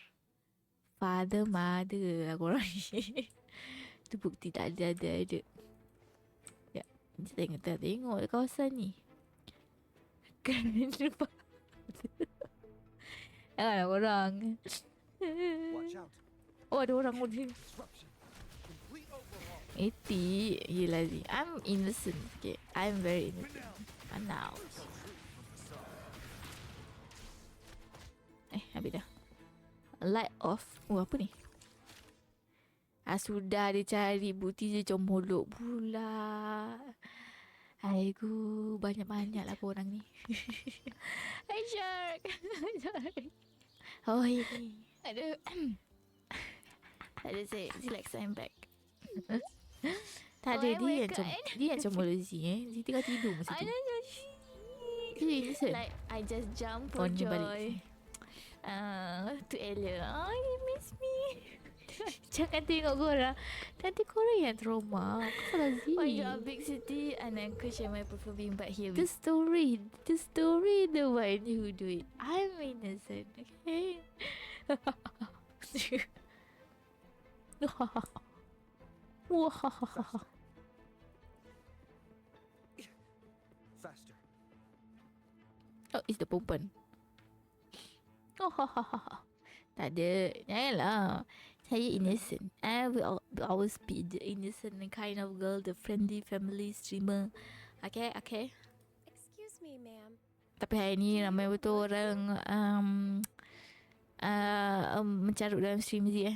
mother. Aku orang ni. Itu bukti tak ada. Ya, kita tengok kawasan ni. Janganlah orang. Oh, ada orang di sini. Eti, yelah Zee. I'm innocent. Okay, I'm very innocent. Now. Habis dah. Light off. Oh, apa ni? Sudah dia cari bukti dia comolok pula. Aigu, banyak-banyak lah korang ni. Hi Shark. Oh, ini. Aduh. Say Lex, I'm back. Tak ada, dia yang comolok Zee. Zee tengah tidur masa tu. innocent. Like I just jump Oh, for ni balik. joy. To Ella. Oh, you miss me. Jangan tengok korang. Nanti korang yang trauma. Kau Fazi. When you're a big city and then question my prefer being back here. The story, the one who do it. I'm innocent, okay? Faster. Oh, it's the perempuan. Tak ada. Janganlah. Saya innocent. I will always be the innocent kind of girl, the friendly family streamer. Okay. Excuse me, ma'am. Tapi hari ni ramai betul orang mencarut dalam stream ni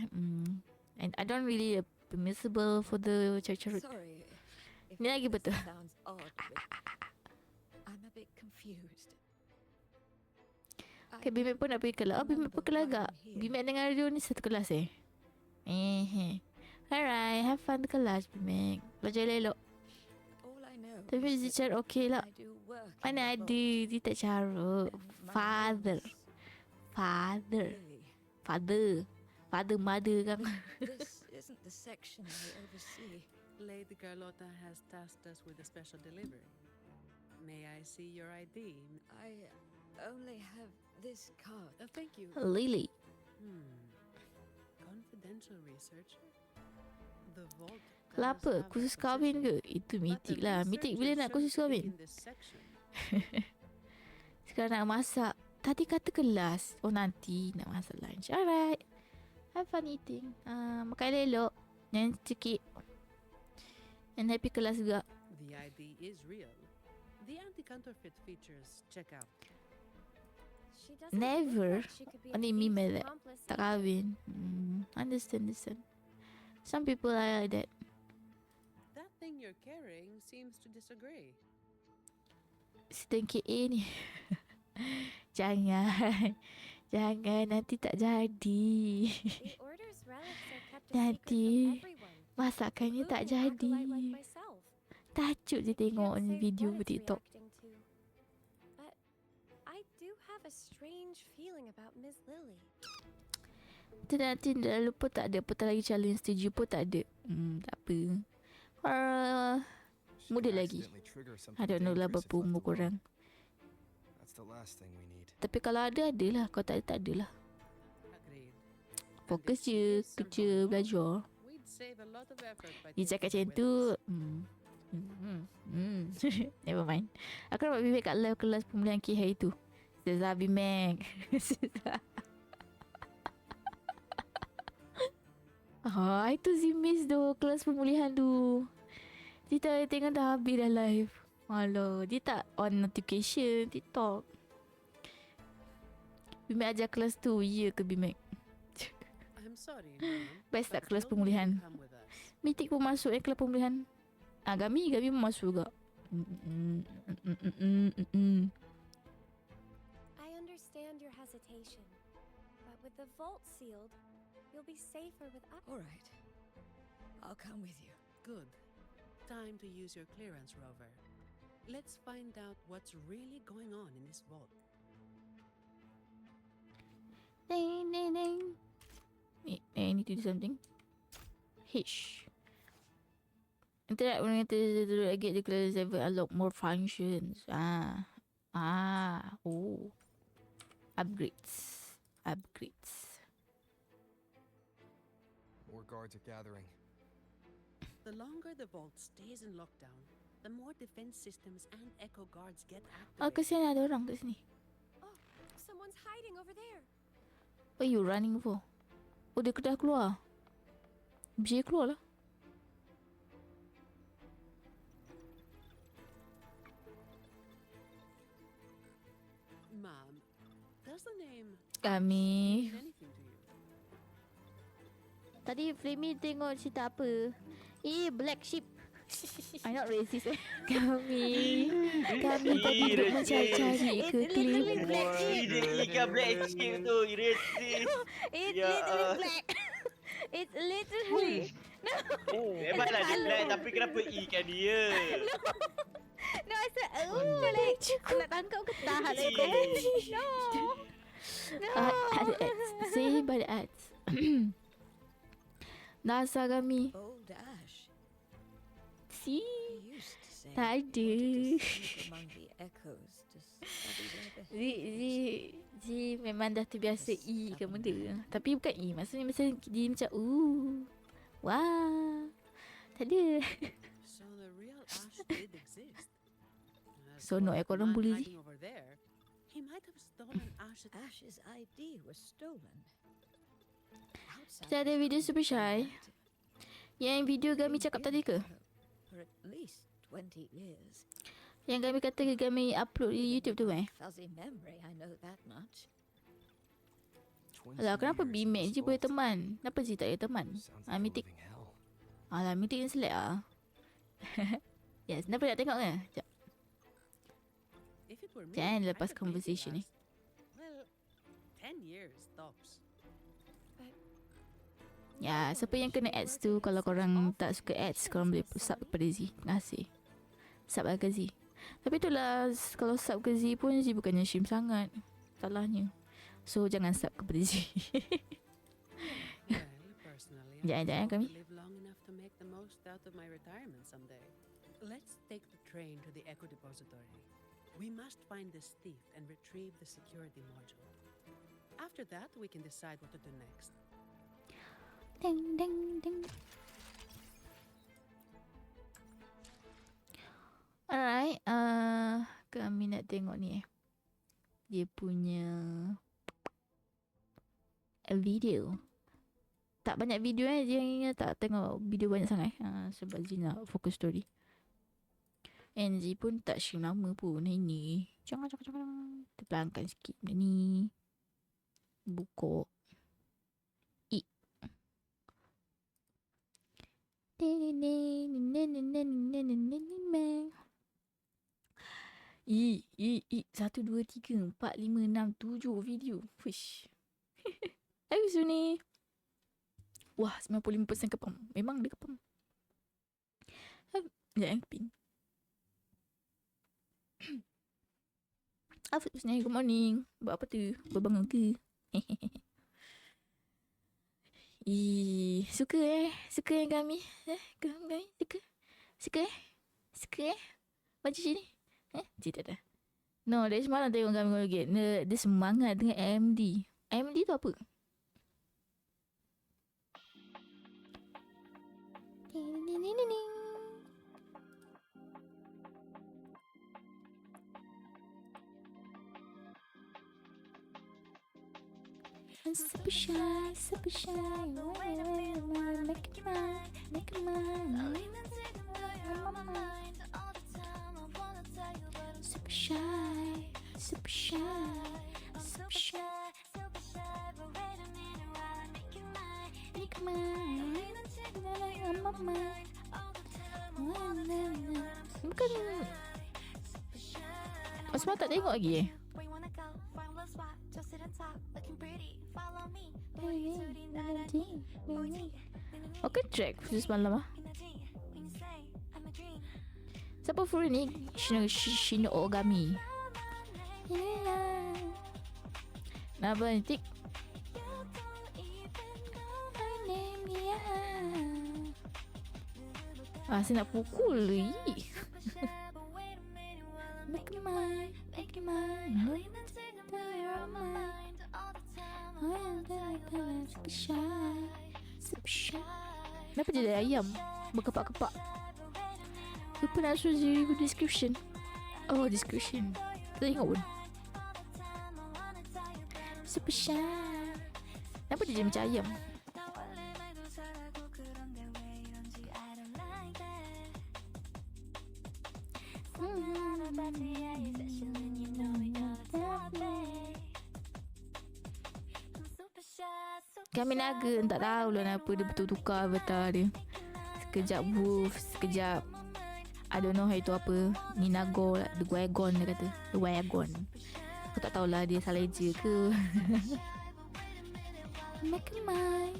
and I don't really permissible for the carut. Sorry. Ni lagi betul. Sounds odd, but I'm a bit confused. Okay, Bimek pun nak pergi kelas. Oh, Bimek pun kelas agak. Bimek dengan radio ni satu kelas Alright, have fun di kelas, Bimek. Belajar elok. Tapi dia carut okey lah. Mana ada, dia tak carut. Father, mother kan. This isn't the section I oversee. Lady Carlotta has tasked us with a special delivery. May I see your ID? I only have this card. Thank you. Lily. Confidential researcher. The vault. Kenapa? Khusus kahwin ke? Itu mitik lah. Mitik bila nak khusus kahwin? Sekarang nak masak. Tadi kata kelas. Oh, nanti nak masak lunch. Alright. Have fun eating. Makan elok. Jangan cekik. And happy kelas juga. The ID is real. The anti-counterfeit features check out. Never. Only me that. Tak kahwin. Understand. Some people are like that. That thing you're carrying seems to disagree. Sedang KA ni. Jangan nanti tak jadi. Nanti masakannya tak jadi. Tajuk je tengok video TikTok. But I do have a strange feeling about Miss Lily. Nanti dah lupa tak ada. Putar lagi challenge setuju pun tak ada. Tak apa. Muda lagi. I don't know lah berapa umur korang. Tapi kalau ada, adalah. Kalau tak ada, tak adalah. Fokus je. Kerja, belajar. Dia cakap macam tu. Never mind. Aku dapat Bimek kat live kelas pemulihan K hari tu. Sezah Bimek. Itu si miss tu. Kelas pemulihan tu. Dia tak tengok dah habis dah live. Alah, dia tak on notification TikTok. Bimek ajar kelas tu. Ya ke Bimek? Best tak kelas pemulihan? Mitik pun masuk kelas pemulihan. Gami pun masuk juga. I understand your hesitation, but with the vault sealed, you'll be safer with us. All right. I'll come with you. Good. Time to use your clearance, Rover. Let's find out what's really going on in this vault. Ding. I need to do something. Hish. Interact when it get the class level, unlock more functions. Oh. Upgrades. More guards are gathering. The longer the vault stays in lockdown, the more defense systems and echo guards get activated. Kesian ada orang kat sini. Oh, someone's hiding over there. What are you running for? Oh, dia dah keluar. Bisa keluar lah. Mom, does the name Kami. mean anything to you? Tadi Flammy tengok cerita apa? Black sheep. I'm not racist Kami tadi duduk mencari-cari ke klip. Ikan black sheep tu racist. It's literally black. It's literally. No. Memanglah dia black tapi kenapa ikan dia? No, I said black Nak tangkap ke tak? No. Ada ads. Say by the ads. Nasa kami. Old Ash. Si. He used to say Tak ada. he wanted to sneak among the echoes to study their behaviors. Zee memang dah terbiasa E ke benda. Tapi bukan E. Maksudnya dia macam wah. Tak ada. So the real Ash did exist. So no korang bully Zee. Hiding over there, he might have stolen Ash's ID was stolen. Kita ada video Super Shy. Yang video Gami cakap tadi ke? For at least 20 years. Yang Gami kata Gami upload di YouTube tu Fuzzy memory, I know that much. Alah, kenapa B-Mac je boleh teman? Kenapa Zee tak ada teman? Mythic. Alah, Mythic yang select lah. Yes, kenapa nak tengok kan? Sekejap. Jangan lepas conversation ni. Well, 10 years tops. Ya, siapa yang kena ads tu, kalau korang tak suka ads, korang boleh sub kepada Zee. Terima kasih. Sub lah ke Zee. Tapi itulah, kalau sub ke Zee pun, Zee bukannya shame sangat. Salahnya. So, jangan sub kepada Zee. Jangan kami. Live long enough to make the most out of my retirement someday. Let's take the train to the Echo Depository. We must find this thief and retrieve the security module. After that, we can decide what to do next. Ding ding ding. Alright, kami nak tengok ni dia punya video. Tak banyak video dia tak tengok video banyak sangat sebab Zee nak fokus story. And Zee pun tak share nama pun ini. Jangan. Terpelangkan sikit benda ni. Buka. I 1, 2, 3, 4, 5, 6, 7 video. Fish. Habis ni. Wah, 95% kepam. Memang dia kepam. Jangan keping. Afif ni, good morning. Buat apa tu? Berbangun ke? Suka yang kami. Kami suka Baju sini. Tidak dah. No, dari semalam tengok kami lagi. Dia semangat dengan AMD. AMD tu apa? I'm super shy. Make it mine. Super shy. Make it mine. Bukan. Asma tak tengok lagi Okay, track khusus malam Siapa full ni? Shino Ogami. Kenapa ni Tik? Saya nak pukul Make it mine. Super shy. Kenapa dia ada ayam berkepak-kepak? Lupa nak suruh Zee description. Oh, description. Tak tengok pun. Super shy. Kenapa dia macam ayam? Kami naga tak tahulah kenapa dia betul tukar avatar dia. Sekejap wolf, sekejap I don't know itu apa. Ni nago, the wagon dia kata. The wagon. Aku tak tahulah dia salah je ke. Make it mine.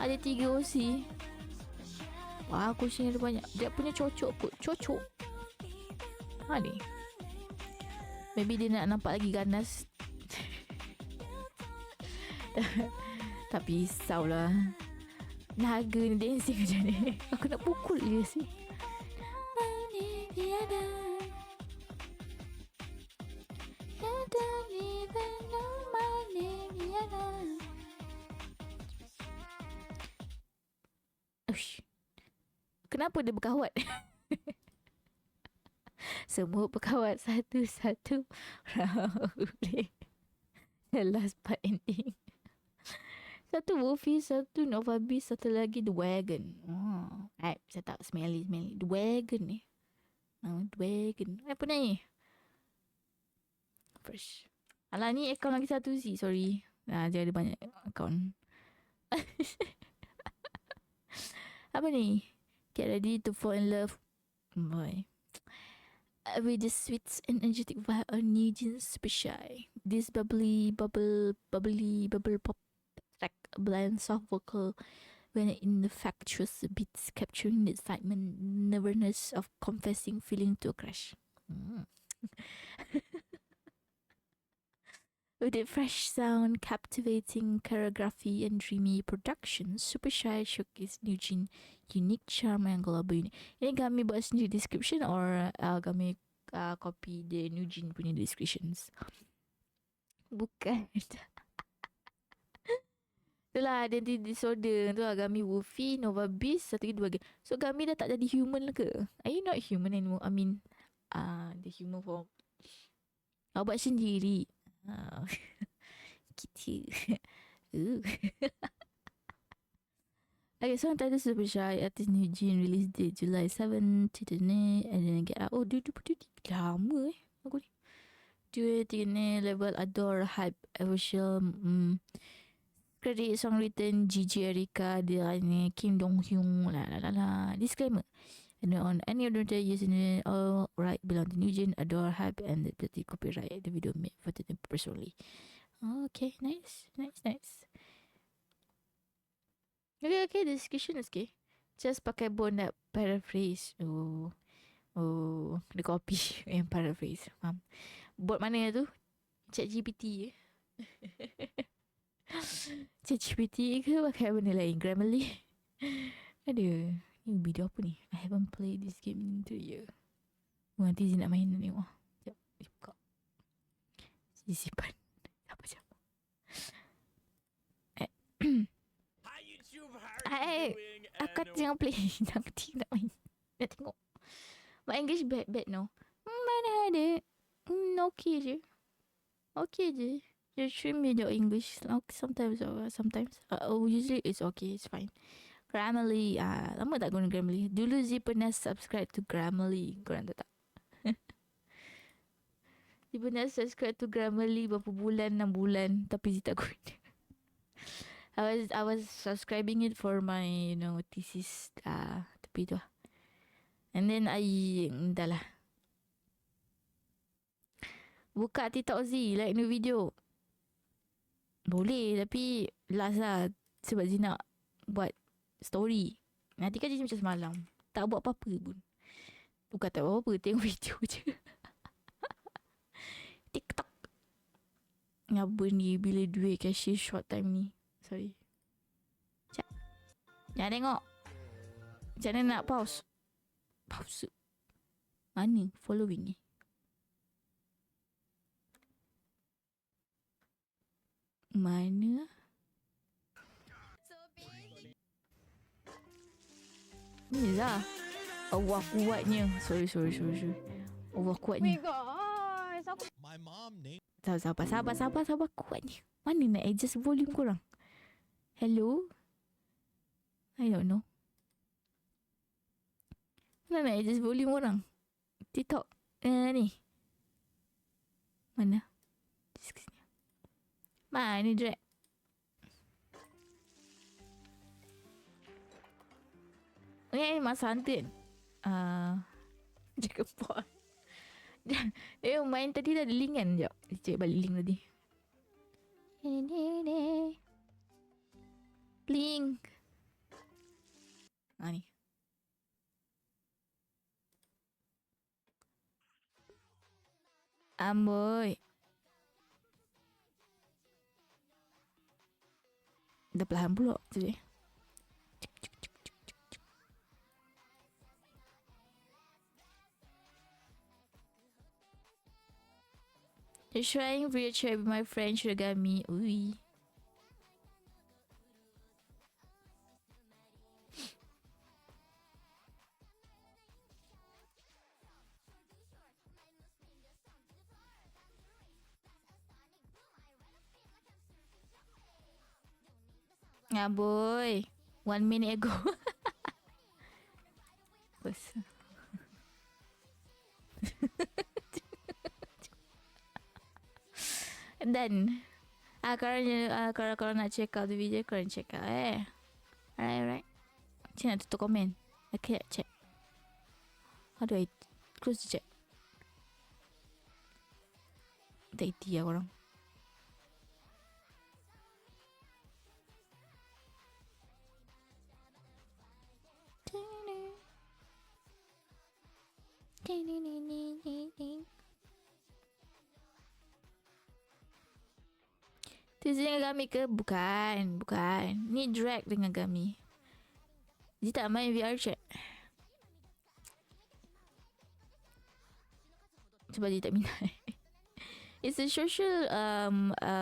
Ada 3 OC. Kucing ada banyak. Dia punya cocok kot. Cocok. Ni. Maybe dia nak nampak lagi ganas. Tak risaulah. Naga ni dancing macam ni. Aku nak pukul dia sih. Ush. Kenapa dia berkawat? Semua berkawat satu-satu. Boleh. The last part ending. Satu Wolfie, satu Nova Beast, satu lagi The Wagon. Saya tak smelly. The Wagon ni. The Wagon. Apa ni? Fresh. Alah, ni akaun lagi satu sih. Sorry. Dia ada banyak akaun. Apa ni? Get ready to fall in love. Boy. With the sweet and energetic vibe of New Jeans Super Shy. This bubbly pop track blends soft vocal when in the factuous beats, capturing the excitement, nervousness of confessing feeling to a crush. With a fresh sound, captivating choreography and dreamy production, Super Shy showcase New Jeans unique charm and global unique. Ini kami buat sendiri description or kami copy the New Jeans punya descriptions? Bukan. Itulah identity disorder tu lah. Kami Wolfie, Nova Beast, satu lagi dua lagi. So kami dah tak jadi human lah ke? Are you not human anymore? I mean, the human form. Kau buat sendiri. Gitu. Okay, so title Super Shy artist New Jeans release date July 7 2008 and then get out. Oh, dia lama aku ni. Dia ni level adore hype official credit song written Gigi Erika, dia ni Kim Dong Hyun la. Disclaimer. And on any other day using all right belong to New Jeans, adore hype and the copyright the video made for them personally. Okay, nice. Okay, the description is okay. Just pakai bond nak paraphrase. Oh, the copy yang paraphrase. Faham? Bot mana tu? ChatGPT ChatGPT ke pakai benda lain? Grammarly? Aduh, ni video apa ni? I haven't played this game in 3 years. Nanti Zee nak main ni. Sekejap, buka. Sisipan. Siapa? Aku jangan play. Nanti nak main. Nak tengok. My English bad no. Mana ada. Okay je. Just stream video English. Sometimes. Usually it's okay. It's fine. Grammarly. Lama tak guna Grammarly. Dulu Zee pernah subscribe to Grammarly. Korang tahu tak? Zee pernah subscribe to Grammarly berapa bulan, 6 bulan. Tapi Zee tak guna. I was subscribing it for my thesis tapi tu lah. And then dah lah. Buka TikTok Zee, like new video. Boleh tapi last lah. Sebab Zee nak buat story. Nanti kan jadi macam semalam. Tak buat apa-apa pun. Bukan tak buat apa-apa, tengok video je. TikTok. Apa ni bila duit cashier short time ni. Sorry. Jangan tengok. Macam mana nak pause? Pause. Mana following ni? Mana? Ni lah. Allah kuatnya. Sorry. Allah kuatnya. My mom named. Sabar kuatnya. Mana nak adjust volume korang? Hello? I don't know. Mana nak adjust volume orang? TikTok. Ni. Mana? Mana drag? Okay, masa hantin. Jaga pot. Dia main tadi dah ada link kan? Sekejap. Cek balik link tadi. Link. Ni. Amboi. Dah perlahan pula tu dia. Just trying real chat with my friend Shiragami. Ui. Ah boy. 1 minute ago. Bos. Dan kalau nak check out the video, korang check out Alright. Macam nak tutup komen. Okay, check. How do I close the chat? Tak iti lah korang. Tu dengan Gami ke? Bukan. Ni drag dengan Gami. Dia tak main VR chat. Sebab dia tak minat. It's a social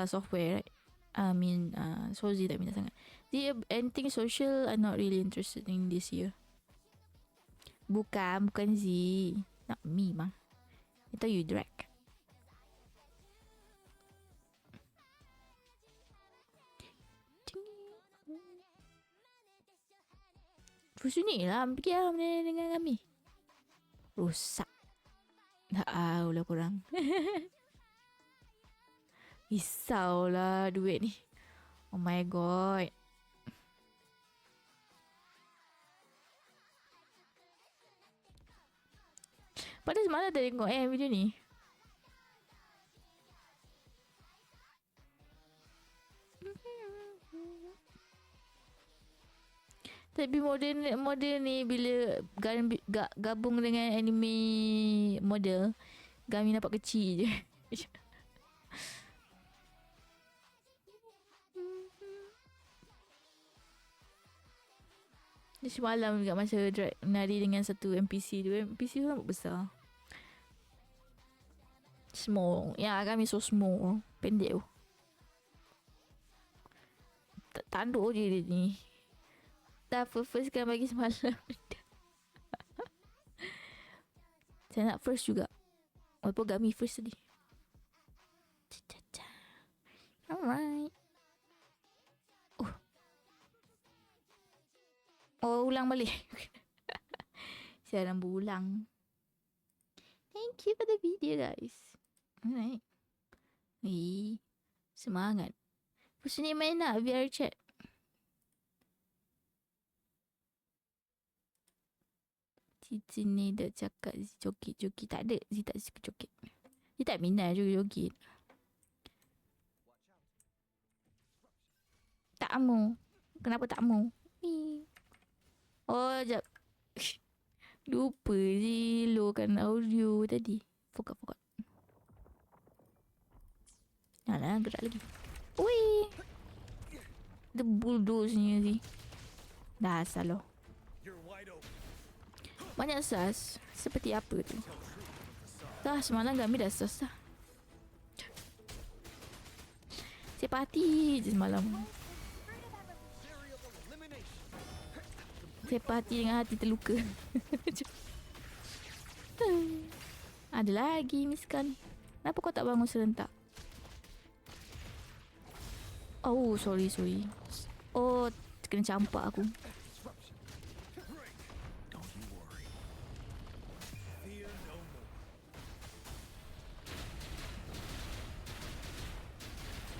software, right? I mean, so dia tak minat sangat. Dia anything social, I'm not really interested in this year. Bukan Z. Not me, mah. I thought you drag. Terus ni lah, pergi lah dengan kami. Rosak. Tak tahu lah korang. Risau lah duit ni. Oh my god. Padahal semalam dah tengok video ni. Tapi model ni bila gabung dengan anime model, Gami nampak kecil je. Dia semalam juga masa nari dengan satu NPC tu. NPC tu nampak besar. Small. Ya, Gami so small. Pendek tu. Tanduk je dia ni. Dah first kan bagi semalam. Saya nak first juga. Walaupun Gami first tadi. Alright. Oh, ulang balik. Siaran berulang. Thank you for the video, guys. Alright. Semangat. Lepas ni main nak VR chat. Cici ni dah cakap joget-joget. Tak ada. Zee tak suka joget. Dia tak minat joget-joget. Tak mau. Kenapa tak mau? Oh, sekejap. Lupa je lowkan audio tadi. Fokat. Alah, gerak lagi. Ui. Dia bulldoze-nya sih. Dah asal loh. Banyak sas. Seperti apa tu? Dah semalam Gami dah sas dah. Saya party je semalam. Saya party dengan hati terluka. Ada lagi miskan. Kenapa kau tak bangun serentak? Oh, sorry. Oh, kena campak aku.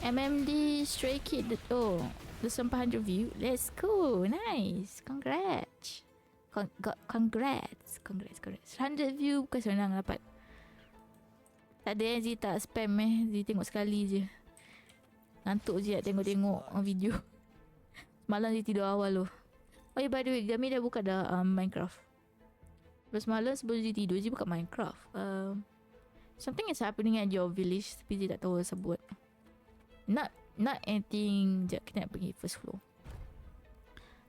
MMD Stray Kid. Oh, the 400 view. Let's go. Nice. Congrats. 100 view bukan senang dapat. Tak ada yang Zee tak spam Zee tengok sekali je. Ngantuk je nak tengok video. Semalam Zee tidur awal tu. Oh yeah, by the way, Gami dah buka dah Minecraft. Lepas semalam sebelum Zee tidur, Zee buka Minecraft. Something is happening at your village tapi dia tak tahu asal buat. Not anything. Sekejap, kita nak pergi first floor.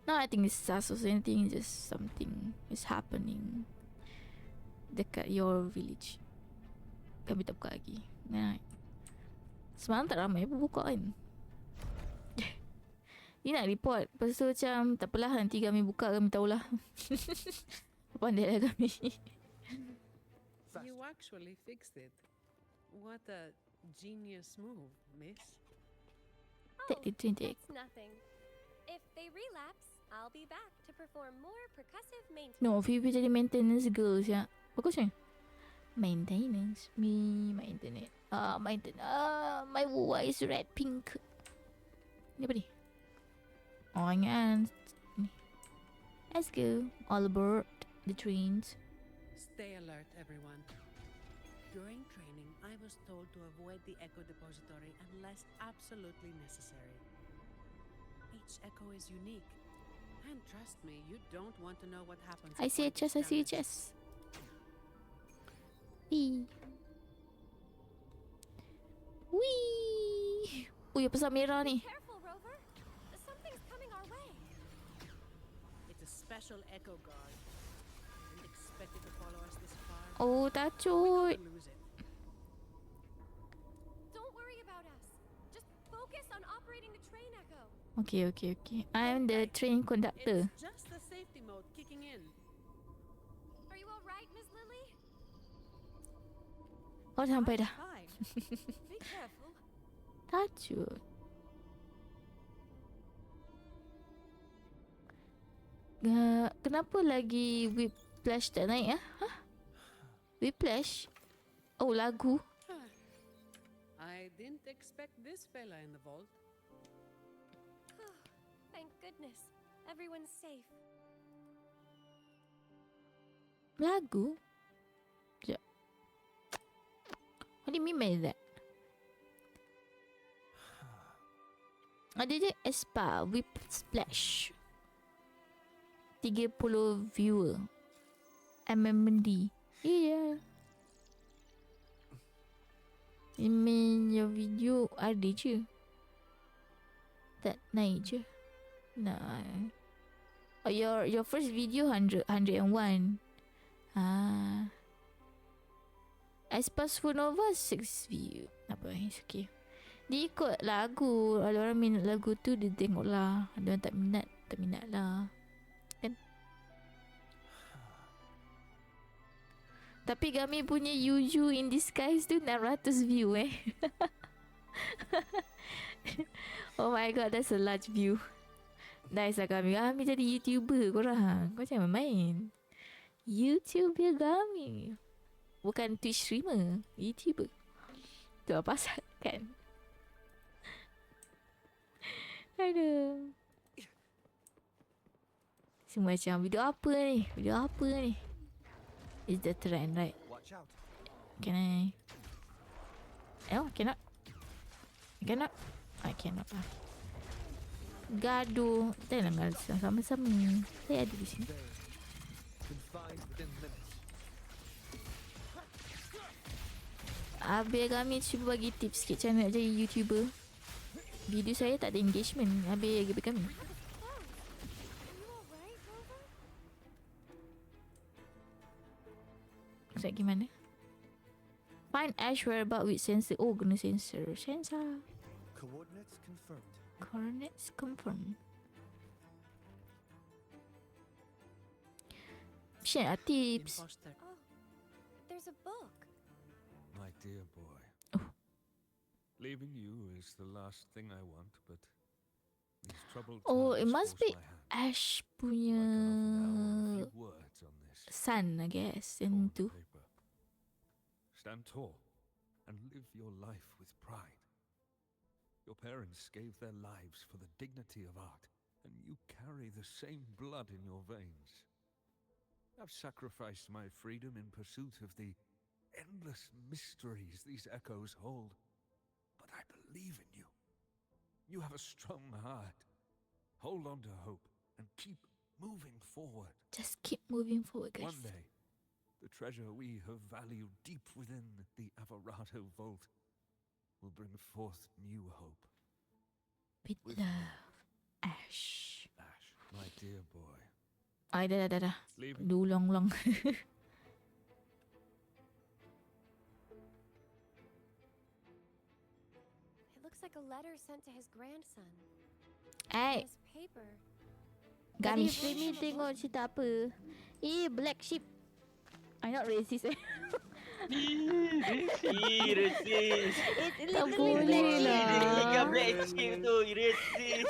Not I think it's sus or anything, just something is happening dekat your village. Kami tak buka lagi. Nah, semalam tak ramai pun buka kan. Dia nak report. Lepas tu macam tak apalah, nanti kami buka, kami tahulah. Pandai lah kami. You actually fixed it. What a genius move, miss. That's nothing. If they relapse, I'll be back to perform more percussive maintenance. No, Phoebe jadi maintenance girl siya. Bagusnya. Maintenance. My internet. My wua is red pink. Ni apa ni? Oh, ingat. Let's go. All aboard the trains. Stay alert, everyone. During training, I was told to avoid the Echo Depository unless absolutely necessary. Each Echo is unique. And trust me, you don't want to know what happens. I see a chest, I see a chest. Wee. Wee. Ui, apa pasal merah ni? Careful, Rover. Something's coming our way. It's a special Echo guard. Didn't expect it to follow us this far. Oh, tacut. Don't worry about us. Just focus on operating the train, Echo. Okay. I'm the train conductor. It's just the safety mode kicking in. Are you all right, Miss Lily? Oh, sampai dah. Be careful. Tacut. Kenapa lagi Whiplash tak naik ah? Hah? Whiplash? Oh, lagu. I didn't expect this fella in the vault. Thank goodness. Everyone's safe. Lagu? Sekejap. What do you mean by that? Ada je Espa Whip Splash 30 viewer MMD. Yeah. You mean your video ada je, tak naik je. Nah. Oh, your first video 101. Espa Supernova 6 view. Apa, it's okay. Dia ikut lagu. Ada orang minat lagu tu, dia tengok lah. Ada orang tak minat lah. Kan? Tapi kami punya Yuju in Disguise tu 600 view Oh my god, that's a large view. Nice lah kami. Kami jadi YouTuber korang. Kau jangan main. YouTuber kami. Bukan Twitch streamer. YouTuber. Tu apa pasal kan? Aduh. Semua macam video apa ni? Is the trend, right? Can I? Oh, cannot. I cannot lah. Gaduh. Kita nak gaduh sama-sama. Saya ada di sini. Habis kami cuba bagi tips sikit macam mana nak jadi YouTuber. Video saya tak ada engagement. Habis kami. Maksud gimana? Find Ash whereabout with sensor. Oh, guna sensor. Coordinates confirmed. Share tips. Oh, there's a book. My dear boy. Leaving you is the last thing I want, but these troubled Oh, it times must force be my hand. Ash punya Words on this. son, I guess. And tu. Stand tall and live your life with pride. Your parents gave their lives for the dignity of art, and you carry the same blood in your veins. I've sacrificed my freedom in pursuit of the endless mysteries these echoes hold. But I believe in you. You have a strong heart. Hold on to hope and keep moving forward. Just keep moving forward, guys. One day, The treasure we have valued deep within the Averado vault will bring forth new hope. With love, Ash. Ash, my dear boy. Ay, dah. Leaving. Long. It looks like a letter sent to his grandson. Hey. This paper. Tadi Flammy tengok cerita apa? Black sheep. I'm not racist. Racist. Tak boleh lah. Dia black sheep tu, racist.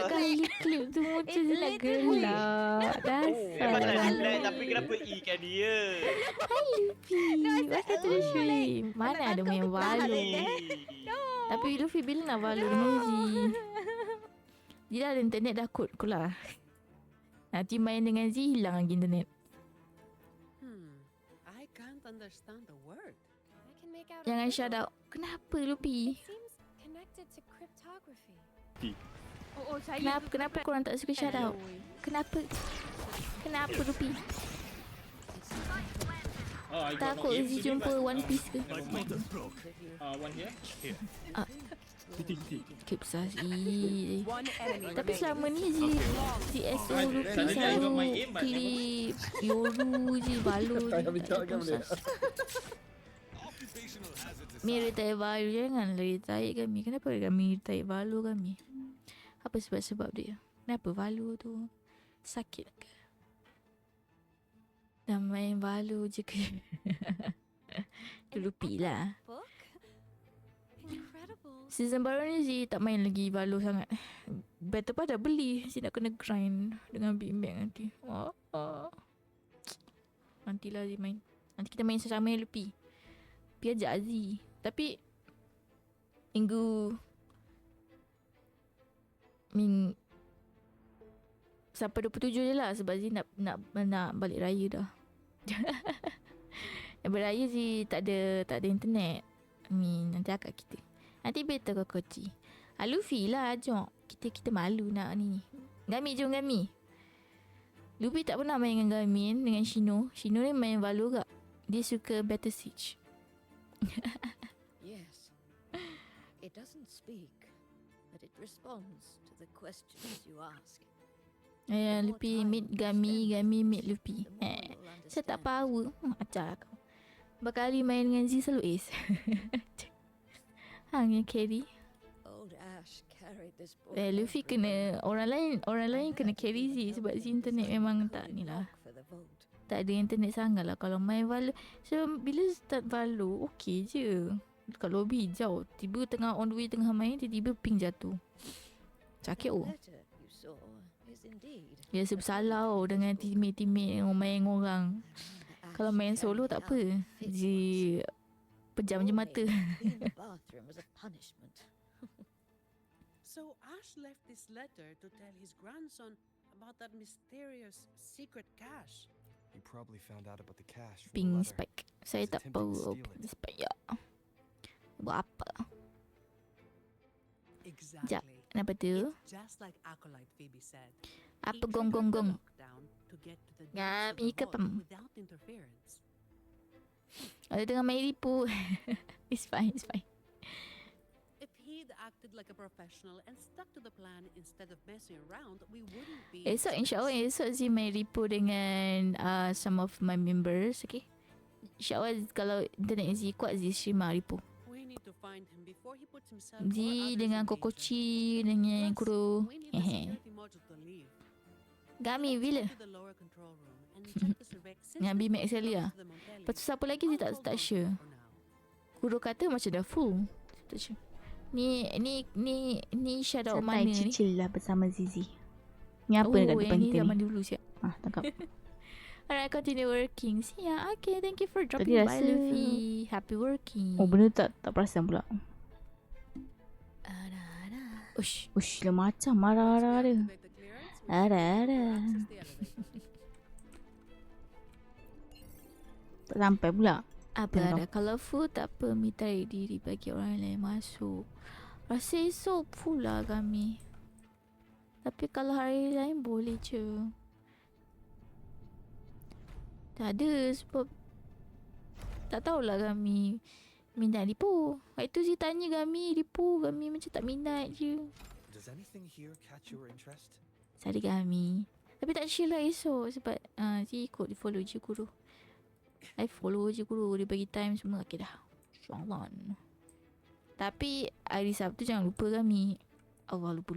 Kan clip tu macam dia nak gelak. Memang tak Dasar. relax, tapi kenapa ikan dia? Hai Luffy. Pasal tu dia shrimp. Mana ada main Valo. Tapi Luffy bila nak Valo dengan Z? Dia dah ada internet dah kot lah. Nanti main dengan Z hilang lagi internet. I can't understand the word. I can make out. Jangan shout out. Kenapa Luffy? Seems connected to cryptography. Saya Kenapa korang tak suka shout out? Kenapa Luffy? Takut Z jumpa One Piece ke? One here. Keep sasi. Tapi selama ni ZSO Luffy selalu klip Yoru je, Valo je. Mi retire Valo, janganlah retire kami. Kenapa kami retire Valo kami? Apa sebab dia? Kenapa Valo tu sakit ke? Dah main Valo je ke? Lupi lah. Season baru ni Zee tak main lagi Valo sangat. Better part dah beli. Zee nak kena grind dengan Big Mac nanti. Nantilah Zee main. Nanti kita main sama-sama Lupi. Pi ajak Zee. Tapi sampai 27 je lah, sebab Zee nak balik raya dah. Beraya Zee tak ada internet. Nanti akak kita. Nanti better kau koci. Luffy lah jom. Kita malu nak ni. Gami jom Gami. Luffy tak pernah main dengan Gami, dengan Shino. Shino ni main Valo gak. Dia suka Battle Siege. Yes. It doesn't speak, but it responds to the questions you ask. Luffy meet Gami meet Luffy. Saya tak power. Ajar kau. Berkali main dengan Z selalu ace. Hang yang carry. Old Ash carried this book. Luffy kena orang lain kena carry Z sebab Z internet memang tak ni lah. Tak ada internet sangat lah kalau main Valo. So bila start Valo okey je. Kat lobby jauh. Tiba tengah on the way tengah main tiba-tiba ping jatuh. Sakit Ya bersalah dengan teammate yang main dengan orang. Kalau main solo tak apa. Z pejam je mata. So Ash left this letter to tell his grandson about that mysterious secret cache. He probably found out about the cache from Ping the letter. spike. Saya tak tahu ping spike ya. Buat apa? Sekejap. Kenapa tu? Just like Acolyte Phoebe said. Apa gong? Gami ke pem? Ada tengah main ripu. It's fine. If he'd acted like a professional and stuck to the plan instead of messing around, we wouldn't be. Esok insyaAllah Zee main ripu dengan some of my members, okay? InsyaAllah kalau internet Zee kuat Zee stream ripu. Zee dengan Kokochi dengan Kuro. Gami bila? Dengan B-Max sekali lah. Lepas tu siapa lagi Zee tak sure. Kuro kata macam dah full. Tak sure. Ni shadow mana ni? Sertai cicil lah bersama Zizi. Ni apa dekat depan kita ni? Zaman dulu siap. Tangkap. Alright, continue working. Yeah, okay. Thank you for dropping by, Luffy. Happy working. Benda tak perasan pula. Ush, lah macam marah-marah dia. Ada. Tak sampai pula. Apa ada? Kalau full tak apa, Mi tarik diri bagi orang lain masuk. Rasa esok full lah kami. Tapi kalau hari lain boleh je. Tak ada sebab tak tahulah Gami minat Lipo. Waktu tu saya tanya Gami Lipo, Gami macam tak minat je. Does anything here catch your interest? Sorry Gami. Tapi tak chill lah esok sebab saya ikut follow je guru. I follow je guru, dia bagi time semua. Okay dah. InsyaAllah. Tapi hari Sabtu jangan lupa Gami. Allah lupa.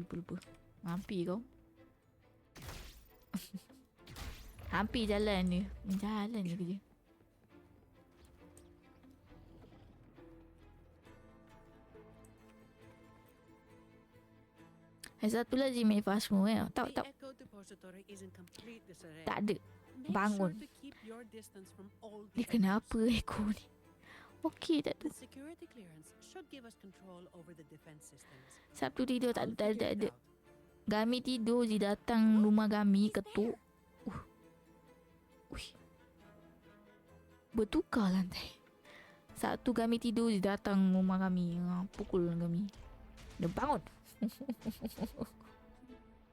Hampir kau. Hampir jalan dia. Jalan je kerja. Satu lagi main fast move Tak. Tak ada. Bangun. Dia kenapa Echo ni? Okey tak tu. Sabtu tidur tak ada. Gami tidur je datang rumah Gami ketuk. Bertukar lantai. Sabtu Gami tidur je datang rumah Gami. Pukul Gami. Dia bangun.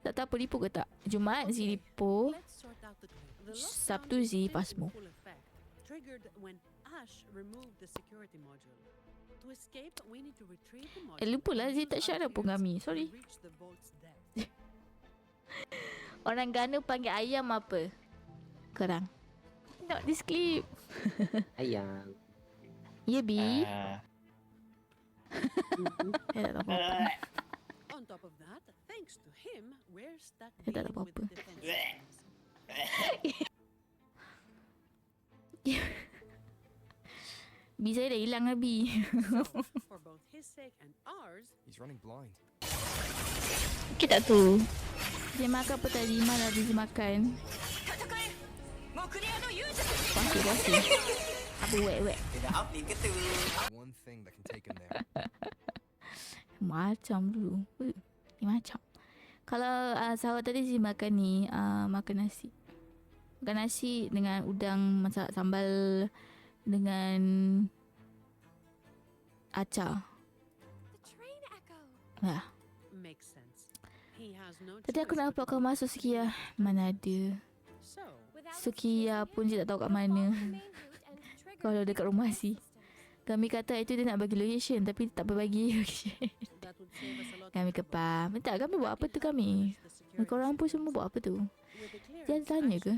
Tak tahu apa Lipo ke tak. Jumaat si Lipo, Sabtu si Pasmo. Lupa lah Zee tak syarap pun Gami. Sorry. Orang Ghana panggil ayam apa? Kerang. Not this clip. Ayam. Ya B. Saya tak tahu apa. On top of that, thanks to him, we're stuck Saya tak tahu dealing with apa. the defense B saya dah hilang lah B. for both his sake and ours. He's running blind. Okay tak tu. Dia makan apa tadi? Mana dia makan? Puasi. Apa wek. One thing that can take him there. Macam dulu. Ni macam. Kalau sahur tadi si makan ni, makan nasi. Makan nasi dengan udang masak sambal dengan acar. Ya. Tadi aku nak upload kau masuk Sukiya. Mana ada. Sukiya pun je tak tahu kat mana. Kalau dekat rumah si. Kami kata itu dia nak bagi location tapi tak berbagi location. Kami kepam. Tak, kami buat apa tu kami? Korang pun semua buat apa tu? Dia tanya ke?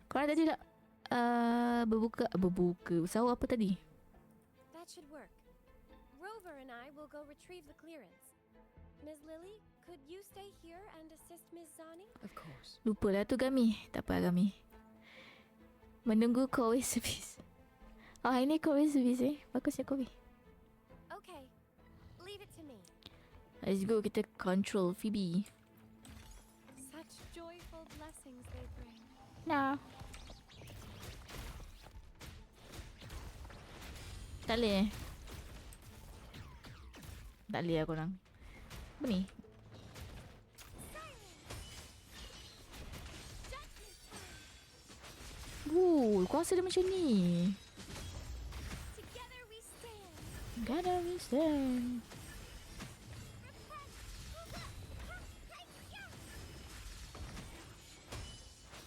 Korang tadi tak berbuka. Sahur apa tadi? That should work. Rover and I will go retrieve the clearance. Ms. Lily, could you stay here and assist Ms. Zani? Of course. Lupalah tu kami. Tak apa kami. Menunggu Kowe service. Oh, hari ni Kowe service Bagusnya Kowe. Okay. Leave it to me. Let's go, kita control Phoebe. Such joyful blessings they bring. Nah. Tak boleh Tak boleh korang. Apa ni? Kuasa dia macam ni. Together we stand.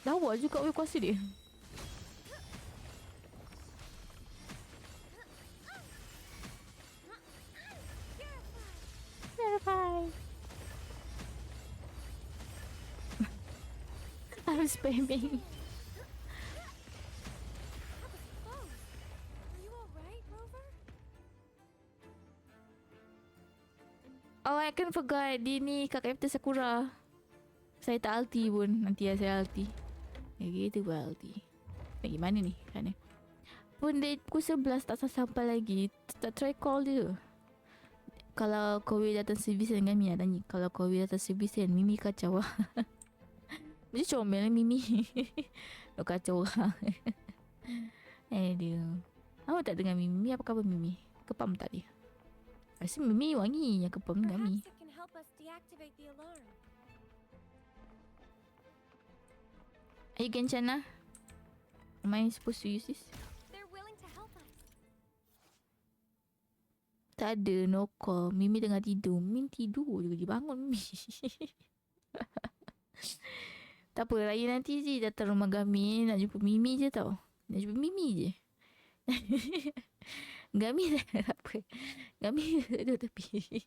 Lawa juga kuasa dia. Purify. I'm spamming. Oh, I can forgot. Dia ni kat Captain Sakura. Saya tak ulti pun. Nanti saya ulti. Gitu pun ulti. Nak gimana ni? Sana. Pun dia pukul 11 tak sampai lagi. Tak try call dia. Kalau Kowe datang servis dengan Mimi nak tanya. Kalau Kowe datang servis kan Mimi kacau lah. Macam comel lah Mimi. Nak kacau orang. Aduh. Awak tak dengar Mimi? Apa khabar Mimi? Kepam tak dia? Rasa Mimi wangi yang kepam dengan Mimi. Are you Genchan lah? Am I supposed to use this? Tak ada, no call. Mimi tengah tidur. Mimi tidur je. Dia bangun Mimi. Tak apa, raya nanti je datang rumah Gami. Nak jumpa Mimi je tau. Nak jumpa Mimi je. Gami tak apa. Gami duduk tepi.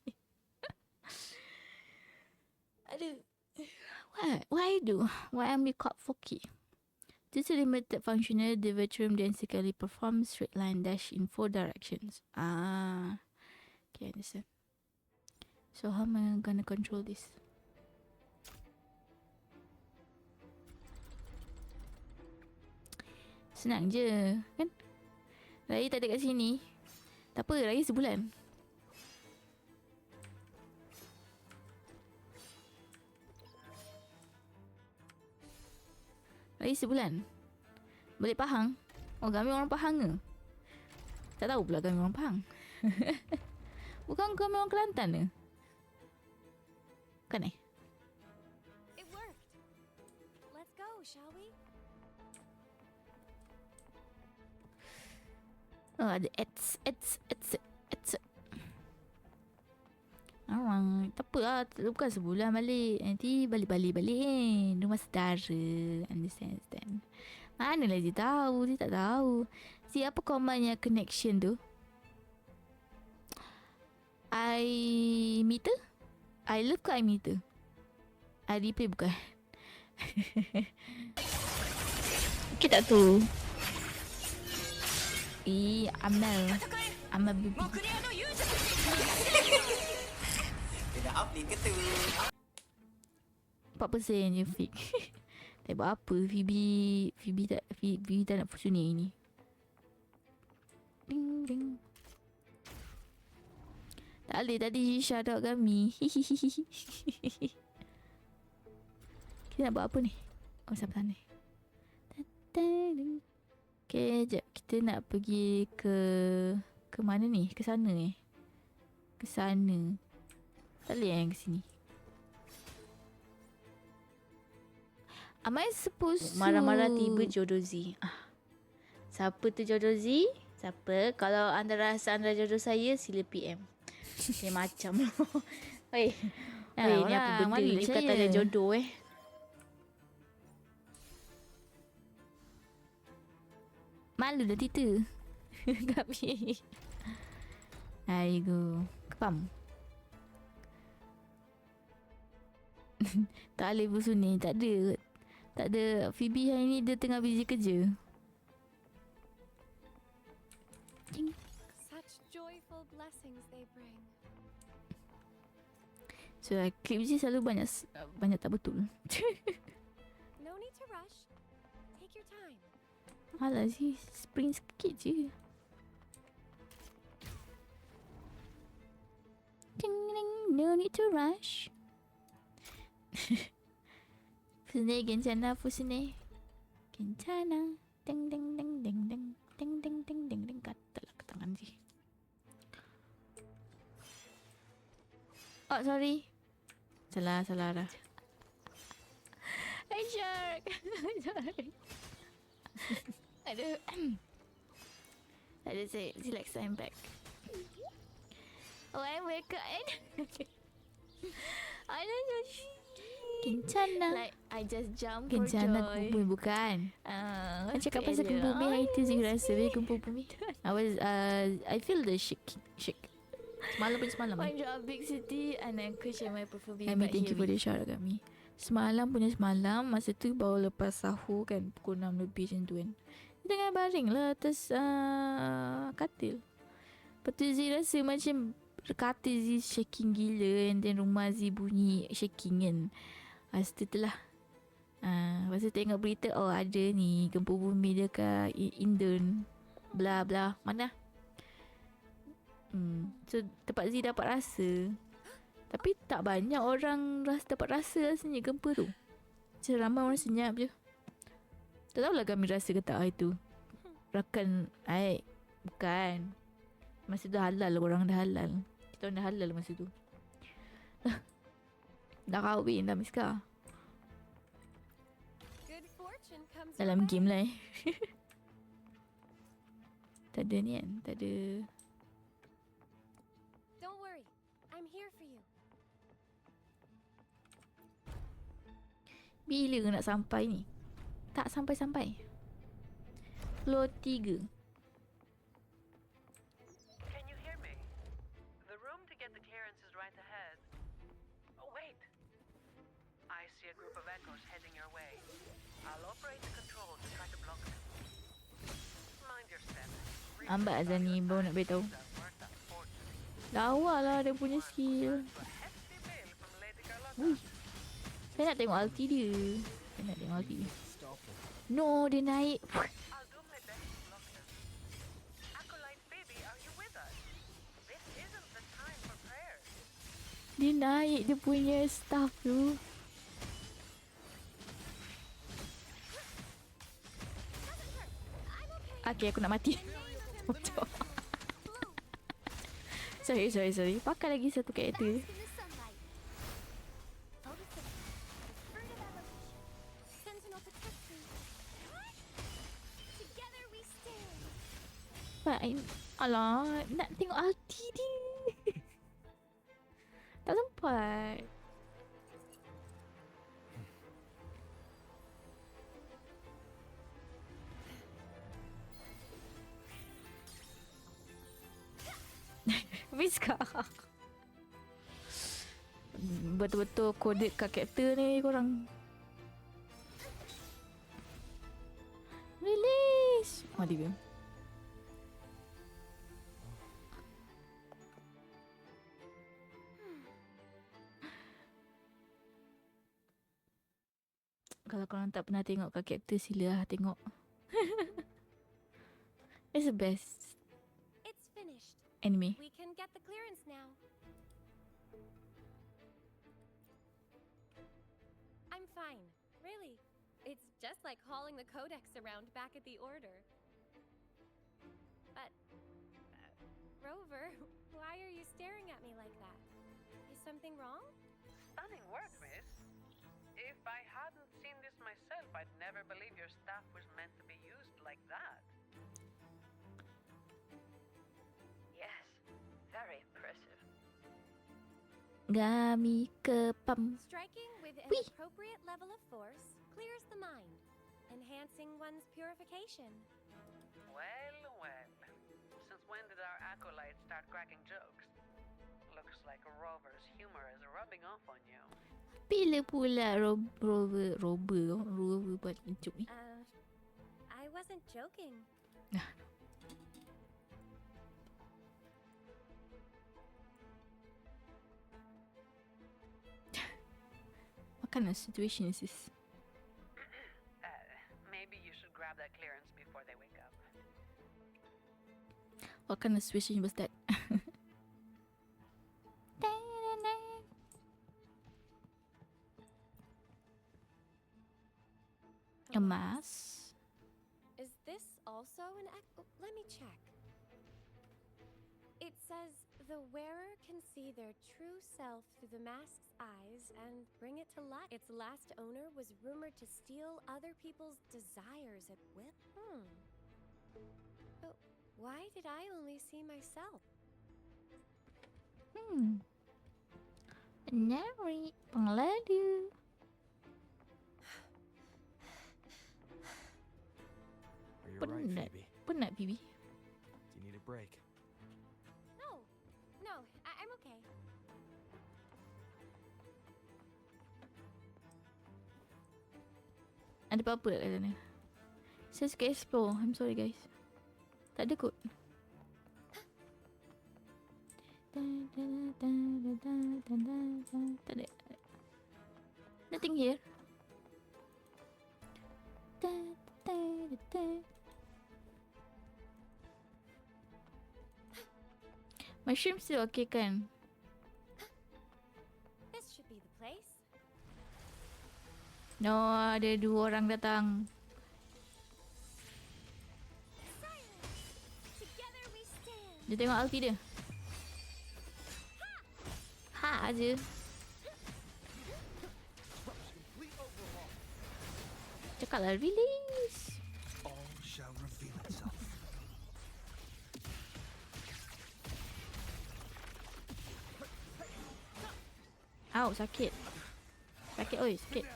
Aduh. Why do? Why am I caught for key? This is a limited functional. The veteran then secretly performs straight line dash in 4 directions. Okay, understand. So how am I gonna control this? Senang je, kan? Raya tak ada kat sini. Tak apa, raya sebulan. Raya sebulan. Balik Pahang. Oh, kami orang Pahang ke? Tak tahu pula kami orang Pahang. Bukan kami orang Kelantan ke? Kan eh? It worked. Let's go, shall we? Oh, ada it's. Alright. Tak apa lah. Bukan sebulan balik. Nanti balik. Rumah saudara. Understand. Manalah dia tahu. Dia tak tahu. Siapa commandnya connection tu? I-meter? I love ke I-meter? I replay bukan? Okay tak tu? Amal baby. Kena update ke tu? 4% je fake. Tak buat apa. Phoebe tak nak fusion ni. Ding ding. Tak boleh tadi shout out kami. Kita nak buat apa ni? Oh, sampai sana. Okay, jap. Kita nak pergi ke mana ni? Ke sana Ke sana. Tak boleh yang ke sini. Am I supposed to... Marah-marah tiba jodoh Z. Siapa tu jodoh Z? Siapa? Kalau anda rasa anda jodoh saya, sila PM. Dia macam Oi. Ni apa benda ni? Kata ada jodoh Malu dah Tita. Kami. Aigo. Kepam. Tak boleh busu ni. Tak ada. Phoebe hari ni dia tengah busy kerja. Such joyful blessings they bring. So klip je selalu banyak tak betul. No need to rush. Take your time. Alah sih, sprint sikit je. Ding ding, no need to rush. Fusne Gencana, Fusne Gencana. Ding ding ding ding ding ding ding ding ding ding. Katalah ke tangan sih. Oh sorry. Salah dah. Hey shark. Sorry. Aduh, say relax, I'm back. Oh, I wake up and I don't Kencana. Like I just jump Kencana for joy. kumpul bukan. Kan cakap pasal kumpul bumi hari tu saya rasa dia kumpul bumi. I feel the shake. Semalam. Wonder a big city and then share my profile. Thank you for the shout out kami. Semalam masa tu baru lepas sahur kan, pukul 6 lebih macam tu kan. Dia tengah baring lah atas katil. Lepas tu Z rasa macam katil Z shaking gila, and then rumah Z bunyi shaking kan. Lepas tu lah. Lepas tu tengok berita, oh ada ni gempa bumi dekat Indon. Bla bla. Mana? So tempat Z dapat rasa. Tapi tak banyak orang dapat rasa rasanya gempa tu. Macam ramai orang senyap je. Tak tahulah kami rasa ke tak hari tu. Rakan air. Bukan. Masa tu halal, orang dah halal. Kita orang dah halal masa tu. Dah kahwin dah Miska. Dalam game lah Tak ada ni kan. Tak ada. Don't worry. I'm here for you. Bila nak sampai ni? Tak sampai-sampai. Floor 3. Can you hear me? The room to get the clearance is right ahead. Oh, wait. I see a group of echoes heading your way. I'll operate the control to try to block them. Mind your step. Lambat Azan ni baru nak beritahu. Lawa lah dia punya skill. Ui. Saya nak tengok ulti dia. Saya nak tengok ulti dia. No, dia naik. Dia naik dia punya staff tu. Okay, aku nak mati. Sorry. Pakai lagi satu karakter. Alah, nak tengok ulti dia. Tak sempat. Habis sekarang. Betul-betul kode kat karakter ni korang. Release. Mati dia. Kalau korang tak pernah tengok kat karakter, sila lah tengok. It's the best anime. We can get the clearance now. I'm fine, really. It's just like hauling the codex around back at the Order. But, Rover, why are you staring at me like that? Is something wrong? Stunning work, miss. If I hadn't seen this myself, I'd never believe your staff was meant to be used like that. Yes, very impressive. Gami kepam. Striking with an appropriate level of force clears the mind, enhancing one's purification. Well. Since when did our acolytes start cracking jokes? Looks like Rover's humor is rubbing off on you. Bila pula Rover buat joke ni? I wasn't joking. What kind of situation is this? Maybe you should grab that clearance before they wake up. What kind of situation was that? A mask? Is this also an let me check. It says the wearer can see their true self through the mask's eyes and bring it to life. Its last owner was rumored to steal other people's desires at will. But why did I only see myself? Nari pengladu. Are you alright, Phoebe? Penat, Phoebe. Do you need a break? No, I'm okay. Ada apa-apa kat sana? Saya suka explore. I'm sorry guys. Tak ada kot. Tak ada. Nothing here. Mushroom still okay kan? This should be the place. No, ada dua orang datang. Dia tengok ulti dia. Ha aje. Cakaplah release. All shall reveal itself. Au, sakit. Sakit oi, sakit.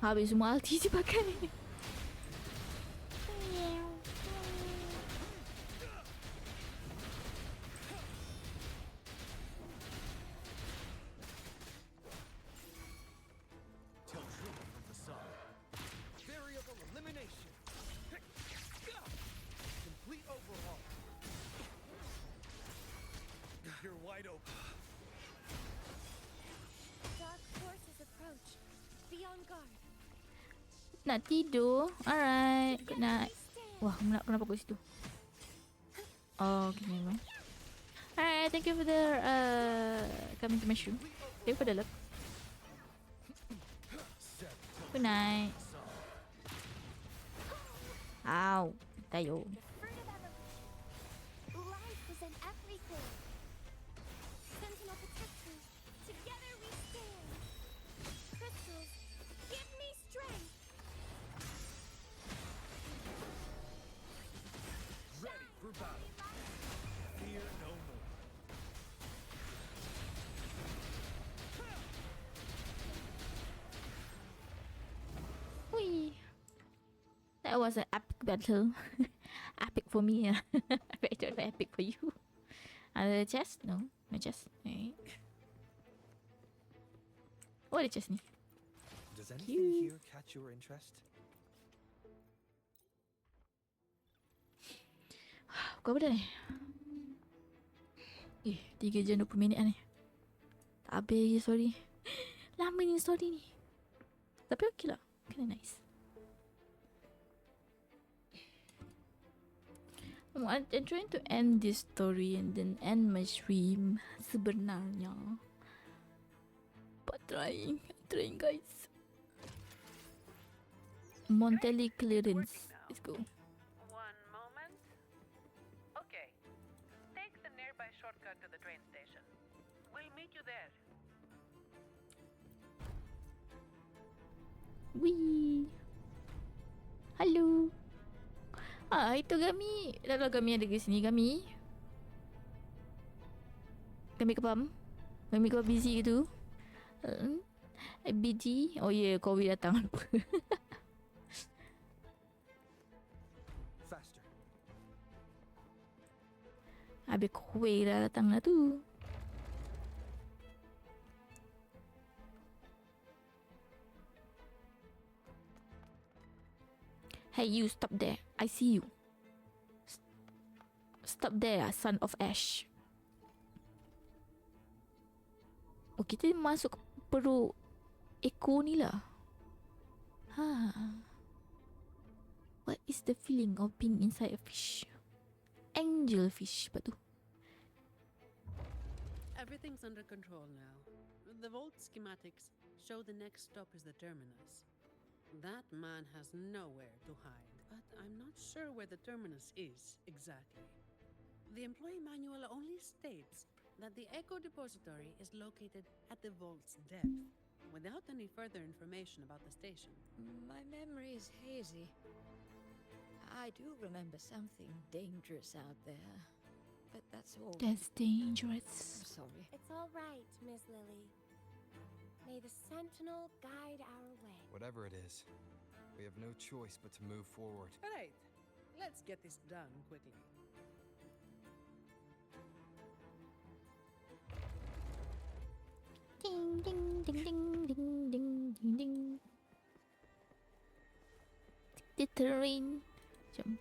Habis semua ulti dia pakai. Tell truth from the sun. Variable elimination. Complete overhaul. You're wide open. Dark forces approach. Be on guard. Nak tidur. Alright. Good night. Wah, kenapa aku situ? Oh, okay, never mind. Alright, thank you for the coming to my stream. Thank you for the love. Good night. Ow. Tayo. Life is in everything. Sentinel protectors. Together we stand. Crystals, give me strength. Ready for battle. Fear no more. Whee. That was an epic battle. Epic for me. I don't know epic for you. Ada chest? No. No chest. Right. Oh, ada chest ni. Does anything here catch your interest? Kau apa dah ni? 3 jam 20 minit dah ni. Tak habis lagi story. Lama ni story ni. Tapi okey lah. Kinda nice. I'm trying to end this story and then end my stream sebenarnya. But trying guys. Montelli clearance. Let's go. One moment. Okay. Take the nearby shortcut to the train station. We'll meet you there. Wee. Hello. Itu Gami. Dah lah Gami ada ke sini Gami. Gami ke pam? Gami kau busy gitu? BG. Oh yeah, Covid datang. Faster. Habis Covid dah datang lah tu. Hey you, stop there. I see you. Stop there, son of Ash. Oh, kita masuk ke perut Echo ni lah. What is the feeling of being inside a fish? Angel fish, apa tu? Everything's under control now. The vault schematics show the next stop is the terminus. That man has nowhere to hide, but I'm not sure where the terminus is exactly. The employee manual only states that the Echo Depository is located at the vault's depth, without any further information about the station. My memory is hazy. I do remember something dangerous out there, but that's all. That's dangerous. I'm sorry. It's all right, Miss Lily. May the Sentinel guide our way. Whatever it is, we have no choice but to move forward. All right, let's get this done quickly. Ding ding ding ding ding ding ding ding. The terrain. Jom.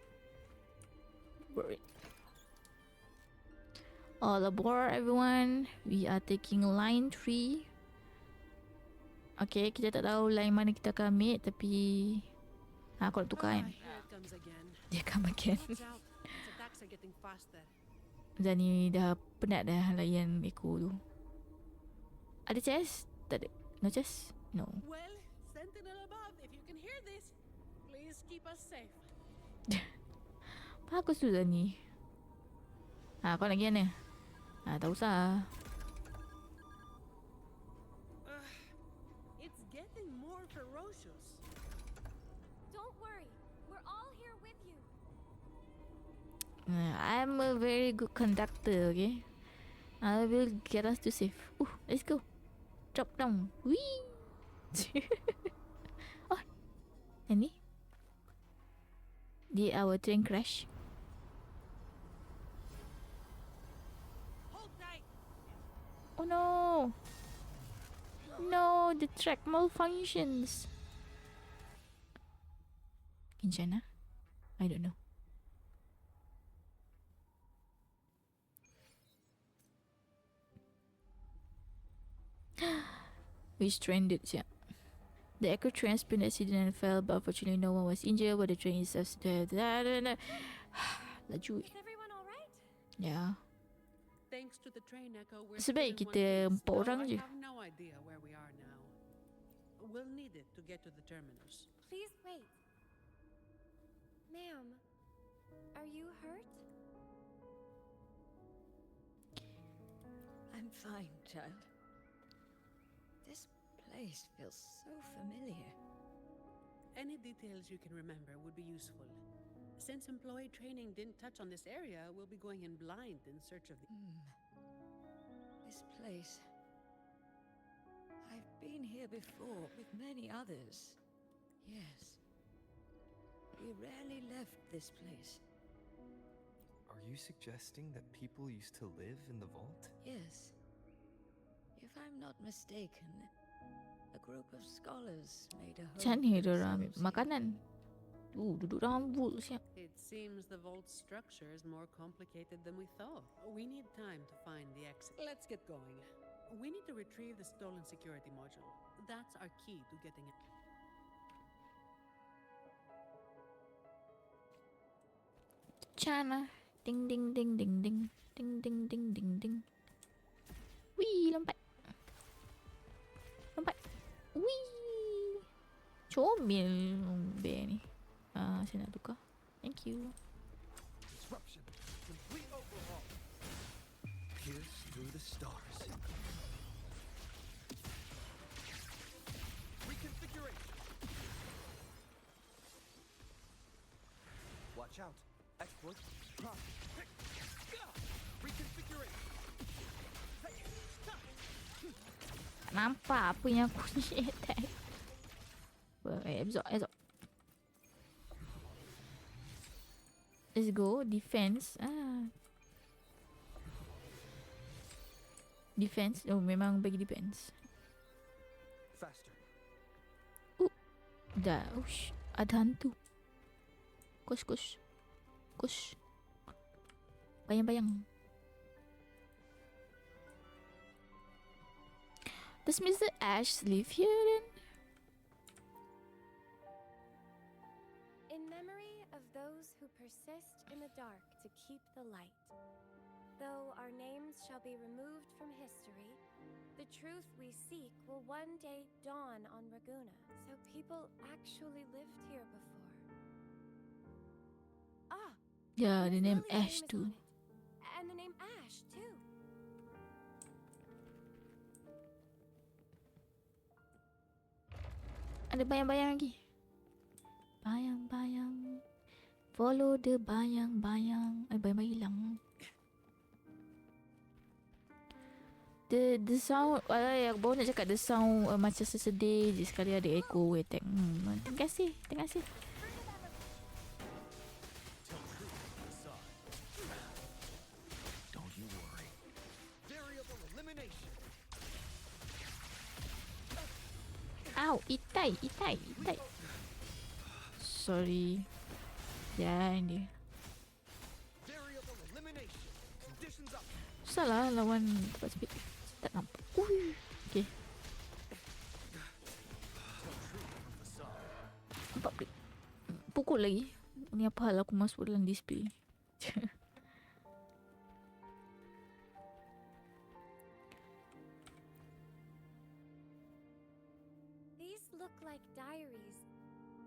All aboard everyone. We are taking line 3. Okay, kita tak tahu line mana kita akan ambil tapi aku nak tukar kan. Dia come again. Dah ni dah penat dah layan Echo tu. Ada chest? Tak ada. No chest? No. Well, Sentinel above, if you can hear this, please keep us safe. Bagus tu dah ni. Kau nak pergi mana? Tak usah. It's getting more ferocious. Don't worry, we're all here with you. I'm a very good conductor, okay? I will get us to safe. Let's go. Drop down. Whee! Oh, Ini? Did our train crash? Oh no! No, the track malfunctions. Kincana? I don't know. We stranded, yeah. The Echo train spin accident and fell, but unfortunately no one was injured. But the train is just laju. Everyone all right? Yeah. Thanks to the train echo, we're Sebaik still in one kita piece, 4 though orang I je. have no idea where we are now. We'll need it to get to the terminus. Please wait. Ma'am, are you hurt? I'm fine, child. This place feels so familiar. Any details you can remember would be useful. Since employee training didn't touch on this area, we'll be going in blind in search of the... This place. I've been here before with many others. Yes. We rarely left this place. Are you suggesting that people used to live in the vault? Yes. If I'm not mistaken, a group of scholars made a home Macam for ni dorang themselves here. makanan. Duduk dalam vault siap. It seems the vault structure is more complicated than we thought. We need time to find the exit. Let's get going. We need to retrieve the stolen security module. That's our key to getting it. Chana. Ding ding ding ding ding. Ding ding ding ding ding. Wih, lompat. Lompat. Wih. Comel bear ni. Saya nak tukar. Thank you. Disruption. Complete overhaul. Pierce through the stars. Reconfiguration. Watch out. Exploit. Profit. Reconfiguration. Hey, stop. Nampak apa yang aku ni attack. Absorb. Let's go. Defense. Defense. Oh, memang bagi defense. Faster. Dah. Ush. Ada hantu. Kus. Bayang. Does Mr. Ash live here then? In memory of those who persist in the dark to keep the light. Though our names shall be removed from history, the truth we seek will one day dawn on Raguna. So people actually lived here before. Ah! Yeah, the name Lily's Ash is too. on it. And the name Ash too. Ada bayang-bayang lagi. Bayang-bayang. Follow the bayang-bayang. Bayang-bayang hilang. The sound, yang baru nak cakap the sound macam sesedih je sekali ada echo attack. Terima kasih. Don't you worry. Variable elimination. Ow, itai. Sorry. Jangan dia. Variable elimination. Conditions up. Salah lawan tempat speed. Tak nampak. Ui. Okay. Nampak pelik. Pukul lagi. Ni apa hal aku masuk dalam display. These look like diaries.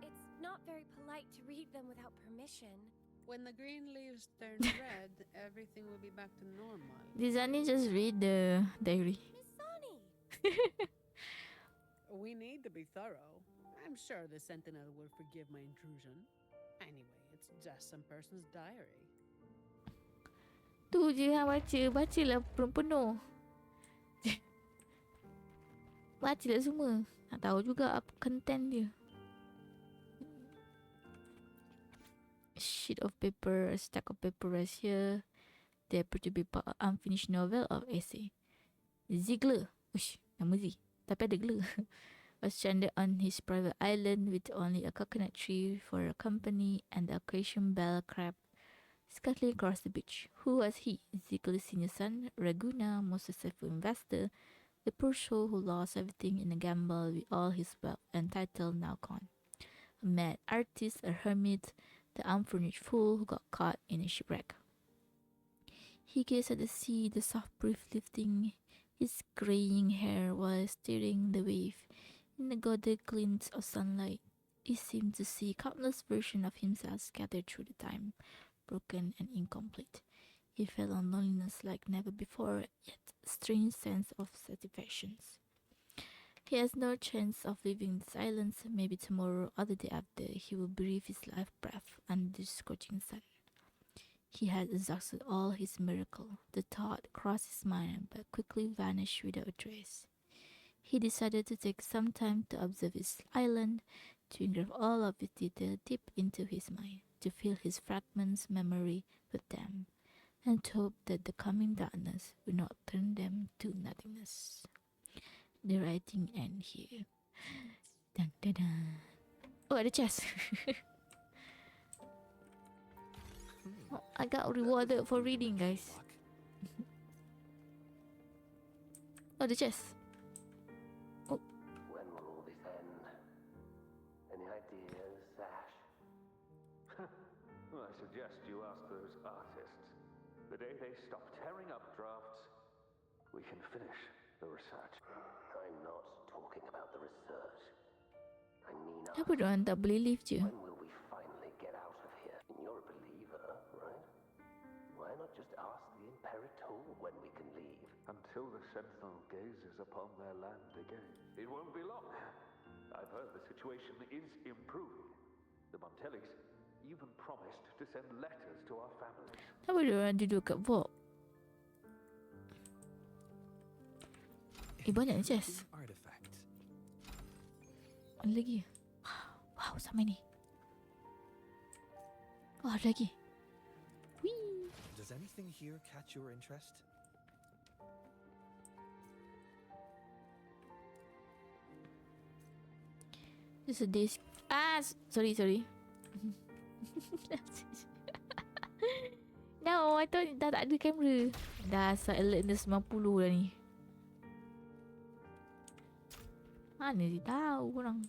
It's not very polite to read them without permission. When the green leaves turn red, everything will be back to normal. Dizani just read the diary. Miss Sani! We need to be thorough. I'm sure the Sentinel will forgive my intrusion. Anyway, it's just some person's diary. Tu je yang bacalah penuh. Bacalah semua. Nak tahu juga apa content dia. sheet of paper, a stack of paper rests here. They appear to be part of unfinished novel or essay. Ziegler, ush, nama Z, tapi ada gler, was stranded on his private island with only a coconut tree for a company and the occasion bell crab scuttling across the beach. Who was he? Ziegler's senior son, Raguna, most successful investor, the poor soul who lost everything in a gamble with all his wealth and title now gone. A mad artist, a hermit, the unfurnished fool who got caught in a shipwreck. He gazed at the sea, the soft breeze lifting his graying hair while steering the wave. In the golden glint of sunlight, he seemed to see countless versions of himself scattered through the time, broken and incomplete. He felt on loneliness like never before, yet a strange sense of satisfaction. He has no chance of leaving this island. Maybe tomorrow or the day after, he will breathe his life breath under the scorching sun. He had exhausted all his miracle. The thought crossed his mind but quickly vanished without a trace. He decided to take some time to observe his island, to engrave all of its detail deep into his mind, to fill his fragments memory with them, and to hope that the coming darkness would not turn them to nothingness. The writing ends here. Dun, dun, dun. Oh, ada chest. Oh, I got rewarded for reading, guys. Oh, the chest. Oh. When will all this end? Any ideas, Ash? I suggest you ask those artists. The day they stop tearing up drafts, we can finish the research. I'm not talking about the research. I mean Apa diorang tak boleh leave je? When will we finally get out of here? And you're a believer, right? Why not just ask the Imperator when we can leave? Until the Sentinel gazes upon their land again. It won't be long. I've heard the situation is improving. The Montellis even promised to send letters to our families. Apa diorang duduk kat vault? Banyak chest. Ada lagi. Wow, sama ni. Oh, ada lagi. Whee. Does anything here catch your interest? This is a disc. Sorry. No, I thought dah tak ada kamera. Dah asal alertness 90 dah ni. Mana dia tahu korang?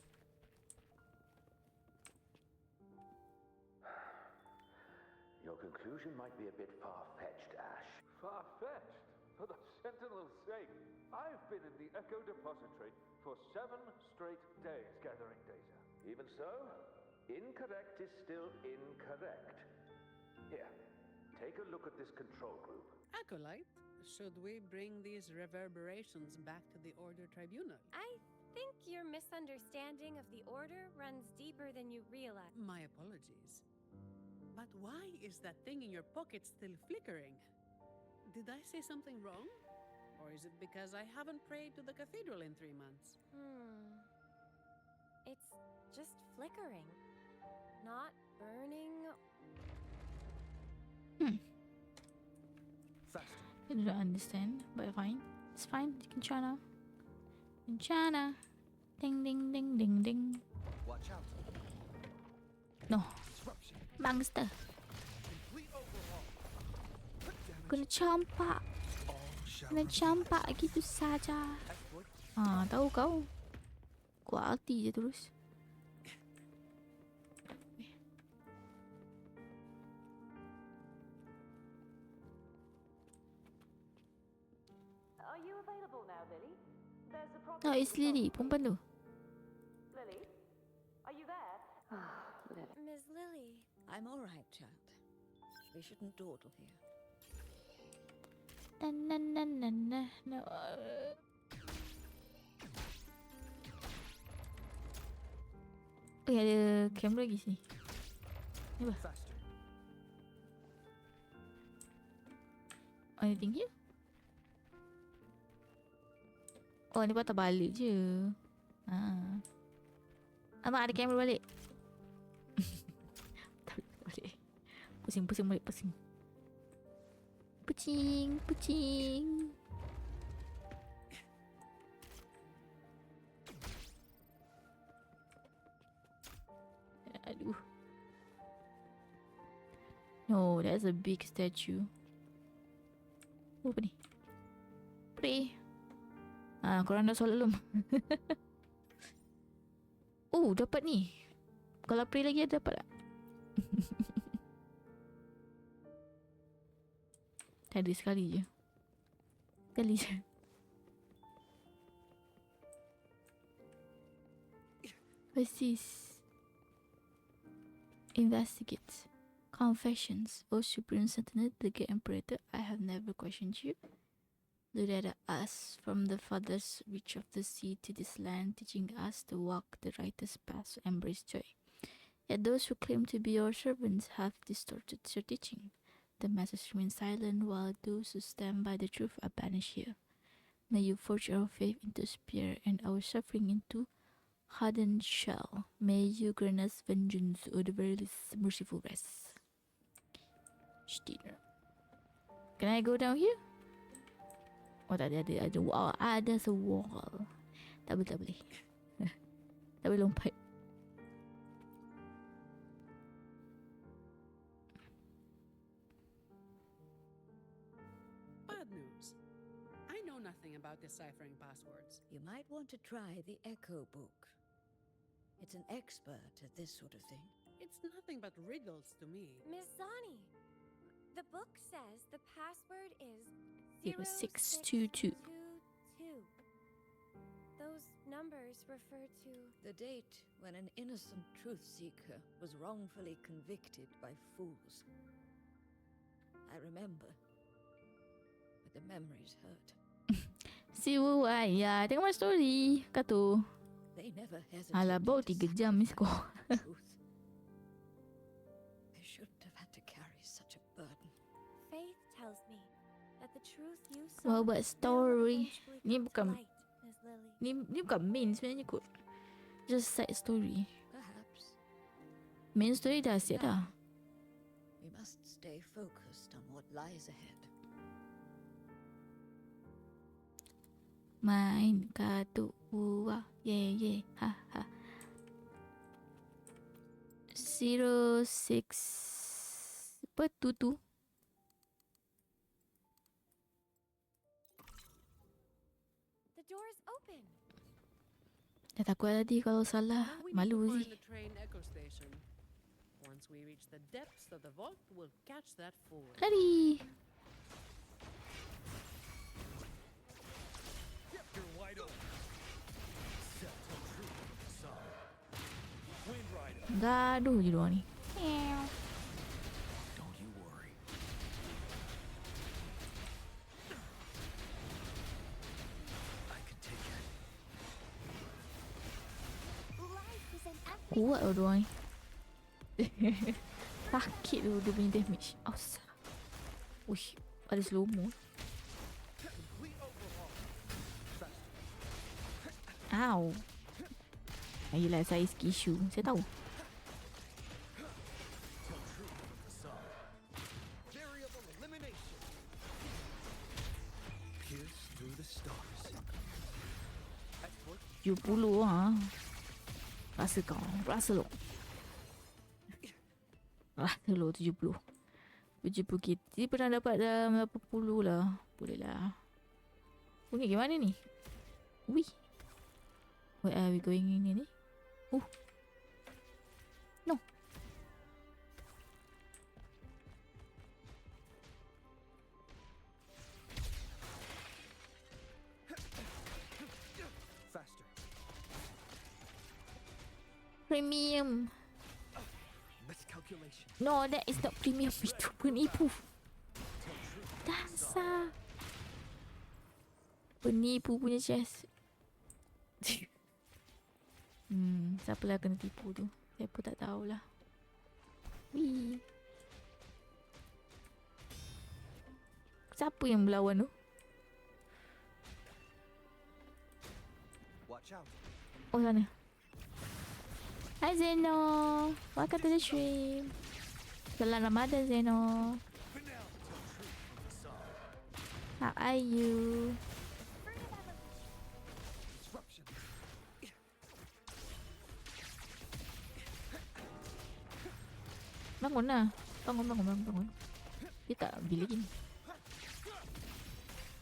Your conclusion might be a bit far-fetched, Ash. Far-fetched? For the Sentinel's sake. I've been in the Echo Depository for 7 straight days gathering data. Even so, incorrect is still incorrect. Here, take a look at this control group. Acolyte, should we bring these reverberations back to the Order Tribunal? I think your misunderstanding of the Order runs deeper than you realize. My apologies. But why is that thing in your pocket still flickering? Did I say something wrong? Or is it because I haven't prayed to the cathedral in 3 months? It's just flickering. Not burning. Faster. I don't understand, but fine. It's fine. You can try now. You can try now. Ding ding ding ding ding. Watch out. No. Bangster. Kena campak. Kena campak gitu saja. Tahu kau. Kuat hati je terus. Are you available now, Lily? There's a problem. Oh, it's Lily, perempuan tu. Lily, are you there? Ms. Lily. I'm all right, child. We shouldn't dawdle here. No. Oh, ada kamera lagi sini. Ni apa? Anything here? Oh, ni patah balik je. Abang ada kamera balik. Tak boleh. Pusing balik, pusing. Pucing. Aduh. No, that's a big statue. Apa ni? Pray. Korang dah solat belum? Oh, dapat ni. Kalau pray lagi ada dapat tak? Tadi sekali je. What's this? Investigate. Confessions. O Supreme Sentinel, the Great Imperator, I have never questioned you. Look at us from the farthest reach of the sea to this land, teaching us to walk the righteous path to embrace joy. Yet those who claim to be your servants have distorted your teaching. The masses remain silent, while those who stand by the truth are banished here. May you forge our faith into spear and our suffering into hardened shell. May you grant us vengeance or the very least merciful rest. Can I go down here? Oh, tak ada wall. There's a wall. Tak boleh. Tak boleh lompat. Bad news. I know nothing about deciphering passwords. You might want to try the Echo book. It's an expert at this sort of thing. It's nothing but riddles to me. Miss Zani, the book says the password is 0622. Those numbers refer to The date when an innocent truth seeker was wrongfully convicted by fools. I remember, but the memories hurt. Si Wuai, ya, tengok my story. Kata. They never hesitated. Alah, baru 3 jam ni kau. They shouldn't have had to carry such a burden. Faith tells me that the truth you Well, saw buat will story. eventually Ni come to bukan light, Miss Lily. Ni bukan main sebenarnya kot. Just side story. Perhaps. Main story dah siap dah. We must stay focused on what lies ahead. Main kartu buah. Yeah. Ha. 06 apa tu? The door is open. Dah takut tadi kalau salah. Now we need Malu to sih. find the train echo station. Once we reach the depths of the vault, we'll catch that fool. Lari. You're wide open. Set to true solid. Wind Rider. Gaduh je diorang ni. Don't you worry. I can take it. Life is an epic. Kuat lah diorang ni. Sakit tu dia punya damage. Asal. Uish, ada slow-mo. Ow. Yelah, saya ski issue. Saya tahu. Variable elimination. Pierce through the stars. 70 ha. Rasa kau. Rasa lo 70. 70 kita pernah dapat dalam 80 lah. Boleh lah. Bunyi gimana ni? Wih. Where are we going in ni? No. Faster. Premium. Miscalculation. No, that is not premium. Itu penipu. Dasar. Penipu punya chest. Siapalah kena tipu tu. Saya pun tak tahulah. Wih. Siapa yang berlawan tu? Watch out. Oh, sana. Hi Zeno. Welcome to the stream. Selamat Ramadan, Zeno. How are you? Bangun lah. Bangun. Dia tak bila gini.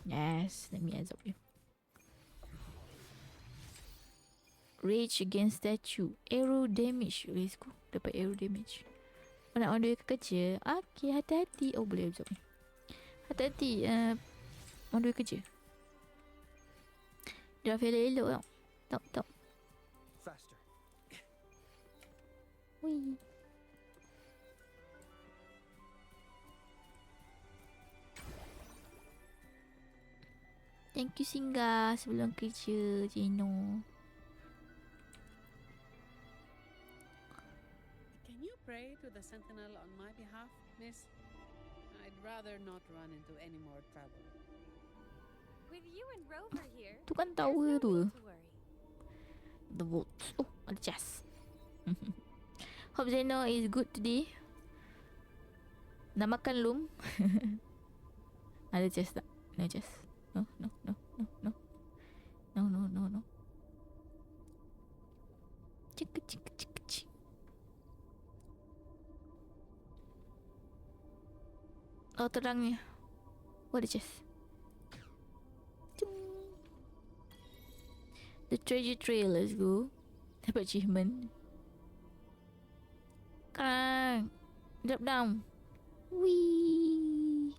Yes, let me absorb you. Rage against statue. Arrow damage. Risku dapat arrow damage. Nak on the way ke kerja. Okay, hati-hati. Oh, boleh absorb ni. Hati-hati. On the way kerja. Dia feel elok tau. Tak. Faster. Wih. Thank you singgah sebelum kerja, Jeno. Can you pray to the Sentinel on my behalf, miss? I'd rather not run into any more trouble. With you and Rover here, Tu kan there's tower no tu. need to worry. The votes. Oh, ada chest. Hope Zeno is good today. Dah makan lum? Ada chest tak? No chest. No. No. Cik. Oh, terangnya. Oh, ada chest. The treasure trail, let's go. Dapat achievement. Kan. Drop down. Wee.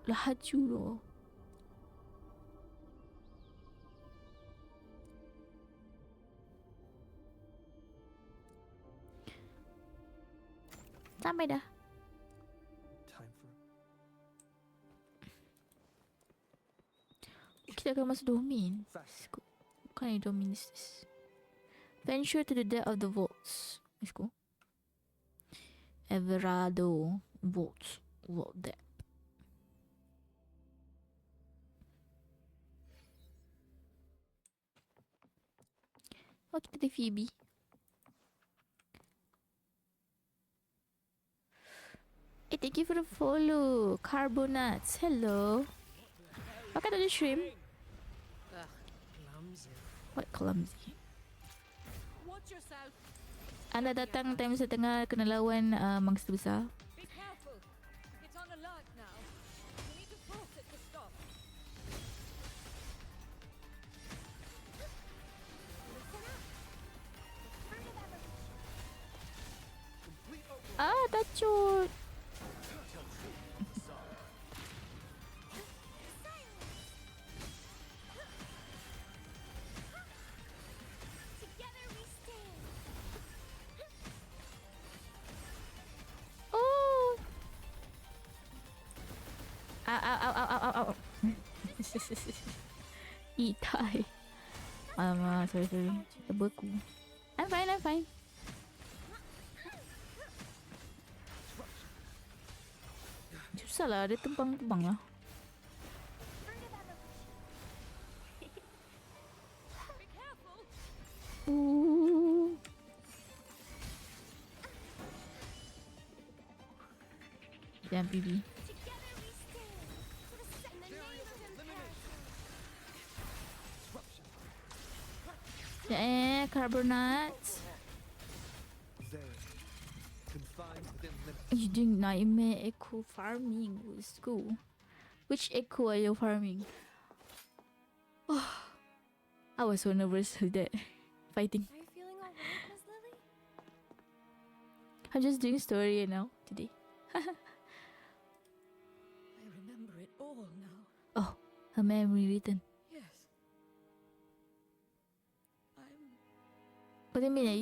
Laju loh. Sampai dah. Kita akan masuk domain. What kind of domain is this? Venture to the depth of the vaults. Let's go. Everado vaults. Vault depth. Oh, kita ada Phoebe. Hey, thank you for the follow. Carbonates. Hello. Makan ada shrimp. Clumsy. What clumsy? Watch yourself. Anda datang time setengah kena lawan mangsa besar. Be careful. It's on alert now. You need to force it to stop. Ah, tacut. Oh. Ow. Itai. Alamak, sorry. Terbeku. I'm fine. Susah lah, dia tembang lah. Jangan pipi. Carbonates. You doing nightmare echo farming with school. Which echo are you farming? Oh, I was so nervous with that fighting. Are you feeling alright, Miss Lily? I'm just doing story now today. I remember it all now. Oh, her memory written. Yes. What do you mean? Are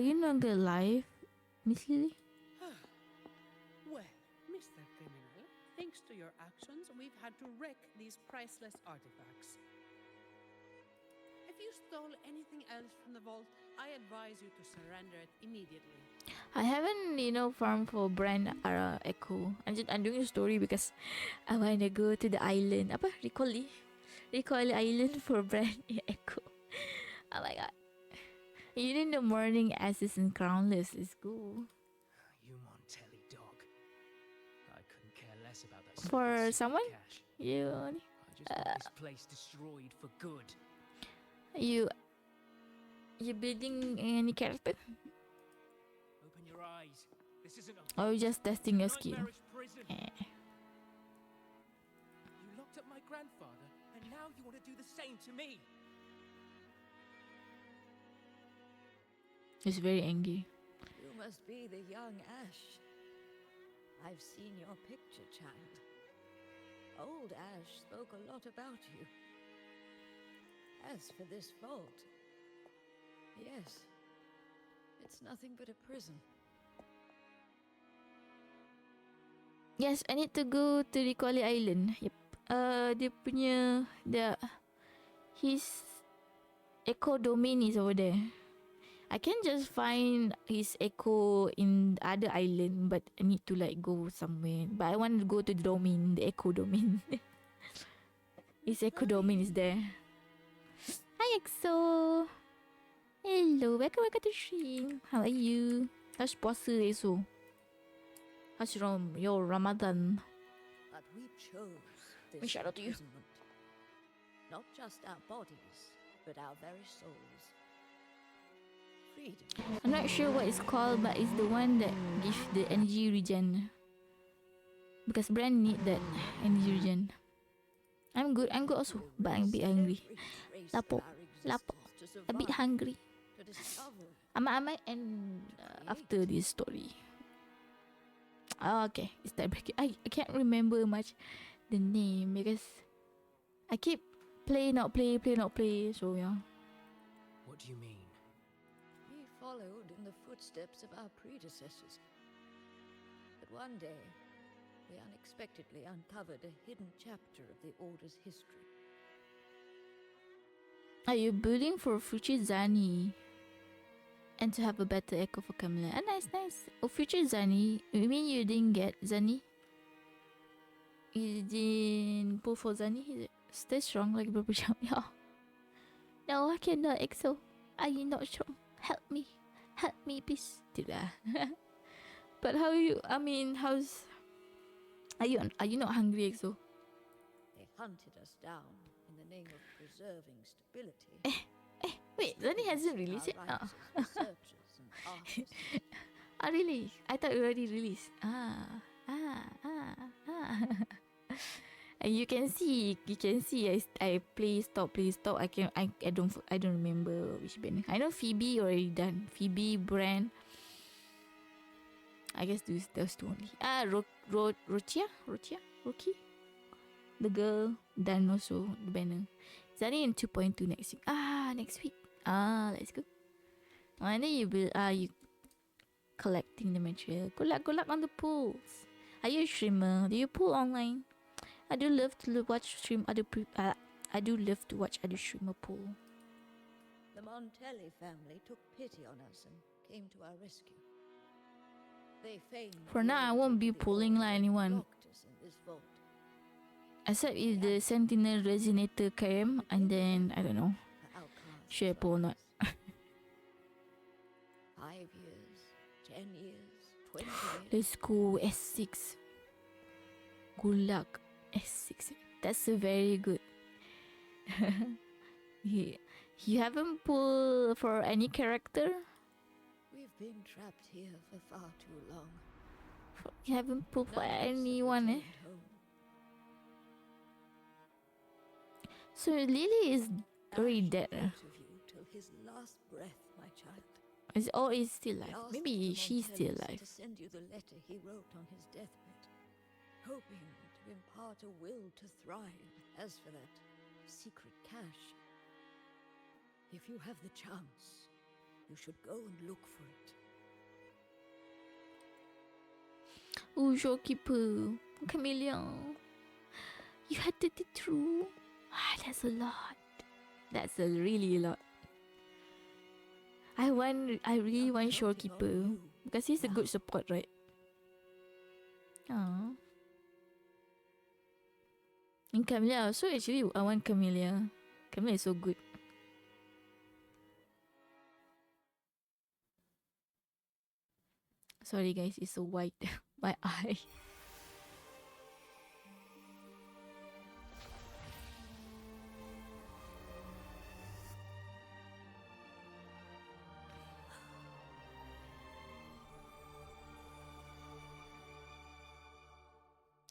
you no longer alive, Miss Lily? Well, Mr. Criminal, thanks to your actions, we've had to wreck these priceless artifacts. If you stole anything else from the vault, I advise you to surrender it immediately. I haven't, farmed for brand Echo. I'm doing a story because I want to go to the island. Apa? Recall Island for brand Echo. Oh my god. You in the morning Asses and Crownless is cool. You Montelli cares about that For stupid someone? cash. You, I just want this place destroyed for good. you building any character? Open your eyes. This isn't a Or you just testing your skill? nightmarish prison. You locked up my grandfather, and now you want to do the same to me. He's very angry. You must be the young Ash. I've seen your picture, child. Old Ash spoke a lot about you. As for this vault, yes, it's nothing but a prison. Yes, I need to go to Ricoli Island. Yep. His echo domain is over there. I can just find his echo in other island, but I need to like go somewhere. But I want to go to the domain, the echo domain. His echo domain is there. Hi EXO. Hello, welcome to the stream. How are you? How's puasa esok? How's your Ramadan? But we chose this Shout out to you. imprisonment. Not just our bodies, but our very souls. Freedom. I'm not sure what it's called, but it's the one that gives the energy regen. Because Brand need that energy regen. I'm good also, but I'm a bit hungry. Lapo, a bit hungry. I might end after this story. Oh, okay, it's that bracket. I can't remember much the name because I keep play, not play. So yeah. What do you mean? We followed in the footsteps of our predecessors. But one day, we unexpectedly uncovered a hidden chapter of the Order's history. Are you building for future Zani? And to have a better echo for Camilla. Ah, nice. Oh, future Zani. You mean you didn't get Zani? You didn't pull for Zani? Is it stay strong like Babu Jam? Yeah. No, I cannot, EXO. Are you not strong? Help me, please. But how you? I mean, how's? Are you not hungry, EXO? They hunted us down in the name of preserving stability. Wait, Zani hasn't released it? Oh. Oh, really? I thought it already released. And you can see. I play stop. I don't remember which band. I know Phoebe already done. Phoebe, Brand. I guess those two only. Rokia. The girl done also the banner. Zani in 2.2 next week. Next week. Let's go. And then you collecting the material. Good luck on the pools. Are you a streamer? Do you pool online? I do love to watch other streamer pool. The Montelli family took pity on us and came to our rescue. They feigned For now, I won't be pulling like anyone. locked us in this vault. Except if the Sentinel Resonator came, and then I don't know. Should I pull or not? 5 years, 10 years, 20 years. Let's go S6. Good luck. S6. That's a very good. You haven't pulled for any character? We've been trapped here for far too long. You haven't pulled for anyone, eh? So Lily is already dead. Till his last breath, my child. Is still alive? Maybe she's still alive. To send you the letter he wrote on his deathbed, hoping to impart a will to thrive. As for that secret cache, if you have the chance, you should go and look for it. Oh, shopkeeper, Camellia, you had to dig through. That's a lot. That's a really lot. I really want shopkeeper because he's a good support, right? Aww. And Camellia also, actually I want Camellia. Camellia is so good. Sorry guys, it's so white. My eye.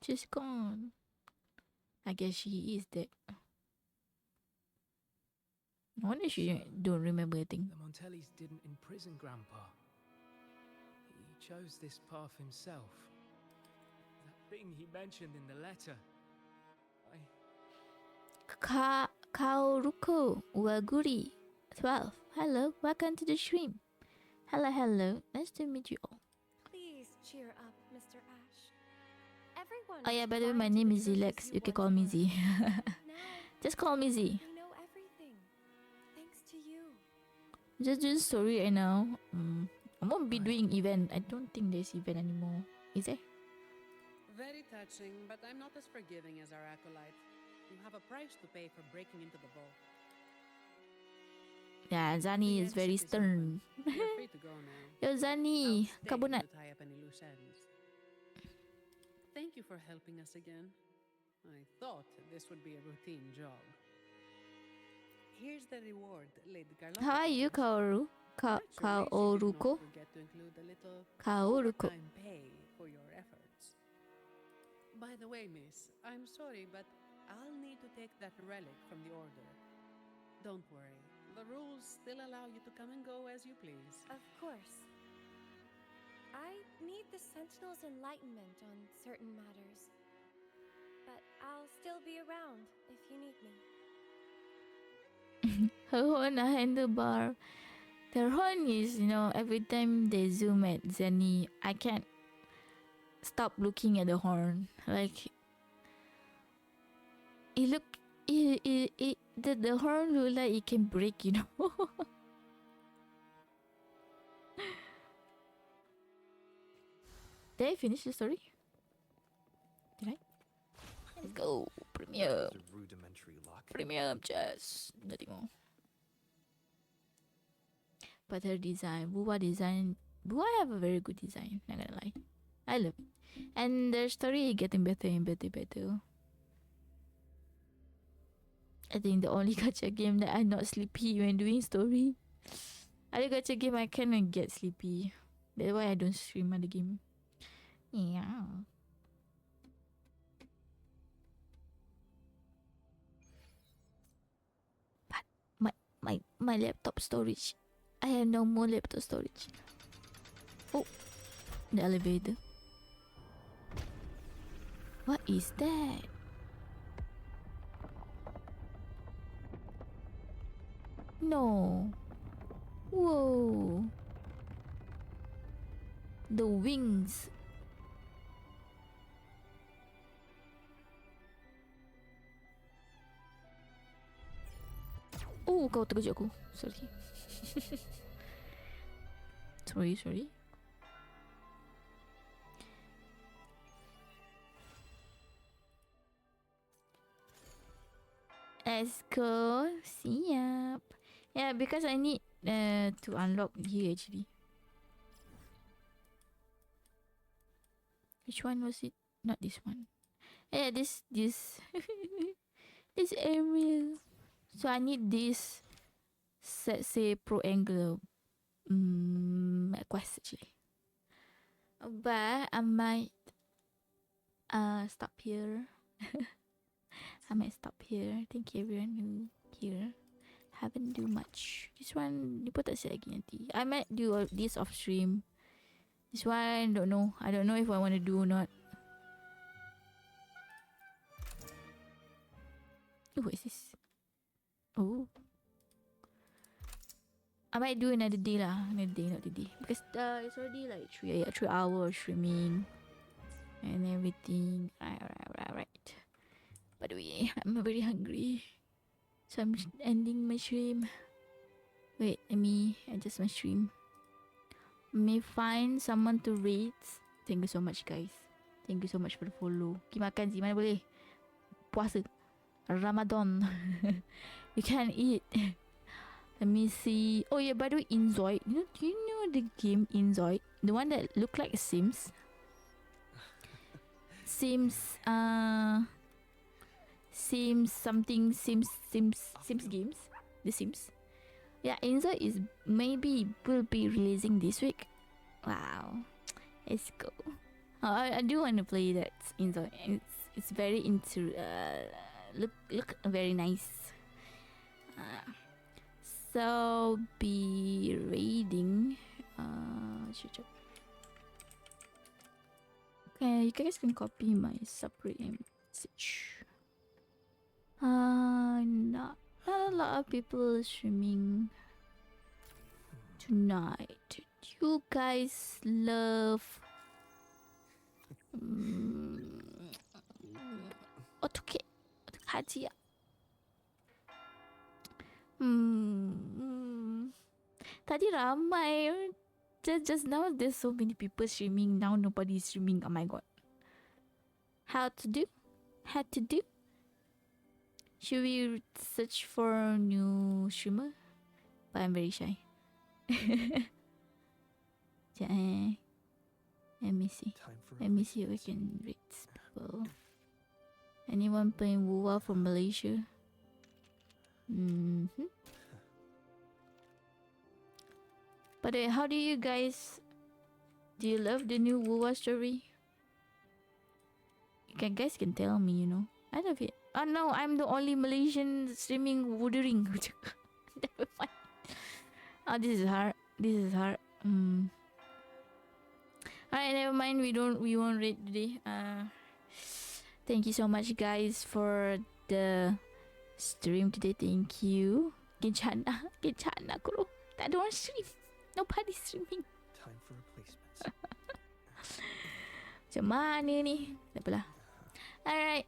She's gone. I guess she is dead. I wonder if she don't remember a thing. The Montellis didn't imprison Grandpa. He chose this path himself. That thing he mentioned in the letter. Kaoruko Waguri 12. Hello, welcome to the stream. Hello. Nice to meet you all. Please cheer up, Mr. Ash. Everyone. Oh yeah, by the way, my name is Zilex. You can call me Z. Just call me Z. We know everything. Thanks to you. Just doing story right now. I won't be doing event. I don't think there's event anymore. Is there? Very touching, but I'm not as forgiving as our acolyte. You have a price to pay for breaking into the vault. Yeah, Zani is very stern. You're free to go now. Yo, Zani, kabunat. To tie up any loose ends. Thank you for helping us again. I thought this would be a routine job. Here's the reward, Lady Carlotta. How are you, Kaoru? Kaoruko? Forget to include a little Kaoruko. overtime pay for your efforts. By the way, miss, I'm sorry, but I'll need to take that relic from the order. Don't worry. The rules still allow you to come and go as you please. Of course. I need the Sentinel's enlightenment on certain matters. But I'll still be around if you need me. Her horn a handlebar. Their horn is, every time they zoom at Zenny, I can't stop looking at the horn. Like, the horn look like it can break, Did I finish the story? Did I? Let's go. Premium. Rudimentary luck. Premium chess. Nothing more. But her design, Buwa have a very good design, not gonna lie. I love it. And their story is getting better and better. I think the only gacha game that I'm not sleepy when doing story. Other gacha game I cannot get sleepy. That's why I don't stream other game. Yeah. But my laptop storage. I have no more laptop storage. Oh, the elevator. What is that? No. Whoa. The wings. Oh, kau terkejut aku. Sorry. sorry. Let's go. Siap. Yeah, because I need to unlock here actually. Which one was it? Not this one. Yeah, this this area. So I need this say pro angle quest actually. But I might stop here. I might stop here. Thank you everyone who here. Haven't do much. This one ni pun tak siap lagi nanti. I might do this off stream. This one don't know. I don't know if I want to do or not. Oh, what is this? Oh, I might do another day lah. Another day, not today. Because it's already like 3 hours streaming and everything. Right. By the way, I'm very hungry. So I'm ending my stream. Wait, let me adjust my stream. May find someone to rate. Thank you so much guys. Thank you so much for the follow. Pergi makan sih, mana boleh. Puasa. Ramadan. We can't eat. Let me see. Oh yeah, by the way, Inzoid. Do you know the game Inzoid? The one that look like Sims? Sims games. The Sims. Yeah, Inzoid is maybe will be releasing this week. Wow. Let's go. I do want to play that. It's very look very nice. So be raiding. Okay, you guys can copy my separate message. Not a lot of people streaming tonight. You guys love 어떻게 하지야? Tadi ramai. Just now there's so many people streaming. Now nobody's streaming. Oh my god. How to do? Should we search for a new streamer? But I'm very shy. Let me see. Let me see if I can read people. Anyone playing WoWa from Malaysia? But how do you guys? Do you love the new WoWa story? You guys can tell me, you know. I love it. Oh no, I'm the only Malaysian streaming Wuthering. Never mind. Oh, this is hard. Alright, never mind. We won't read today. Thank you so much, guys, for the stream today. Thank you. Kencana kuro. Tak ada orang stream. Nobody streaming. Time for replacements. Macam mana ni? Tak apalah. Alright.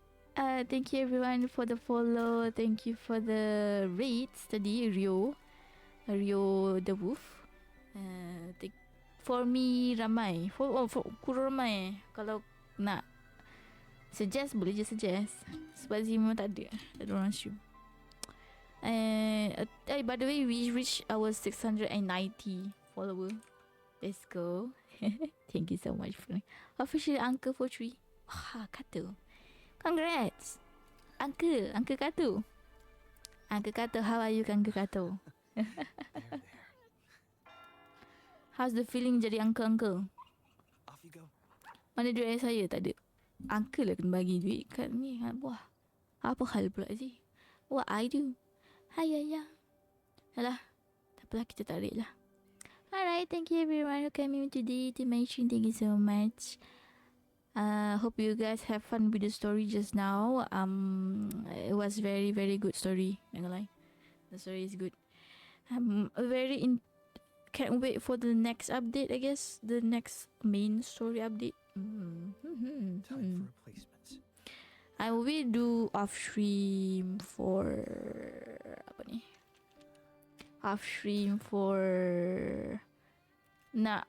Thank you everyone for the follow. Thank you for the raids tadi. Rio the Wolf. For me ramai. For kurang ramai. Kalau nak suggest boleh je suggest. Sebab Zee memang tak ada orang stream. By the way, we reached our 690 follower. Let's go. Thank you so much for official Uncle 43. Kata. Congrats, Uncle Kato. Uncle Kato, how are you, Uncle Kato? How's the feeling jadi uncle? Off you go. Mana duit saya? Tak ada. Uncle lah kena bagi duit kat ni. Wah, apa hal pula sih? What I do? Hai ayah. Alah, tak apalah, kita tarik lah. Alright, thank you everyone who came in today to my stream. Thank you so much. Hope you guys have fun with the story just now. It was very good story. Not gonna lie, the story is good. Can't wait for the next update. I guess the next main story update. Time for replacements. I will do off stream for nak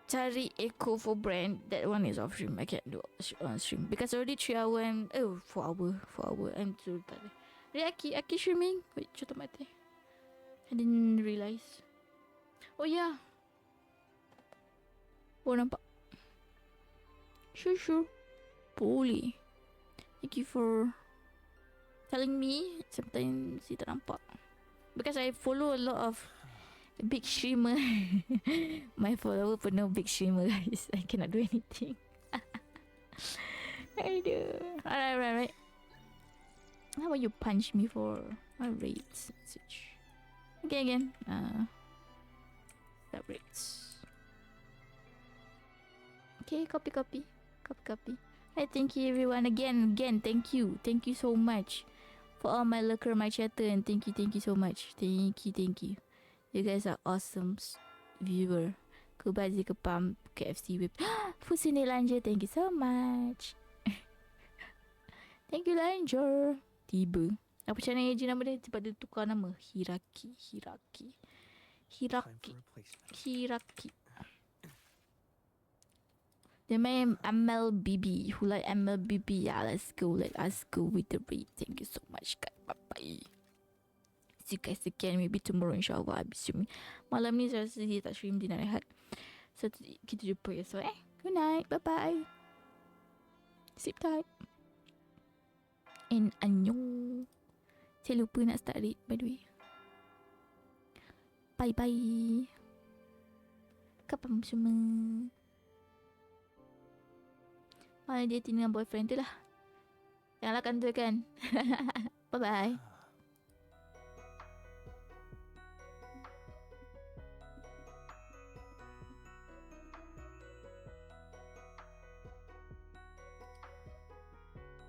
cari echo for brand. That one is off stream. I can't do on stream because already 3 hour and 4 hour. I'm too tired. Aki streaming. Wait, cuta mati. I didn't realize. Oh yeah. Oh nampak. Sure. Boleh. Thank you for telling me. Sometimes dia tak nampak. Because I follow a lot of big streamer. My follower penuh big streamer, guys. I cannot do anything. Aduh. Alright. How about you punch me for my rates message? Okay, again. That rates. Okay, copy. Hi, thank you everyone again. Thank you so much for all my lurker, my chatter, and thank you so much. Thank you. You guys are awesome viewer. Kubazi kepam KFC whip. Fusini Lanja, thank you so much. Thank you Lanja. Tiba. Apa channel je nama dia? Sebab dia tukar nama. Hiraki. They main MLBB. Who like MLBB? Yeah, let's go. Let us go with the raid. Thank you so much, guys. Bye. See you guys again. Maybe tomorrow, insyaAllah. Habis streaming. Malam ni saya rasa dia tak stream. Dia nak rehat. So, kita jumpa esok. Good night. Bye-bye. Sleep tight. And annyeong. Saya lupa nak start read, by the way. Bye-bye. Kapam semua. Dia dengan boyfriend tu lah. Janganlah kantoi kan. Bye-bye.